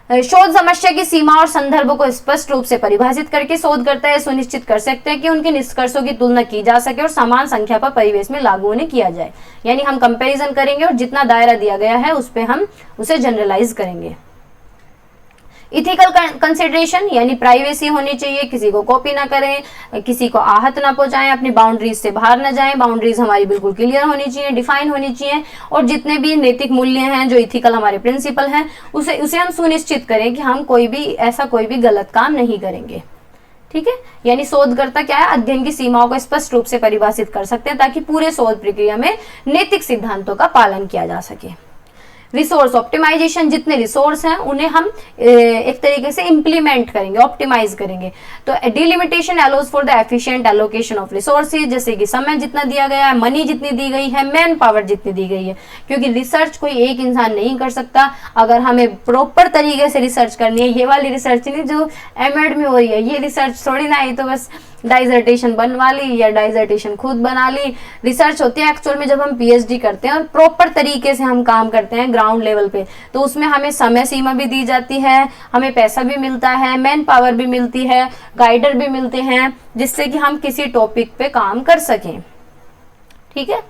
शोध समस्या की सीमा और संदर्भ को स्पष्ट रूप से परिभाषित करके शोधकर्ता यह सुनिश्चित कर सकते हैं कि उनके निष्कर्षों की तुलना की जा सके और समान संख्या पर परिवेश में लागू उन्हें किया जाए। यानी हम कंपैरिजन करेंगे और जितना दायरा दिया गया है उस पे हम उसे जनरलाइज करेंगे। इथिकल कंसिडरेशन यानी प्राइवेसी होनी चाहिए, किसी को कॉपी ना करें, किसी को आहत ना पहुंचाएं, अपनी बाउंड्रीज से बाहर ना जाएं, बाउंड्रीज हमारी बिल्कुल क्लियर होनी चाहिए, डिफाइन होनी चाहिए, और जितने भी नैतिक मूल्य हैं, जो इथिकल हमारे प्रिंसिपल हैं, उसे हम सुनिश्चित करें कि हम कोई भी गलत काम नहीं करेंगे। ठीक है। यानी शोधकर्ता क्या है, अध्ययन की सीमाओं को स्पष्ट रूप से परिभाषित कर सकते हैं ताकि पूरे शोध प्रक्रिया में नैतिक सिद्धांतों का पालन किया जा सके। रिसोर्स ऑप्टिमाइजेशन, जितने रिसोर्स हैं उन्हें हम एक तरीके से इंप्लीमेंट करेंगे, ऑप्टिमाइज करेंगे। तो delimitation allows for the efficient allocation of resources, जैसे कि समय जितना दिया गया है, मनी जितनी दी गई है, मैन पावर जितनी दी गई है, क्योंकि रिसर्च कोई एक इंसान नहीं कर सकता। अगर हमें प्रॉपर तरीके से रिसर्च करनी है, ये वाली रिसर्च नहीं जो एमएड में हो रही है, ये रिसर्च थोड़ी ना है तो बस डाइजर्टेशन बनवा ली या डाइजर्टेशन खुद बना ली। रिसर्च होती है एक्चुअल में जब हम पीएचडी करते हैं और प्रॉपर तरीके से हम काम करते हैं ग्राउंड लेवल पे, तो उसमें हमें समय सीमा भी दी जाती है, हमें पैसा भी मिलता है, मैन पावर भी मिलती है, गाइडर भी मिलते हैं, जिससे कि हम किसी टॉपिक पे काम कर सकें। ठीक है।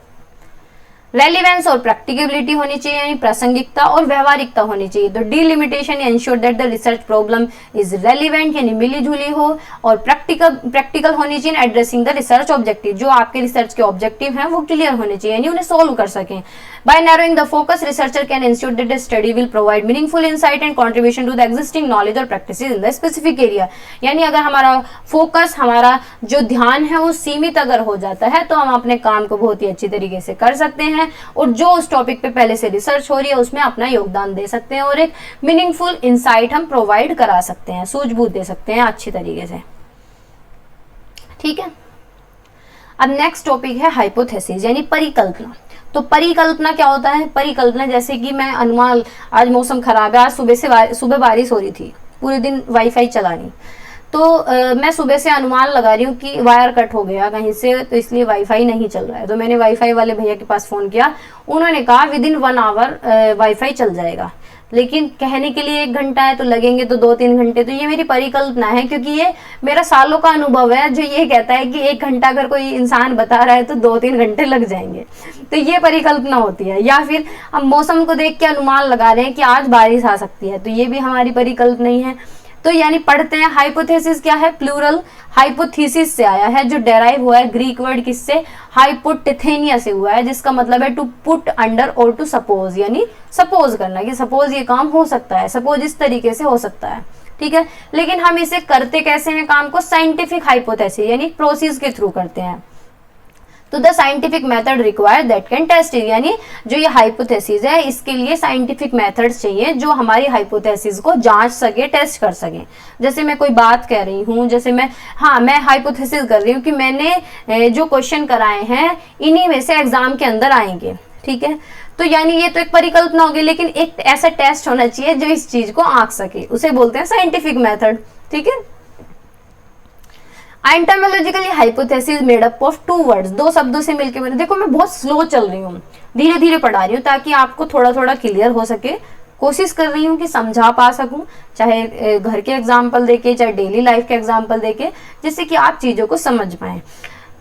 रेलिवेंस और प्रैक्टिकेबिलिटी होनी चाहिए, यानी प्रासंगिकता और व्यवहारिकता होनी चाहिए। तो delimitation ensure that the research problem is relevant, यानी मिली जुली हो, और प्रैक्टिकल होनी चाहिए एड्रेसिंग द रिसर्च ऑब्जेक्टिव, जो आपके रिसर्च के ऑब्जेक्टिव हैं वो क्लियर होने चाहिए, यानी उन्हें सोल्व कर सकें। By narrowing the focus, researcher can ensure that the study will provide meaningful insight and contribution to the existing knowledge और practices in the specific area. यानी अगर हमारा फोकस, हमारा जो ध्यान है वो सीमित अगर हो जाता है तो हम अपने काम को बहुत ही अच्छी तरीके से कर सकते हैं, और जो उस टॉपिक पे पहले से रिसर्च हो रही है उसमें अपना योगदान दे सकते हैं, और एक मीनिंगफुल इंसाइट हम प्रोवाइड करा सकते हैं, सूझबूझ दे सकते हैं अच्छी तरीके से। ठीक है। अब नेक्स्ट टॉपिक है हाइपोथेसिस, यानी परिकल्पना। तो परिकल्पना क्या होता है? परिकल्पना जैसे कि मैं अनुमान, आज मौसम खराब है, आज सुबह बारिश हो रही थी, पूरे दिन वाईफाई चला नहीं, तो मैं सुबह से अनुमान लगा रही हूँ कि वायर कट हो गया कहीं से, तो इसलिए वाईफाई नहीं चल रहा है। तो मैंने वाईफाई वाले भैया के पास फोन किया, उन्होंने कहा विद इन 1 आवर वाईफाई चल जाएगा। लेकिन कहने के लिए 1 घंटा है तो लगेंगे तो 2-3 घंटे। तो ये मेरी परिकल्पना है, क्योंकि ये मेरा सालों का अनुभव है जो ये कहता है कि 1 घंटा अगर कोई इंसान बता रहा है तो 2-3 घंटे लग जाएंगे। तो ये परिकल्पना होती है। या फिर हम मौसम को देख के अनुमान लगा रहे हैं कि आज बारिश आ सकती है, तो ये भी हमारी परिकल्पना ही है। तो यानी पढ़ते हैं, हाइपोथेसिस क्या है, प्लूरल हाइपोथेसिस से आया है, जो डेराइव हुआ है ग्रीक वर्ड किससे, हाइपोटेथेनिया से हुआ है, जिसका मतलब है टू पुट अंडर और टू सपोज, यानी सपोज करना कि सपोज ये काम हो सकता है, सपोज इस तरीके से हो सकता है। ठीक है, लेकिन हम इसे करते कैसे हैं काम को, साइंटिफिक हाइपोथेसिस यानी प्रोसेस के थ्रू करते हैं। तो the scientific method required that can test it, यानी जो ये हाइपोथेसिस है इसके लिए साइंटिफिक मेथड्स चाहिए जो हमारी हाइपोथेसिस को जांच सके, टेस्ट कर सके। जैसे मैं कोई बात कह रही हूँ, जैसे मैं हाइपोथेसिस कर रही हूँ कि मैंने जो क्वेश्चन कराए हैं इन्हीं में से एग्जाम के अंदर आएंगे। ठीक है, तो यानी ये तो एक परिकल्पना होगी, लेकिन एक ऐसा टेस्ट होना चाहिए जो इस चीज को आंक सके, उसे बोलते हैं साइंटिफिक मेथड। ठीक है, etymologically hypothesis made up of 2 words, 2 शब्दों से मिलकर बने। देखो मैं बहुत स्लो चल रही हूँ, धीरे धीरे पढ़ा रही हूँ ताकि आपको थोड़ा थोड़ा क्लियर हो सके। कोशिश कर रही हूँ कि समझा पा सकूं, चाहे घर के एग्जाम्पल देके, चाहे डेली लाइफ के एग्जाम्पल देके, जिससे कि आप चीजों को समझ पाए।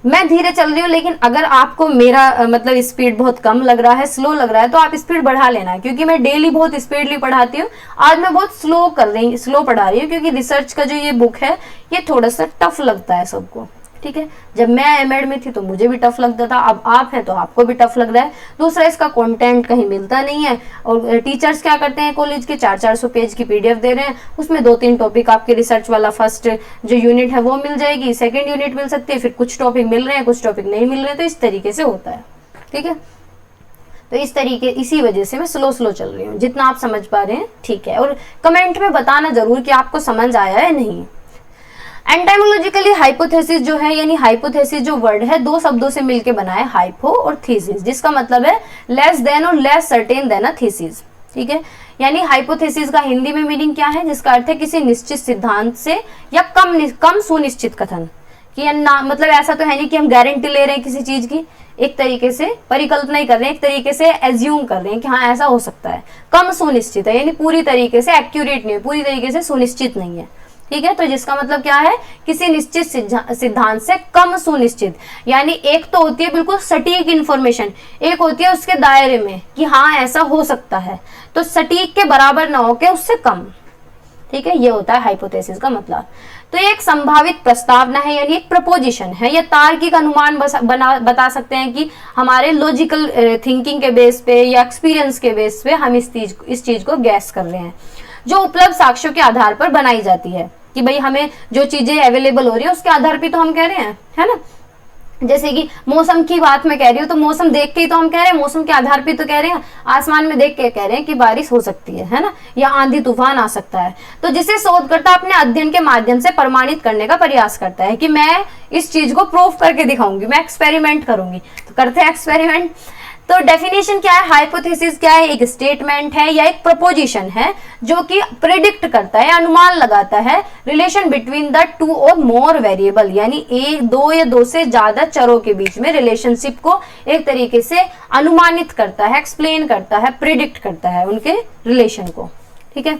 मैं धीरे चल रही हूँ, लेकिन अगर आपको मेरा मतलब स्पीड बहुत कम लग रहा है, स्लो लग रहा है, तो आप स्पीड बढ़ा लेना, क्योंकि मैं डेली बहुत स्पीडली पढ़ाती हूँ। आज मैं बहुत स्लो पढ़ा रही हूँ, क्योंकि रिसर्च का जो ये बुक है ये थोड़ा सा टफ लगता है सबको। ठीक है, जब मैं एमएड में थी तो मुझे भी टफ लगता था, अब आप हैं तो आपको भी टफ लग रहा है। दूसरा, इसका कंटेंट कहीं मिलता नहीं है, और टीचर्स क्या करते हैं, कॉलेज के 400-400 पेज की पीडीएफ दे रहे हैं, उसमें 2-3 टॉपिक आपके रिसर्च वाला फर्स्ट जो यूनिट है वो मिल जाएगी, सेकेंड यूनिट मिल सकती है, फिर कुछ टॉपिक मिल रहे हैं, कुछ टॉपिक नहीं मिल रहे हैं। तो इस तरीके से होता है। ठीक है, तो इसी वजह से मैं स्लो चल रही हूँ। जितना आप समझ पा रहे हैं ठीक है, और कमेंट में बताना जरूर कि आपको समझ आया है नहीं। एंटाइमोलॉजिकली हाइपोथेसिस जो है, यानी हाइपोथेसिस जो वर्ड है 2 शब्दों से मिलकर बना है, हाइपो और थीसिस, जिसका मतलब है लेस देन और less certain than a thesis. ठीक है, यानी हाइपोथेसिस का हिंदी में मीनिंग क्या है, जिसका अर्थ है किसी निश्चित सिद्धांत से या कम सुनिश्चित कथन। कि ना मतलब ऐसा तो है नहीं कि हम गारंटी ले रहे हैं किसी चीज की, एक तरीके से परिकल्पना ही कर रहे हैं, एक तरीके से एज्यूम कर रहे हैं कि हाँ ऐसा हो सकता है। कम सुनिश्चित है, यानी पूरी तरीके से एक्यूरेट नहीं है, पूरी तरीके से सुनिश्चित नहीं है। ठीक है, तो जिसका मतलब क्या है, किसी निश्चित सिद्धांत से कम सुनिश्चित। यानी एक तो होती है बिल्कुल सटीक इंफॉर्मेशन, एक होती है उसके दायरे में कि हाँ ऐसा हो सकता है, तो सटीक के बराबर ना होके उससे कम। ठीक है, ये होता है हाइपोथेसिस का मतलब। तो ये एक संभावित प्रस्तावना है, यानी एक प्रपोजिशन है, या तार्किक अनुमान बता सकते हैं कि हमारे लॉजिकल थिंकिंग के बेस पे या एक्सपीरियंस के बेस पे हम इस चीज को गैस कर रहे हैं, जो उपलब्ध साक्ष्यों के आधार पर बनाई जाती है। कि भाई हमें जो चीजें अवेलेबल हो रही है उसके आधार पे तो हम कह रहे हैं, है ना। जैसे कि मौसम की बात मैं कह रही हूँ, तो मौसम देख के ही तो हम कह रहे हैं, मौसम के आधार पे तो कह रहे हैं, आसमान में देख के कह रहे हैं कि बारिश हो सकती है ना, या आंधी तूफान आ सकता है। तो जिसे शोधकर्ता अपने अध्ययन के माध्यम से प्रमाणित करने का प्रयास करता है कि मैं इस चीज को प्रूफ करके दिखाऊंगी, मैं एक्सपेरिमेंट करूंगी। तो करते हैं एक्सपेरिमेंट। तो डेफिनेशन क्या है, हाइपोथेसिस क्या है, एक स्टेटमेंट है या एक प्रपोजिशन है जो कि प्रेडिक्ट करता है, अनुमान लगाता है रिलेशन बिटवीन द 2 और मोर वेरिएबल, यानी 1, 2 या 2 से ज्यादा चरों के बीच में रिलेशनशिप को एक तरीके से अनुमानित करता है, एक्सप्लेन करता है, प्रेडिक्ट करता है उनके रिलेशन को। ठीक है,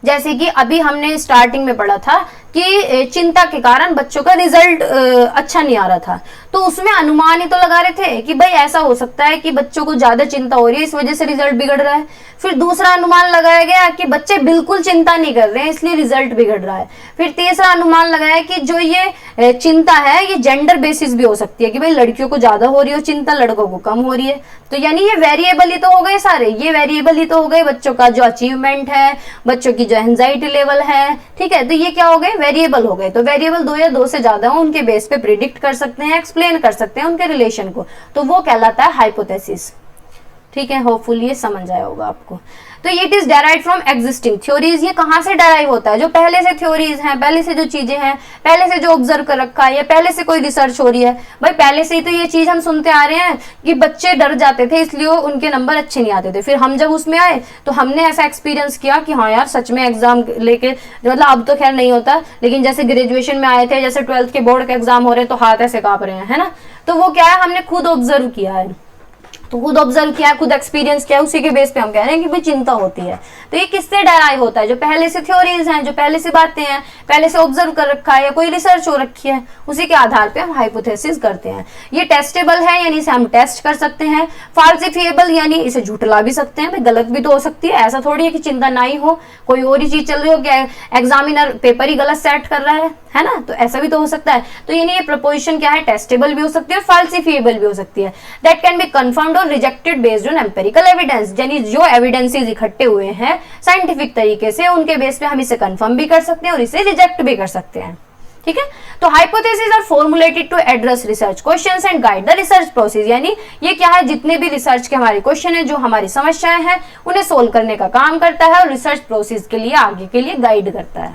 जैसे कि अभी हमने स्टार्टिंग में पढ़ा था कि चिंता के कारण बच्चों का रिजल्ट अच्छा नहीं आ रहा था, तो उसमें अनुमान ही तो लगा रहे थे कि भाई ऐसा हो सकता है कि बच्चों को ज्यादा चिंता हो रही है, इस वजह से रिजल्ट बिगड़ रहा है। फिर दूसरा अनुमान लगाया गया कि बच्चे बिल्कुल चिंता नहीं कर रहे हैं, इसलिए रिजल्ट बिगड़ रहा है। फिर तीसरा अनुमान लगाया कि जो ये चिंता है ये जेंडर बेसिस भी हो सकती है, कि भाई लड़कियों को ज्यादा हो रही हो चिंता, लड़कों को कम हो रही है। तो यानी ये वेरिएबल ही तो हो गए सारे, ये वेरिएबल ही तो हो गए, बच्चों का जो अचीवमेंट है, बच्चों की जो एंजाइटी लेवल है। ठीक है, तो ये क्या हो गए, वेरिएबल हो गए। तो वेरिएबल 2 या 2 से ज्यादा हो, उनके बेस पे प्रिडिक्ट कर सकते हैं, एक्सप्लेन कर सकते हैं उनके रिलेशन को, तो वो कहलाता है हाइपोथेसिस। ठीक है, होपफुली ये समझ आया होगा आपको। तो it is derive from existing theories, ये कहाँ से डेराइव होता है, जो पहले से थ्योरीज हैं, पहले से जो चीजें हैं, पहले से जो ऑब्जर्व कर रखा है, या पहले से कोई रिसर्च हो रही है। भाई पहले से ही तो ये चीज हम सुनते आ रहे हैं कि बच्चे डर जाते थे इसलिए उनके नंबर अच्छे नहीं आते थे। फिर हम जब उसमें आए तो हमने ऐसा एक्सपीरियंस किया कि हाँ यार सच में एग्जाम लेके, मतलब अब तो खैर नहीं होता, लेकिन जैसे ग्रेजुएशन में आए थे, जैसे 12th के बोर्ड के एग्जाम हो रहे हैं तो हाथ ऐसे कांप रहे हैं, है ना। तो वो क्या है, हमने खुद ऑब्जर्व किया है। तो खुद ऑब्जर्व किया, खुद एक्सपीरियंस किया, उसी के बेस पे हम कह रहे हैं कि भाई चिंता होती है। तो ये किससे डेराइव होता है? जो पहले से थ्योरीज हैं, जो पहले से बातें हैं, पहले से ऑब्जर्व कर रखा है या कोई रिसर्च हो रखी है, उसी के आधार पे हम हाइपोथेसिस करते हैं। ये टेस्टेबल है यानी इसे हम टेस्ट कर सकते हैं। फाल्सिफिएबल यानी इसे झुठला भी सकते हैं, गलत भी तो हो सकती है। ऐसा थोड़ी है कि चिंता ना ही हो, कोई और ही चीज चल रही हो, क्या एग्जामिनर पेपर ही गलत सेट कर रहा है ना, तो ऐसा भी तो हो सकता है। तो यानी ये प्रपोजिशन क्या है? टेस्टेबल भी हो सकती है और फाल्सिफिएबल भी हो सकती है। दैट कैन बी कंफर्म्ड और rejected based on empirical evidence, यानी जो एविडेंसेस इकट्ठे हुए हैं साइंटिफिक तरीके से, उनके बेस पे हम इसे कंफर्म भी कर सकते हैं और इसे रिजेक्ट भी कर सकते हैं। ठीक है, तो hypothesis are formulated to address research questions and guide the research process, यानी ये क्या है? जितने भी रिसर्च के हमारे क्वेश्चन है, जो हमारी समस्याएं हैं, उन्हें सोल्व करने का काम करता है और रिसर्च प्रोसेस के लिए आगे के लिए गाइड करता है।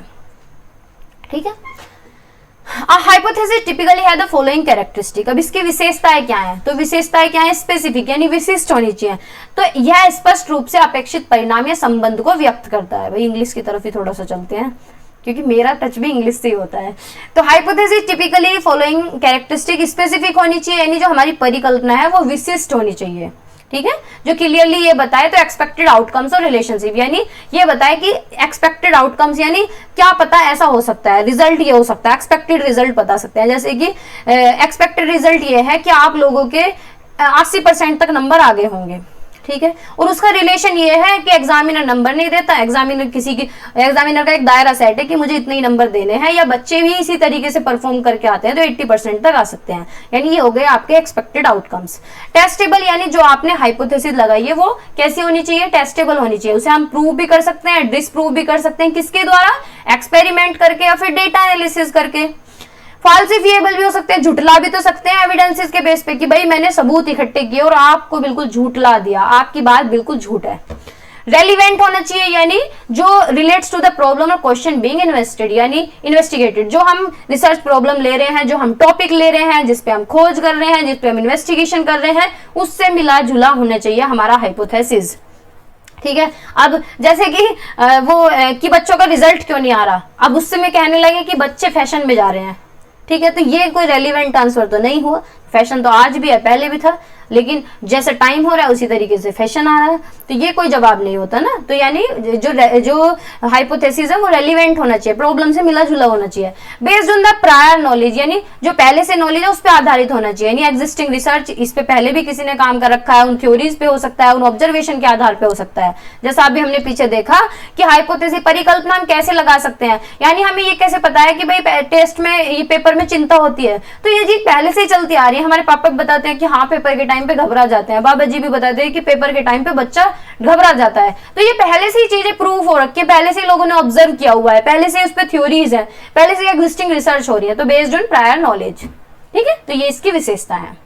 ठीक है, A hypothesis typically have the following characteristic। अब इसकी विशेषताएं क्या है? तो विशेषताएं क्या है? स्पेसिफिक यानी विशिष्ट होनी चाहिए। तो यह स्पष्ट रूप से अपेक्षित परिणाम या संबंध को व्यक्त करता है। भाई इंग्लिश की तरफ ही थोड़ा सा चलते हैं, क्योंकि मेरा टच भी इंग्लिश से ही होता है। तो hypothesis typically following characteristic specific होनी चाहिए, यानी जो हमारी परिकल्पना है वो विशिष्ट होनी चाहिए। ठीक है, जो क्लियरली ये बताए तो एक्सपेक्टेड आउटकम्स और रिलेशनशिप, यानी ये बताए कि एक्सपेक्टेड आउटकम्स यानी क्या पता ऐसा हो सकता है, रिजल्ट ये हो सकता है, एक्सपेक्टेड रिजल्ट बता सकते हैं। जैसे कि एक्सपेक्टेड रिजल्ट ये है कि आप लोगों के 80% तक नंबर आगे होंगे। ठीक है, और उसका रिलेशन ये है कि एग्जामिनर नंबर नहीं देता, एग्जामिनर का एक दायरा सेट है कि मुझे इतने ही नंबर देने हैं, या बच्चे भी इसी तरीके से परफॉर्म करके आते हैं तो 80% तक आ सकते हैं। यानी ये हो गए आपके एक्सपेक्टेड आउटकम्स। टेस्टेबल यानी जो आपने हाइपोथेसिस लगाई है वो कैसी होनी चाहिए? टेस्टेबल होनी चाहिए। उसे हम प्रूव भी कर सकते हैं, डिसप्रूव भी कर सकते हैं। किसके द्वारा? एक्सपेरिमेंट करके या फिर डेटा एनालिसिस करके। फाल्सिफिएबल भी हो सकते हैं, झुटला भी तो सकते हैं एविडेंसेस के बेस पे कि भाई मैंने सबूत इकट्ठे किए और आपको बिल्कुल झूठला दिया, आपकी बात बिल्कुल झूठ है। रेलिवेंट होना चाहिए, यानी जो रिलेट्स टू द प्रॉब्लम और क्वेश्चन बीइंग इन्वेस्टेड यानी इन्वेस्टिगेटेड। जो हम रिसर्च प्रॉब्लम ले रहे हैं, जो हम टॉपिक ले रहे हैं, जिसपे हम खोज कर रहे हैं, जिसपे हम इन्वेस्टिगेशन कर रहे हैं, उससे मिला जुला होना चाहिए हमारा हाइपोथेसिस। ठीक है, अब जैसे कि कि बच्चों का रिजल्ट क्यों नहीं आ रहा, अब उससे मैं कहने लगे कि बच्चे फैशन में जा रहे हैं। ठीक है, तो ये कोई रेलिवेंट आंसर तो नहीं हुआ। फैशन तो आज भी है, पहले भी था, लेकिन जैसे टाइम हो रहा है उसी तरीके से फैशन आ रहा है, तो ये कोई जवाब नहीं होता ना। तो यानी जो हाइपोथेसिस है वो रेलिवेंट होना चाहिए, प्रॉब्लम से मिला जुला होना चाहिए। Based on the prior knowledge, यानी जो पहले से नॉलेज है उस पर आधारित होना चाहिए, यानी एग्जिस्टिंग रिसर्च, इस पे पहले भी किसी ने काम कर रखा है, उन थ्योरीज पे हो सकता है, उन ऑब्जर्वेशन के आधार पे हो सकता है। जैसा अभी हमने पीछे देखा कि हाइपोथेसिस परिकल्पना हम कैसे लगा सकते हैं, यानी हमें ये कैसे पता है कि भाई टेस्ट में, ये पेपर में चिंता होती है, तो ये चीज पहले से ही चलती आ रही है। हमारे पापा बताते हैं कि हाँ पेपर के टाइम पे घबरा जाते हैं, बाबा जी भी बताते हैं कि पेपर के टाइम पे बच्चा घबरा जाता है। तो ये पहले से ही चीजें प्रूव हो रखी है, पहले से ही लोगों ने ऑब्जर्व किया हुआ है, पहले से उस पर थ्योरीज है, पहले से एग्जिस्टिंग रिसर्च हो रही है, तो बेस्ड ऑन प्रायर नॉलेज। ठीक है, तो ये इसकी विशेषता है।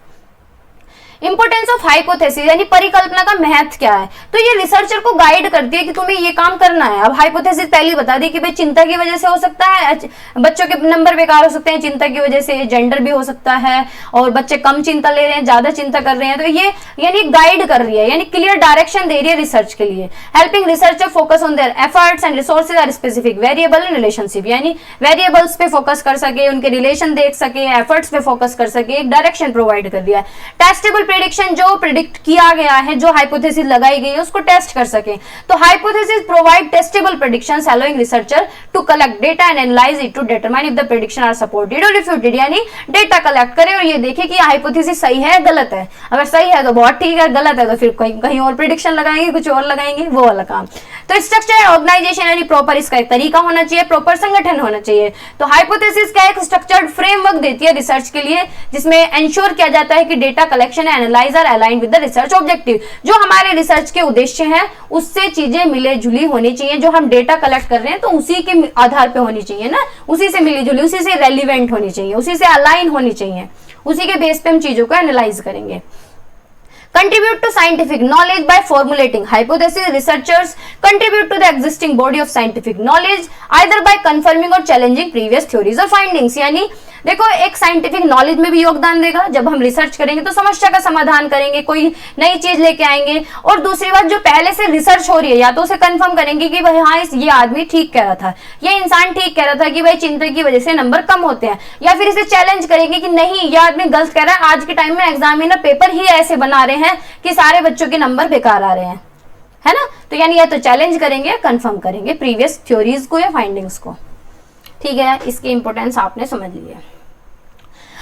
इंपोर्टेंस ऑफ हाइपोथेसिस यानी परिकल्पना का महत्व क्या है? तो ये रिसर्चर को गाइड करती है कि तुम्हें ये काम करना है। अब हाइपोथेसिस पहले बता दी कि भाई चिंता की वजह से हो सकता है, बच्चों के नंबर बेकार हो सकते हैं चिंता की वजह से, जेंडर भी हो सकता है, और बच्चे कम चिंता ले रहे हैं, ज्यादा चिंता कर रहे हैं, तो ये यानी गाइड कर रही है, यानी क्लियर डायरेक्शन दे रही है रिसर्च के लिए। Helping researcher focus on their efforts and resources are specific variable in relationship, यानी वेरिएबल्स पे फोकस कर सके, उनके रिलेशन देख सके, एफर्ट्स पे फोकस कर सके, एक डायरेक्शन प्रोवाइड कर दिया है। टेस्टेबल प्रेडिक्शन, जो प्रेडिक्ट किया गया है, जो हाइपोथेसिस लगाई गई है उसको टेस्ट कर सके। तो hypothesis provide testable predictions allowing researcher to collect data and analyze it to determine if the prediction are supported और रिफ्यूटेड, यानी डेटा कलेक्ट करे और ये देखे कि हाइपोथेसिस सही है गलत है। अगर सही है तो बहुत ठीक है, गलत है तो फिर कहीं और प्रेडिक्शन लगाएंगे, कुछ और लगाएंगे, वो वाला काम। तो स्ट्रक्चर ऑर्गेनाइजेशन यानी प्रॉपर इसका एक तरीका होना चाहिए, प्रॉपर संगठन होना चाहिए। तो हाइपोथेसिस का एक स्ट्रक्चर्ड फ्रेमवर्क देती है रिसर्च के लिए, जिसमें एंश्योर किया जाता है कि data collection analyze are align with the research objective. जो हमारे रिसर्च के उद्देश्य हैं उससे चीजें मिले जुली होनी चाहिए, जो हम डेटा कलेक्ट कर रहे हैं तो उसी के आधार पे होनी चाहिए ना, उसी से मिली जुली, उसी से रेलिवेंट होनी चाहिए, उसी से अलाइन होनी चाहिए, उसी के बेस पे हम चीजों को एनालाइज करेंगे। Contribute to scientific knowledge by formulating hypotheses. Researchers contribute to the existing body of scientific knowledge either by confirming or challenging previous theories or findings. यानी देखो एक साइंटिफिक नॉलेज में भी योगदान देगा, जब हम रिसर्च करेंगे तो समस्या का समाधान करेंगे, कोई नई चीज लेके आएंगे, और दूसरी बात जो पहले से रिसर्च हो रही है या तो उसे कंफर्म करेंगे कि भाई हाँ ये आदमी ठीक कह रहा था, ये इंसान ठीक कह रहा था कि भाई चिंता की वजह से नंबर कम होते हैं, या फिर इसे चैलेंज करेंगे कि नहीं ये आदमी गलत कह रहा है, आज के टाइम में एग्जामिनर पेपर ही ऐसे बना रहे हैं कि सारे बच्चों के नंबर बेकार आ रहे हैं, है ना। तो यानी या तो चैलेंज करेंगे या कंफर्म करेंगे प्रीवियस थ्योरीज को या फाइंडिंग्स को। ठीक है, इसकी इंपोर्टेंस आपने समझ ली है।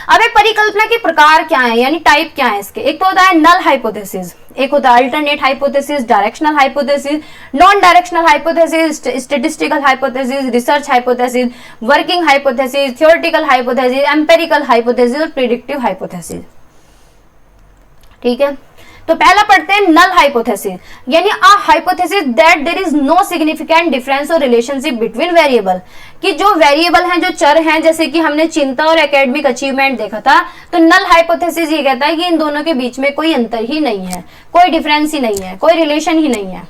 अब एक परिकल्पना के प्रकार क्या है, यानी टाइप क्या है इसके। एक तो होता है नल हाइपोथेसिस, एक होता है alternate hypothesis, directional hypothesis, non directional hypothesis, statistical hypothesis, research hypothesis, working hypothesis, theoretical hypothesis, empirical hypothesis और प्रिडिक्टिव हाइपोथेसिस। ठीक है, तो पहला पढ़ते हैं नल हाइपोथेसिस, यानी a hypothesis that there is no significant difference और रिलेशनशिप बिटवीन वेरिएबल, कि जो वेरिएबल हैं, जो चर हैं, जैसे कि हमने चिंता और एकेडमिक अचीवमेंट देखा था, तो नल हाइपोथेसिस ये कहता है कि इन दोनों के बीच में कोई अंतर ही नहीं है, कोई डिफरेंस ही नहीं है, कोई रिलेशन ही नहीं है।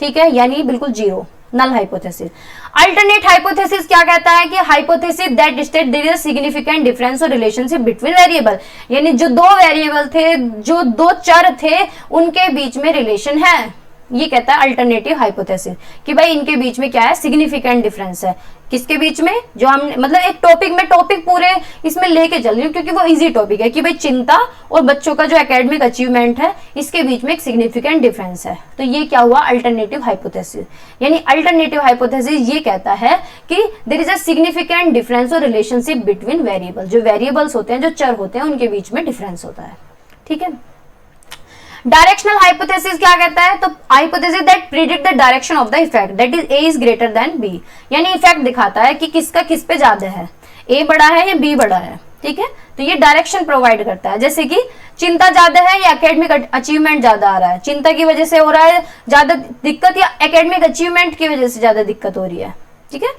ठीक है, यानी बिल्कुल zero, null hypothesis. Alternate hypothesis क्या कहता है कि hypothesis that state there is significant difference और रिलेशनशिप बिटवीन वेरिएबल, यानी जो दो वेरिएबल थे, जो दो चर थे, उनके बीच में रिलेशन है, ये कहता है अल्टरनेटिव हाइपोथेसिस, कि भाई इनके बीच में क्या है, सिग्निफिकेंट डिफरेंस है। किसके बीच में, जो हम मतलब एक टॉपिक में, टॉपिक पूरे इसमें लेके चल रही हूँ क्योंकि वो इजी टॉपिक है, कि भाई चिंता और बच्चों का जो एकेडमिक अचीवमेंट है, इसके बीच में एक सिग्निफिकेंट डिफरेंस है। तो ये क्या हुआ, अल्टरनेटिव हाइपोथेसिस। यानी अल्टरनेटिव हाइपोथेसिस ये कहता है कि there is a significant difference और रिलेशनशिप बिटवीन वेरिएबल, जो वेरिएबल्स होते हैं, जो चर होते हैं, उनके बीच में डिफरेंस होता है। ठीक है। डायरेक्शनल हाइपोथेसिस क्या कहता है, तो hypothesis that predict the direction of the effect that is A is greater than B, यानी इफेक्ट दिखाता है कि किसका किस पे ज्यादा है, ए बड़ा है या बी बड़ा है। ठीक है, तो ये डायरेक्शन प्रोवाइड करता है, जैसे कि चिंता ज्यादा है या एकेडमिक अचीवमेंट ज्यादा आ रहा है, चिंता की वजह से हो रहा है ज्यादा दिक्कत या एकेडमिक अचीवमेंट की वजह से ज्यादा दिक्कत हो रही है। ठीक है।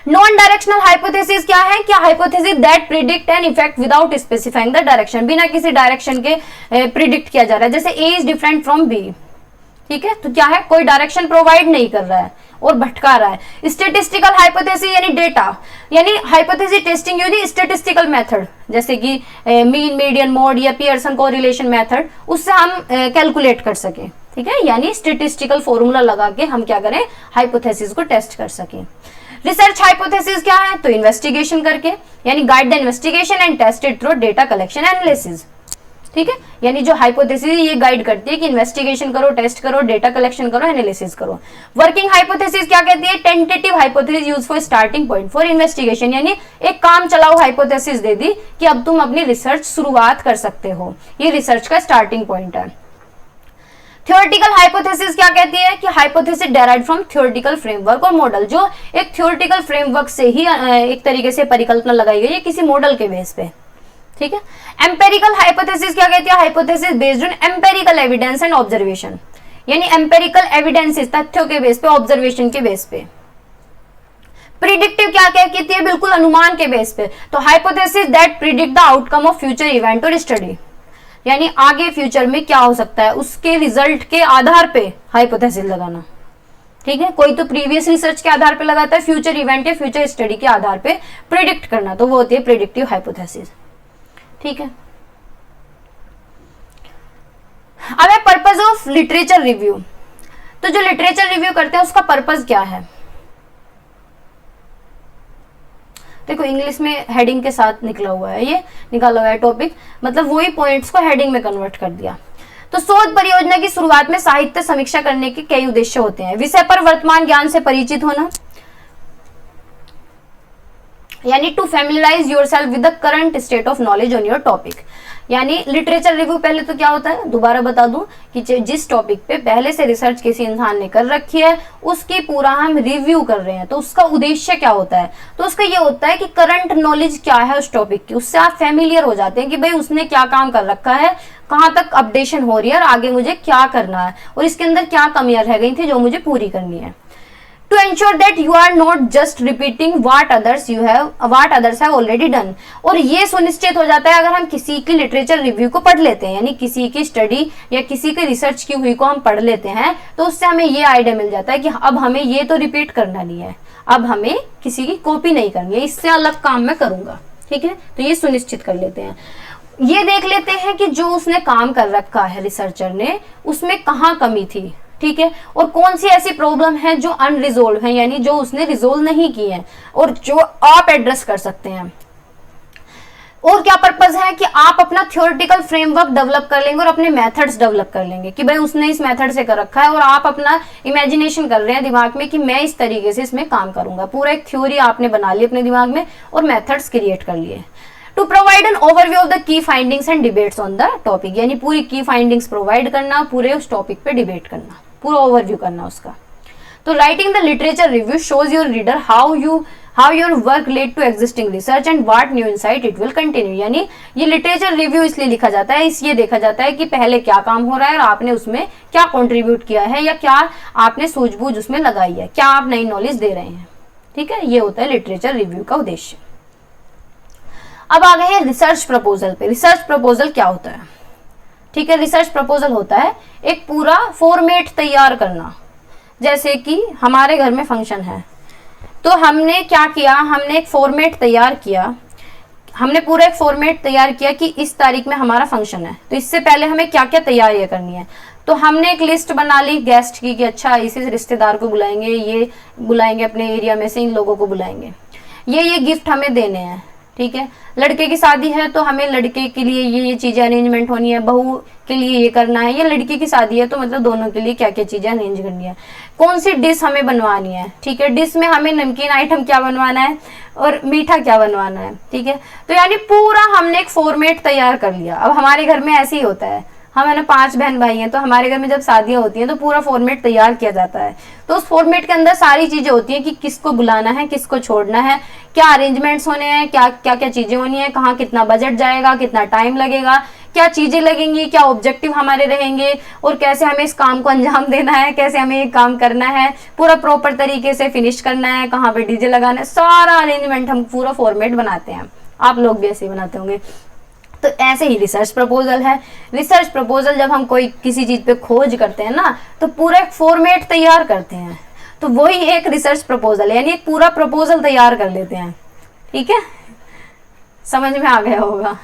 नॉन डायरेक्शनल हाइपोथेसिस क्या है, क्या hypothesis that predict an effect without specifying the direction, बिना किसी डायरेक्शन के प्रिडिक्ट किया जा रहा है, जैसे ए इज डिफरेंट फ्रॉम बी। ठीक है, तो क्या है, कोई डायरेक्शन प्रोवाइड नहीं कर रहा है और भटका रहा है। स्टेटिस्टिकल हाइपोथेसिस यानी डेटा, यानी hypothesis testing using statistical method, जैसे कि मीन, मीडियन, मोड या पियर्सन कोरिलेशन मेथड, उससे हम कैलकुलेट कर सके। ठीक है, यानी स्टेटिस्टिकल फॉर्मूला लगा के हम क्या करें, हाइपोथेसिस को टेस्ट कर सकें। रिसर्च हाइपोथेसिस क्या है, तो इन्वेस्टिगेशन करके, यानी guide the investigation and test it through data collection analysis. ठीक है, यानी जो हाइपोथेसिस ये गाइड करती है कि इन्वेस्टिगेशन करो, टेस्ट करो, डेटा कलेक्शन करो, एनालिसिस करो। वर्किंग हाइपोथेसिस क्या कहती है, tentative hypothesis use for starting point for investigation, यानी एक काम चलाओ हाइपोथेसिस दे दी कि अब तुम अपनी रिसर्च शुरुआत कर सकते हो, ये रिसर्च का स्टार्टिंग पॉइंट है। थ्योरेटिकल हाइपोथेसिस क्या कहती है कि hypothesis derived from theoretical framework और मॉडल, जो एक थ्योरेटिकल फ्रेमवर्क से ही एक तरीके से परिकल्पना लगाई गई है किसी मॉडल के बेस पे। ठीक है। एम्पेरिकल हाइपोथेसिस क्या कहती है, hypothesis based on empirical evidence and observation, यानी एम्पेरिकल एविडेंसेस, तथ्यों के बेस पे, ऑब्जर्वेशन के बेस पे। प्रिडिक्टिव क्या कहती है, बिल्कुल अनुमान के बेस पे, तो hypothesis that predict the outcome of future event और स्टडी, यानी आगे फ्यूचर में क्या हो सकता है उसके रिजल्ट के आधार पे हाइपोथेसिस लगाना। ठीक है, कोई तो प्रीवियस रिसर्च के आधार पे लगाता है, फ्यूचर इवेंट या फ्यूचर स्टडी के आधार पे प्रिडिक्ट करना, तो वो होती है प्रिडिक्टिव हाइपोथेसिस। ठीक है। अब है पर्पस ऑफ लिटरेचर रिव्यू, तो जो लिटरेचर रिव्यू करते हैं उसका पर्पस क्या है। देखो इंग्लिश में हेडिंग के साथ निकला हुआ है, ये निकाला हुआ है टॉपिक, मतलब वही पॉइंट्स को हेडिंग में कन्वर्ट कर दिया। तो शोध परियोजना की शुरुआत में साहित्य समीक्षा करने के कई उद्देश्य होते हैं। विषय पर वर्तमान ज्ञान से परिचित होना, यानी to familiarize yourself with the current state of knowledge on your topic, यानी लिटरेचर रिव्यू पहले तो क्या होता है, दोबारा बता दूं कि जिस टॉपिक पे पहले से रिसर्च किसी इंसान ने कर रखी है उसकी पूरा हम रिव्यू कर रहे हैं, तो उसका उद्देश्य क्या होता है, तो उसका ये होता है कि करंट नॉलेज क्या है उस टॉपिक की, उससे आप फैमिलियर हो जाते हैं कि भाई उसने क्या काम कर रखा है, कहाँ तक अपडेशन हो रही है और आगे मुझे क्या करना है और इसके अंदर क्या कमियां रह गई थी जो मुझे पूरी करनी है। To ensure that you are not just repeating what others have already done, और ये सुनिश्चित हो जाता है अगर हम किसी की लिटरेचर रिव्यू को पढ़ लेते हैं, यानी किसी की स्टडी या किसी की रिसर्च की हुई को हम पढ़ लेते हैं, तो उससे हमें ये आइडिया मिल जाता है कि अब हमें ये तो रिपीट करना नहीं है, अब हमें किसी की कॉपी नहीं करनी है, इससे अलग काम मैं करूंगा। ठीक है, तो ये सुनिश्चित कर लेते हैं। ये देख लेते हैं कि जो उसने काम कर रखा है रिसर्चर ने, उसमें कहाँ कमी थी। ठीक है, और कौन सी ऐसी प्रॉब्लम है जो अनरिजोल्व है, यानी जो उसने रिजोल्व नहीं की है और जो आप एड्रेस कर सकते हैं। और क्या पर्पस है कि आप अपना थ्योरेटिकल फ्रेमवर्क डेवलप कर लेंगे और अपने मेथड्स डेवलप कर लेंगे कि भाई उसने इस मेथड से कर रखा है और आप अपना इमेजिनेशन कर रहे हैं दिमाग में कि मैं इस तरीके से इसमें काम करूंगा। पूरा एक थ्योरी आपने बना ली अपने दिमाग में और मेथड्स क्रिएट कर लिए। To provide an overview of the key findings and debates on the topic, यानी पूरी की फाइंडिंग्स प्रोवाइड करना, पूरे उस टॉपिक पे डिबेट करना, पूरा ओवरव्यू करना उसका। तो writing the literature review shows your reader how your work led to existing research and what new insight it will continue, यानी ये लिटरेचर रिव्यू इसलिए लिखा जाता है, इसलिए देखा जाता है कि पहले क्या काम हो रहा है और आपने उसमें क्या कंट्रीब्यूट किया है या क्या आपने सूझबूझ उसमें लगाई है, क्या आप नई नॉलेज दे रहे हैं। ठीक है, ये होता है लिटरेचर रिव्यू का उद्देश्य। अब आ गए हैं रिसर्च प्रपोजल पे। रिसर्च प्रपोजल क्या होता है? ठीक है, रिसर्च प्रपोजल होता है एक पूरा फॉर्मेट तैयार करना। जैसे कि हमारे घर में फंक्शन है तो हमने क्या किया, हमने एक फॉर्मेट तैयार किया, हमने पूरा एक फॉर्मेट तैयार किया कि इस तारीख में हमारा फंक्शन है, तो इससे पहले हमें क्या क्या तैयारियां करनी है। तो हमने एक लिस्ट बना ली गेस्ट की कि अच्छा इस रिश्तेदार को बुलाएंगे, ये बुलाएंगे अपने एरिया में से, इन लोगों को बुलाएंगे, ये गिफ्ट हमें देने हैं। ठीक है, लड़के की शादी है तो हमें लड़के के लिए ये चीजें अरेंजमेंट होनी है, बहू के लिए ये करना है, या लड़की की शादी है तो मतलब दोनों के लिए क्या क्या चीजें अरेंज करनी है, कौन सी डिश हमें बनवानी है। ठीक है, डिश में हमें नमकीन आइटम क्या बनवाना है और मीठा क्या बनवाना है। ठीक है, तो यानी पूरा हमने एक फॉर्मेट तैयार कर लिया। अब हमारे घर में ऐसे ही होता है, हम है ना 5 बहन भाई हैं, तो हमारे घर में जब शादियां होती हैं तो पूरा फॉर्मेट तैयार किया जाता है। तो उस फॉर्मेट के अंदर सारी चीजें होती हैं कि किसको बुलाना है, किसको छोड़ना है, क्या अरेंजमेंट्स होने हैं, क्या क्या क्या चीजें होनी है, कहाँ कितना बजट जाएगा, कितना टाइम लगेगा, क्या चीजें लगेंगी, क्या ऑब्जेक्टिव हमारे रहेंगे और कैसे हमें इस काम को अंजाम देना है, कैसे हमें ये काम करना है, पूरा प्रॉपर तरीके से फिनिश करना है, कहाँ पे डीजे लगाना है, सारा अरेंजमेंट हम पूरा फॉर्मेट बनाते हैं। आप लोग भी ऐसे ही बनाते होंगे। तो ऐसे ही रिसर्च प्रपोजल है। रिसर्च प्रपोजल जब हम कोई किसी चीज पे खोज करते हैं ना तो पूरा एक फॉर्मेट तैयार करते हैं, तो वही एक रिसर्च प्रपोजल है, यानी एक पूरा प्रपोजल तैयार कर लेते हैं। ठीक है, समझ में आ गया होगा।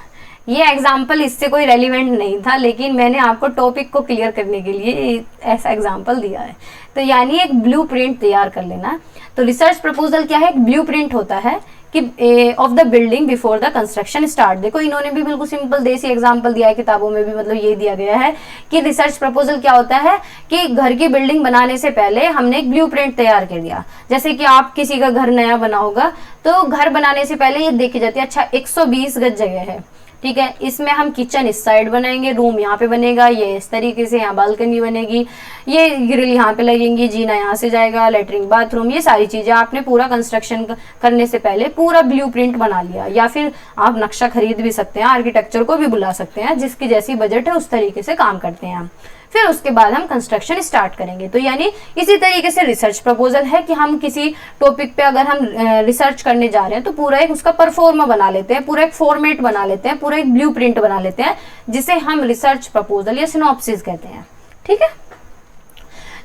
ये एग्जाम्पल इससे कोई रेलिवेंट नहीं था, लेकिन मैंने आपको टॉपिक को क्लियर करने के लिए ऐसा एग्जाम्पल दिया है। तो यानी एक ब्लूप्रिंट तैयार कर लेना। तो रिसर्च प्रपोजल क्या है? एक ब्लूप्रिंट होता है कि of the building before the construction start. देखो इन्होंने भी बिल्कुल सिंपल देसी एग्जांपल दिया है, किताबों में भी मतलब ये दिया गया है कि रिसर्च प्रपोजल क्या होता है कि घर की बिल्डिंग बनाने से पहले हमने एक ब्लूप्रिंट तैयार कर दिया। जैसे कि आप किसी का घर नया बना होगा तो घर बनाने से पहले ये देखी जाती है, अच्छा 120 गज जगह है, ठीक है, इसमें हम किचन इस साइड बनाएंगे, रूम यहाँ पे बनेगा, ये इस तरीके से, यहाँ बालकनी बनेगी, ये ग्रिल यहाँ पे लगेंगी, जीना यहाँ से जाएगा, लेटरिन बाथरूम, ये सारी चीजें आपने पूरा कंस्ट्रक्शन करने से पहले पूरा ब्लूप्रिंट बना लिया। या फिर आप नक्शा खरीद भी सकते हैं, आर्किटेक्चर को भी बुला सकते हैं, जिसकी जैसी बजट है उस तरीके से काम करते हैं हम। फिर उसके बाद हम कंस्ट्रक्शन स्टार्ट करेंगे। तो यानी इसी तरीके से रिसर्च प्रपोजल है कि हम किसी टॉपिक पे अगर हम रिसर्च करने जा रहे हैं तो पूरा एक उसका परफॉर्मा बना लेते हैं, पूरा एक फॉर्मेट बना लेते हैं, पूरा एक ब्लूप्रिंट बना लेते हैं, जिसे हम रिसर्च प्रपोजल या सिनॉप्सिस कहते हैं। ठीक है,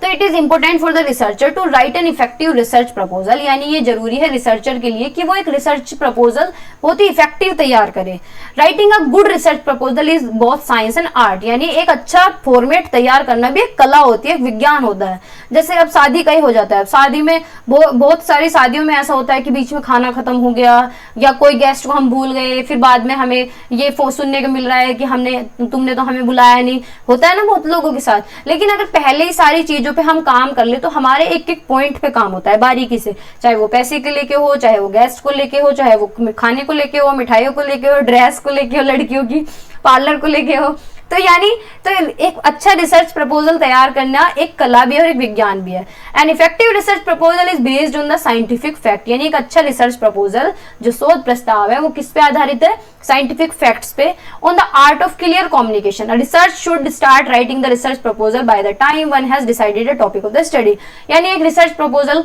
तो it is important for the researcher to write an effective research proposal, यानी ये जरूरी है रिसर्चर के लिए कि वो एक रिसर्च प्रपोजल बहुत ही इफेक्टिव तैयार करे। Writing a good research proposal is both science and art, यानी एक अच्छा फॉर्मेट तैयार करना भी एक कला होती है, एक विज्ञान होता है। जैसे अब शादी का ही हो जाता है, शादी में बहुत सारी शादियों में ऐसा होता है कि बीच में खाना खत्म हो गया या कोई गेस्ट को हम भूल गए, फिर बाद में हमें ये सुनने को मिल रहा है कि तुमने तो हमें बुलाया नहीं, होता है ना बहुत लोगों के साथ। लेकिन अगर पहले ही सारी चीजों पे हम काम कर ले तो हमारे एक एक पॉइंट पे काम होता है बारीकी से, चाहे वो पैसे के लेके हो, चाहे वो गेस्ट को लेके हो, चाहे वो खाने को लेके हो, मिठाइयों को लेके हो, ड्रेस को लेके हो, लड़कियों की पार्लर को लेके हो। तो यानी तो एक अच्छा रिसर्च प्रपोजल तैयार करना एक कला भी है और एक विज्ञान भी है। N effective research proposal is based on the scientific fact, यानी एक अच्छा रिसर्च प्रपोजल जो शोध प्रस्ताव है वो किस पे आधारित है? साइंटिफिक फैक्ट्स पे। On the art of clear communication, a research should start writing the research proposal by the time one has decided a topic of the study, यानी एक रिसर्च प्रपोजल,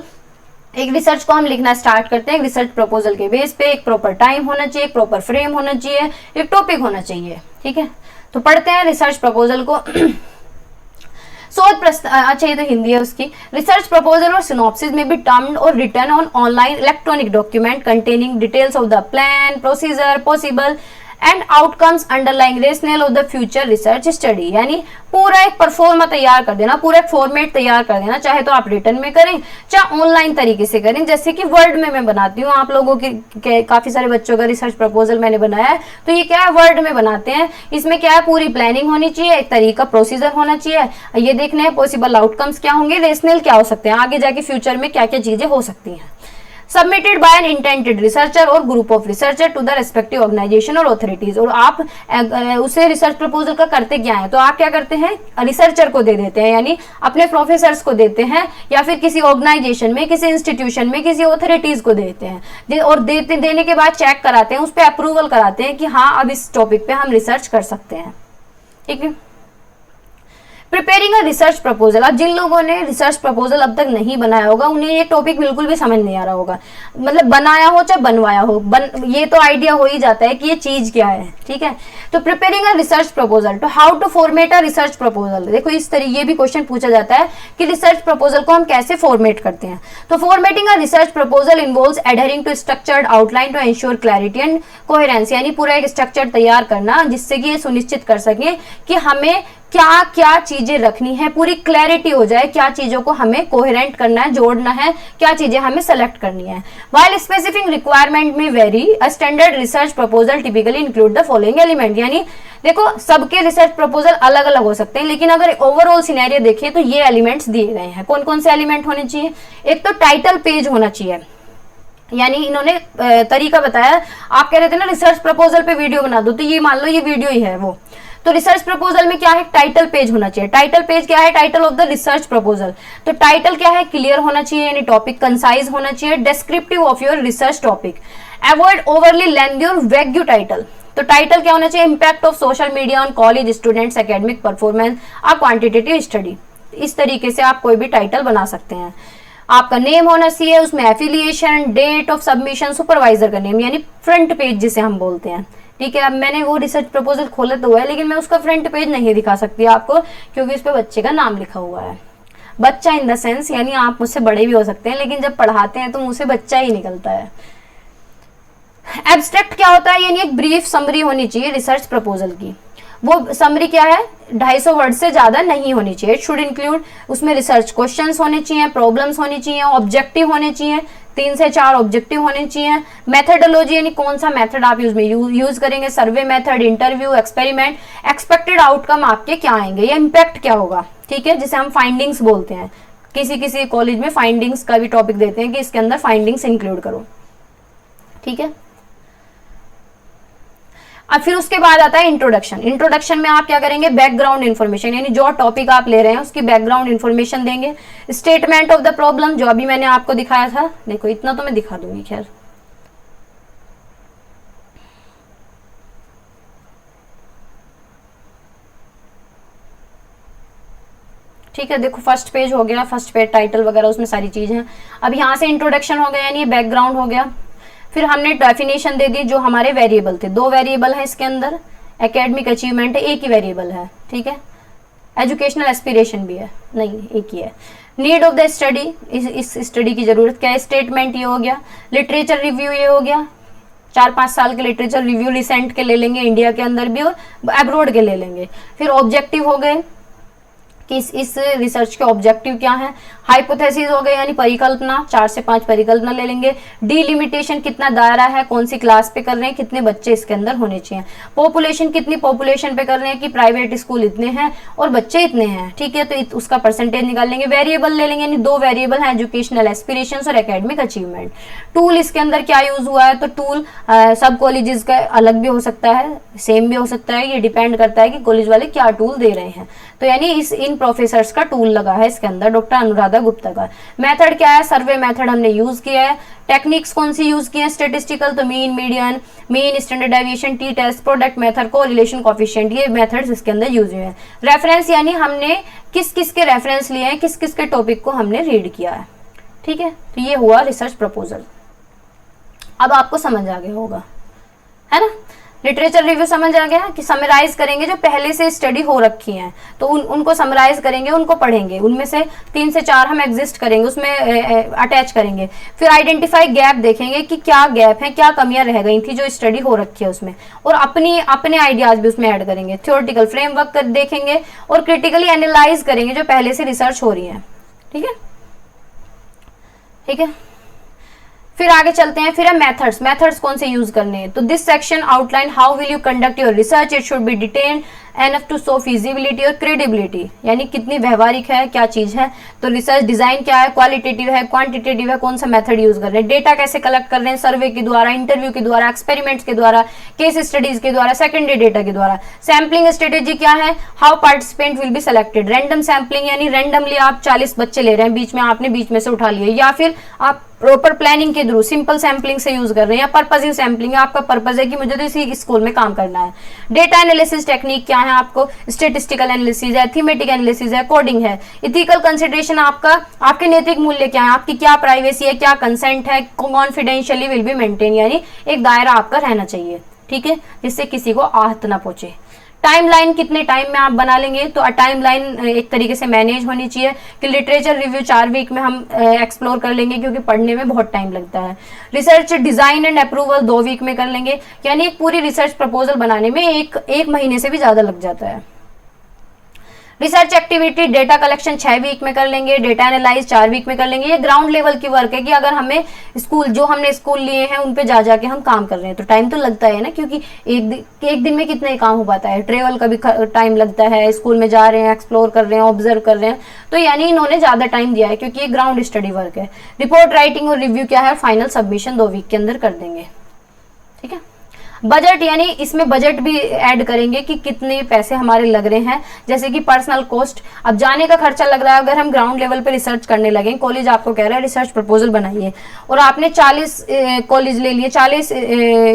एक रिसर्च को हम लिखना स्टार्ट करते हैं रिसर्च प्रपोजल के बेस पे। एक प्रॉपर टाइम होना चाहिए, एक प्रॉपर फ्रेम होना चाहिए, एक टॉपिक होना चाहिए। ठीक है, तो पढ़ते हैं रिसर्च प्रपोजल को। शोध प्रस्ताव, अच्छा ये तो हिंदी है उसकी। रिसर्च प्रपोजल और सिनॉप्सिस में बी टर्म्ड और written on online electronic document containing details of the plan, procedure, possible and outcomes underlying rationale of the future research study, यानी पूरा एक परफॉर्मा तैयार कर देना, पूरा एक फॉर्मेट तैयार कर देना, चाहे तो आप रिटर्न में करें चाहे ऑनलाइन तरीके से करें, जैसे कि वर्ड में मैं बनाती हूँ आप लोगों के काफी सारे बच्चों का रिसर्च प्रपोजल मैंने बनाया है, तो ये क्या है वर्ड में बनाते हैं। इसमें क्या है पूरी प्लानिंग होनी चाहिए, एक तरीका प्रोसीजर होना चाहिए, ये देखना है पॉसिबल आउटकम्स क्या होंगे, रेशनल क्या हो सकते हैं, आगे जाके फ्यूचर में क्या क्या चीजें हो सकती हैं। Submitted by an intended researcher or group of researcher to the respective organization or authorities. और आप उसे रिसर्च प्रपोजल का करते क्या है, तो आप क्या करते हैं रिसर्चर को दे देते हैं, यानी अपने प्रोफेसर्स को देते हैं या फिर किसी ऑर्गेनाइजेशन में, किसी इंस्टीट्यूशन में, किसी ऑथोरिटीज को देते हैं और देने के बाद चेक कराते हैं, उस पर अप्रूवल कराते हैं कि हाँ अब इस टॉपिक पे हम रिसर्च कर सकते हैं। ठीक है, प्रिपेयरिंग अ रिसर्च प्रपोजल। अब जिन लोगों ने रिसर्च प्रपोजल अब तक नहीं बनाया होगा उन्हें ये टॉपिक बिल्कुल भी समझ नहीं आ रहा होगा, मतलब बनाया हो चाहे बनवाया हो, ये तो आइडिया हो ही जाता है कि ये चीज क्या है। ठीक है, तो प्रिपेयरिंग अ रिसर्च प्रपोजल, तो how to format a research proposal. देखो इस तरीके भी क्वेश्चन पूछा जाता है कि रिसर्च प्रपोजल को हम कैसे फॉर्मेट करते हैं। तो formatting a research proposal involves adhering to structured outline to ensure clarity and coherence, यानी पूरा एक स्ट्रक्चर तैयार करना जिससे कि ये सुनिश्चित कर सके कि हमें क्या क्या चीजें रखनी है, पूरी क्लैरिटी हो जाए, क्या चीजों को हमें कोहेरेंट करना है, जोड़ना है, क्या चीजें हमें सेलेक्ट करनी है। व्हाइल स्पेसिफिक रिक्वायरमेंट में very, a standard research proposal typically include the following element, यानी देखो सबके रिसर्च प्रपोजल अलग अलग हो सकते हैं, लेकिन अगर ओवरऑल सिनेरियो देखें तो ये एलिमेंट्स दिए गए हैं। कौन कौन से एलिमेंट होने चाहिए, एक तो टाइटल पेज होना चाहिए, यानी इन्होंने तरीका बताया, आप कह रहे थे ना रिसर्च प्रपोजल पे वीडियो बना दो, तो ये मान लो ये वीडियो ही है वो। तो रिसर्च प्रपोजल में क्या है, टाइटल पेज होना चाहिए। टाइटल पेज क्या है, title of the research proposal. तो टाइटल क्या है, क्लियर होना चाहिए, यानी टॉपिक कंसाइज होना चाहिए, descriptive of your research topic, avoid overly lengthy और वैग्यू टाइटल। तो टाइटल क्या होना चाहिए, impact of social media on college students academic performance, a quantitative study. इस तरीके से आप कोई भी टाइटल बना सकते हैं। आपका नेम होना चाहिए, उसमें affiliation, date of submission, supervisor का नेम, यानी फ्रंट पेज जिसे हम बोलते हैं। ठीक है, अब मैंने वो रिसर्च प्रपोजल खोला तो हुआ है, लेकिन मैं उसका फ्रंट पेज नहीं दिखा सकती आपको क्योंकि उस पर बच्चे का नाम लिखा हुआ है। बच्चा इन द सेंस यानी आप मुझसे बड़े भी हो सकते हैं, लेकिन जब पढ़ाते हैं तो मुझसे बच्चा ही निकलता है। एब्स्ट्रैक्ट क्या होता है, यानी एक ब्रीफ समरी होनी चाहिए रिसर्च प्रपोजल की। वो समरी क्या है, 250 वर्ड से ज्यादा नहीं होनी चाहिए। शुड इंक्लूड, उसमें रिसर्च क्वेश्चंस होने चाहिए, प्रॉब्लम्स होनी चाहिए, ऑब्जेक्टिव होने चाहिए, 3 से 4 ऑब्जेक्टिव होने चाहिए। मेथडोलॉजी यानी कौन सा मेथड आप यूज करेंगे, survey method, interview, experiment, expected outcome आपके क्या आएंगे, या इम्पैक्ट क्या होगा। ठीक है, जिसे हम फाइंडिंग्स बोलते हैं। किसी किसी कॉलेज में फाइंडिंग्स का भी टॉपिक देते हैं कि इसके अंदर फाइंडिंग्स इंक्लूड करो। ठीक है, अब फिर उसके बाद आता है इंट्रोडक्शन। इंट्रोडक्शन में आप क्या करेंगे, बैकग्राउंड इन्फॉर्मेशन, यानी जो टॉपिक आप ले रहे हैं उसकी बैकग्राउंड इन्फॉर्मेशन देंगे। स्टेटमेंट ऑफ द प्रॉब्लम, जो अभी मैंने आपको दिखाया था, देखो इतना तो मैं दिखा दूंगी खैर। ठीक है, देखो फर्स्ट पेज हो गया, फर्स्ट पेज टाइटल वगैरह उसमें सारी चीज है। अब यहाँ से इंट्रोडक्शन हो गया, यानी बैकग्राउंड हो गया। फिर हमने डेफिनेशन दे दी, जो हमारे वेरिएबल थे, 2 वेरिएबल है इसके अंदर, एकेडमिक अचीवमेंट है, एक ही वेरिएबल है। ठीक है, एजुकेशनल एस्पिरेशन भी है, नहीं एक ही है। नीड ऑफ द स्टडी, इस स्टडी की जरूरत क्या है, स्टेटमेंट ये हो गया। लिटरेचर रिव्यू ये हो गया, 4-5 साल के लिटरेचर रिव्यू रिसेंट के ले लेंगे, इंडिया के अंदर भी और अब्रॉड के ले लेंगे। फिर ऑब्जेक्टिव हो गए कि इस रिसर्च के ऑब्जेक्टिव क्या है। हाइपोथेसिस हो गए, यानी परिकल्पना, 4 से 5 परिकल्पना ले लेंगे। डिलिमिटेशन, कितना दायरा है, कौन सी क्लास पे कर रहे हैं, कितने बच्चे इसके अंदर होने चाहिए। पॉपुलेशन, कितनी पॉपुलेशन पे कर रहे हैं कि प्राइवेट स्कूल इतने हैं और बच्चे इतने हैं। ठीक है, तो उसका परसेंटेज निकाल लेंगे। वेरिएबल ले लेंगे, यानी 2 वेरिएबल हैं, एजुकेशनल एस्पिरेशंस और एकेडमिक अचीवमेंट। टूल इसके अंदर क्या यूज हुआ है, तो टूल सब कॉलेजेस का अलग भी हो सकता है, सेम भी हो सकता है, ये डिपेंड करता है कि कॉलेज वाले क्या टूल दे रहे हैं। तो यानी इन प्रोफेसर्स का टूल लगा है इसके अंदर, डॉक्टर अनुराधा गुप्ता का। मेथड क्या है, सर्वे मेथड हमने यूज किया है। टेक्निक्स कौन सी यूज की है, स्टेटिस्टिकल, तो mean, median, mean, standard deviation, T test, product method, correlation coefficient, ये मेथड्स इसके अंदर यूज हुए हैं। रेफरेंस, यानी हमने किस किस के रेफरेंस लिए हैं, किस किस के टॉपिक को हमने रीड किया है। ठीक है, तो ये हुआ रिसर्च प्रपोजल। अब आपको समझ आ गया होगा, है ना। लिटरेचर रिव्यू समझ आ गया कि समराइज करेंगे जो पहले से स्टडी हो रखी हैं, तो उनको समराइज करेंगे, उनको पढ़ेंगे, उनमें से 3 से 4 हम एग्जिस्ट करेंगे, उसमें अटैच करेंगे। फिर आइडेंटिफाई गैप देखेंगे कि क्या गैप है, क्या कमियां रह गई थी जो स्टडी हो रखी है उसमें, और अपने आइडियाज भी उसमें ऐड करेंगे। थ्योरेटिकल फ्रेमवर्क देखेंगे और क्रिटिकली एनालाइज करेंगे जो पहले से रिसर्च हो रही है। ठीक है, ठीक है। फिर आगे चलते हैं, फिर है मेथड्स कौन से यूज करने हैं। तो this section outline how will you conduct your research, it should be detailed enough to show feasibility और क्रेडिबिलिटी, यानी कितनी व्यवहारिक है, क्या चीज है। तो रिसर्च डिजाइन क्या है, क्वालिटेटिव है, क्वांटिटेटिव है, कौन सा मेथड यूज कर रहे हैं, डेटा कैसे कलेक्ट कर रहे हैं, सर्वे के द्वारा, इंटरव्यू के द्वारा, एक्सपेरिमेंट्स के द्वारा, केस स्टडीज के द्वारा, सेकेंडरी डेटा के द्वारा। सैम्पलिंग स्ट्रेटेजी क्या है, how participant will be selected, random sampling यानी रैंडमली आप 40 बच्चे ले रहे हैं, बीच में से उठा लिए, या फिर आप प्रॉपर प्लानिंग के थ्रू सिंपल सैम्पलिंग से यूज कर रहे हैं, या पर्पजिव सैम्पलिंग, आपका पर्पज है कि मुझे तो इसी स्कूल में काम करना है। डेटा एनालिसिस टेक्निक क्या है, आपको स्टेटिस्टिकल एनालिसिस है, थीमेटिक एनालिसिस है, कोडिंग है। इथिकल कंसिडरेशन आपके नैतिक मूल्य क्या है, आपकी क्या प्राइवेसी है, क्या कंसेंट है, कॉन्फिडेंशियली विल बी मेंटेन, यानी एक दायरा आपका रहना चाहिए, ठीक है, जिससे किसी को आहत ना पहुंचे। टाइमलाइन कितने टाइम में आप बना लेंगे, तो टाइमलाइन एक तरीके से मैनेज होनी चाहिए कि लिटरेचर रिव्यू 4 वीक में हम एक्सप्लोर कर लेंगे, क्योंकि पढ़ने में बहुत टाइम लगता है। Research design and approval 2 week में कर लेंगे, यानी एक पूरी रिसर्च प्रपोजल बनाने में एक महीने से भी ज्यादा लग जाता है। Research activity data collection 6 week में कर लेंगे, डेटा एनालाइज 4 वीक में कर लेंगे। ये ग्राउंड लेवल की वर्क है कि अगर हमें हमने स्कूल लिए हैं उन पे जाके हम काम कर रहे हैं, तो टाइम तो लगता है ना, क्योंकि एक दिन में कितना ही काम हो पाता है, ट्रेवल का भी टाइम लगता है, स्कूल में जा रहे हैं, एक्सप्लोर कर रहे हैं, ऑब्जर्व कर रहे हैं, तो यानी इन्होंने ज्यादा टाइम दिया है, क्योंकि ये ग्राउंड स्टडी वर्क है। रिपोर्ट राइटिंग और रिव्यू क्या है, फाइनल सबमिशन 2 वीक के अंदर कर देंगे। ठीक है। बजट, यानी इसमें बजट भी ऐड करेंगे कि कितने पैसे हमारे लग रहे हैं, जैसे कि पर्सनल कॉस्ट, अब जाने का खर्चा लग रहा है। अगर हम ग्राउंड लेवल पे रिसर्च करने लगे, कॉलेज आपको कह रहा है रिसर्च प्रपोजल बनाइए, और आपने 40 कॉलेज ले लिए, 40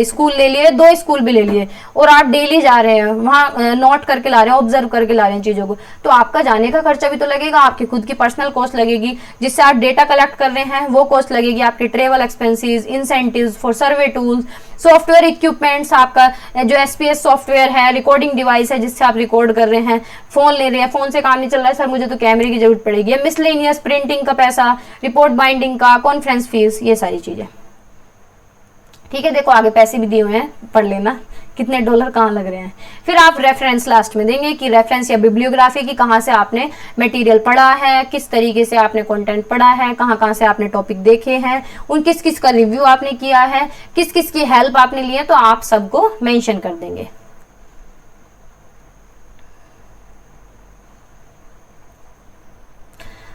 स्कूल ले लिए, 2 स्कूल भी ले लिए, और आप डेली जा रहे हैं वहाँ, नोट करके ला रहे हैं, ऑब्जर्व करके ला रहे हैं चीजों को, तो आपका जाने का खर्चा भी तो लगेगा, आपकी खुद की पर्सनल कॉस्ट लगेगी, जिससे आप डेटा कलेक्ट कर रहे हैं वो कॉस्ट लगेगी, आपके travel expenses, incentives for survey tools, software equipments, आपका जो एसपीएस सॉफ्टवेयर है, रिकॉर्डिंग डिवाइस है जिससे आप रिकॉर्ड कर रहे हैं, फोन ले रहे हैं, फोन से काम नहीं चल रहा है सर मुझे तो कैमरे की जरूरत पड़ेगी, मिसलेनियस प्रिंटिंग का पैसा, रिपोर्ट बाइंडिंग का, कॉन्फ्रेंस फीस, ये सारी चीजें। ठीक है, देखो आगे पैसे भी दिए हुए हैं, पढ़ लेना कितने डॉलर कहाँ लग रहे हैं। फिर आप रेफरेंस लास्ट में देंगे कि रेफरेंस या बिब्लियोग्राफी की कहाँ से आपने मटेरियल पढ़ा है, किस तरीके से आपने कंटेंट पढ़ा है, कहाँ कहाँ से आपने टॉपिक देखे हैं, उन किस किस का रिव्यू आपने किया है, किस किस की हेल्प आपने ली है, तो आप सबको मेंशन कर देंगे।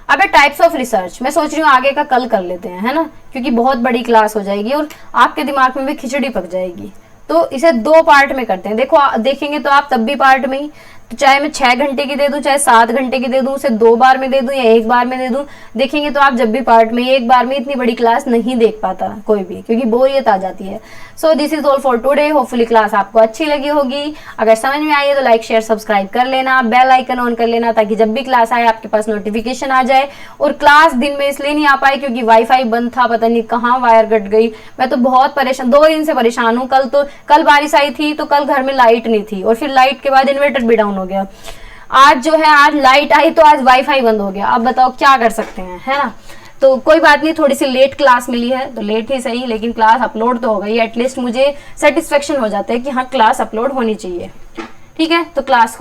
अब टाइप्स ऑफ रिसर्च मैं सोच रही हूँ आगे का कल कर लेते हैं, है ना, क्योंकि बहुत बड़ी क्लास हो जाएगी और आपके दिमाग में भी खिचड़ी पक जाएगी, तो इसे 2 पार्ट में करते हैं। देखो देखेंगे तो आप तब भी पार्ट में ही, तो चाहे मैं 6 घंटे की दे दूं, चाहे 7 घंटे की दे दूं, उसे 2 बार में दे दूं या 1 बार में दे दूं, देखेंगे तो आप जब भी पार्ट में, एक बार में इतनी बड़ी क्लास नहीं देख पाता कोई भी, क्योंकि बोरियत आ जाती है। So this is all for today, hopefully class आपको अच्छी लगी होगी। अगर समझ में आई है तो लाइक शेयर सब्सक्राइब कर लेना, बेल आइकन ऑन कर लेना, ताकि जब भी क्लास आए आपके पास नोटिफिकेशन आ जाए। और क्लास दिन में इसलिए नहीं आ पाई क्योंकि वाईफाई बंद था, पता नहीं कहाँ वायर कट गई, मैं तो बहुत परेशान, 2 दिन से परेशान हूँ। कल बारिश आई थी तो कल घर में लाइट नहीं थी, और फिर लाइट के बाद इन्वर्टर भी डाउन हो गया। आज जो है, आज लाइट आई तो आज वाईफाई बंद हो गया। अब बताओ क्या कर सकते हैं, है ना। तो कोई बात नहीं, थोड़ी सी लेट क्लास मिली है तो लेट ही सही, लेकिन क्लास अपलोड तो हो गई, एटलीस्ट मुझे सेटिस्फेक्शन हो जाता है कि हाँ क्लास अपलोड होनी चाहिए। ठीक है, तो क्लास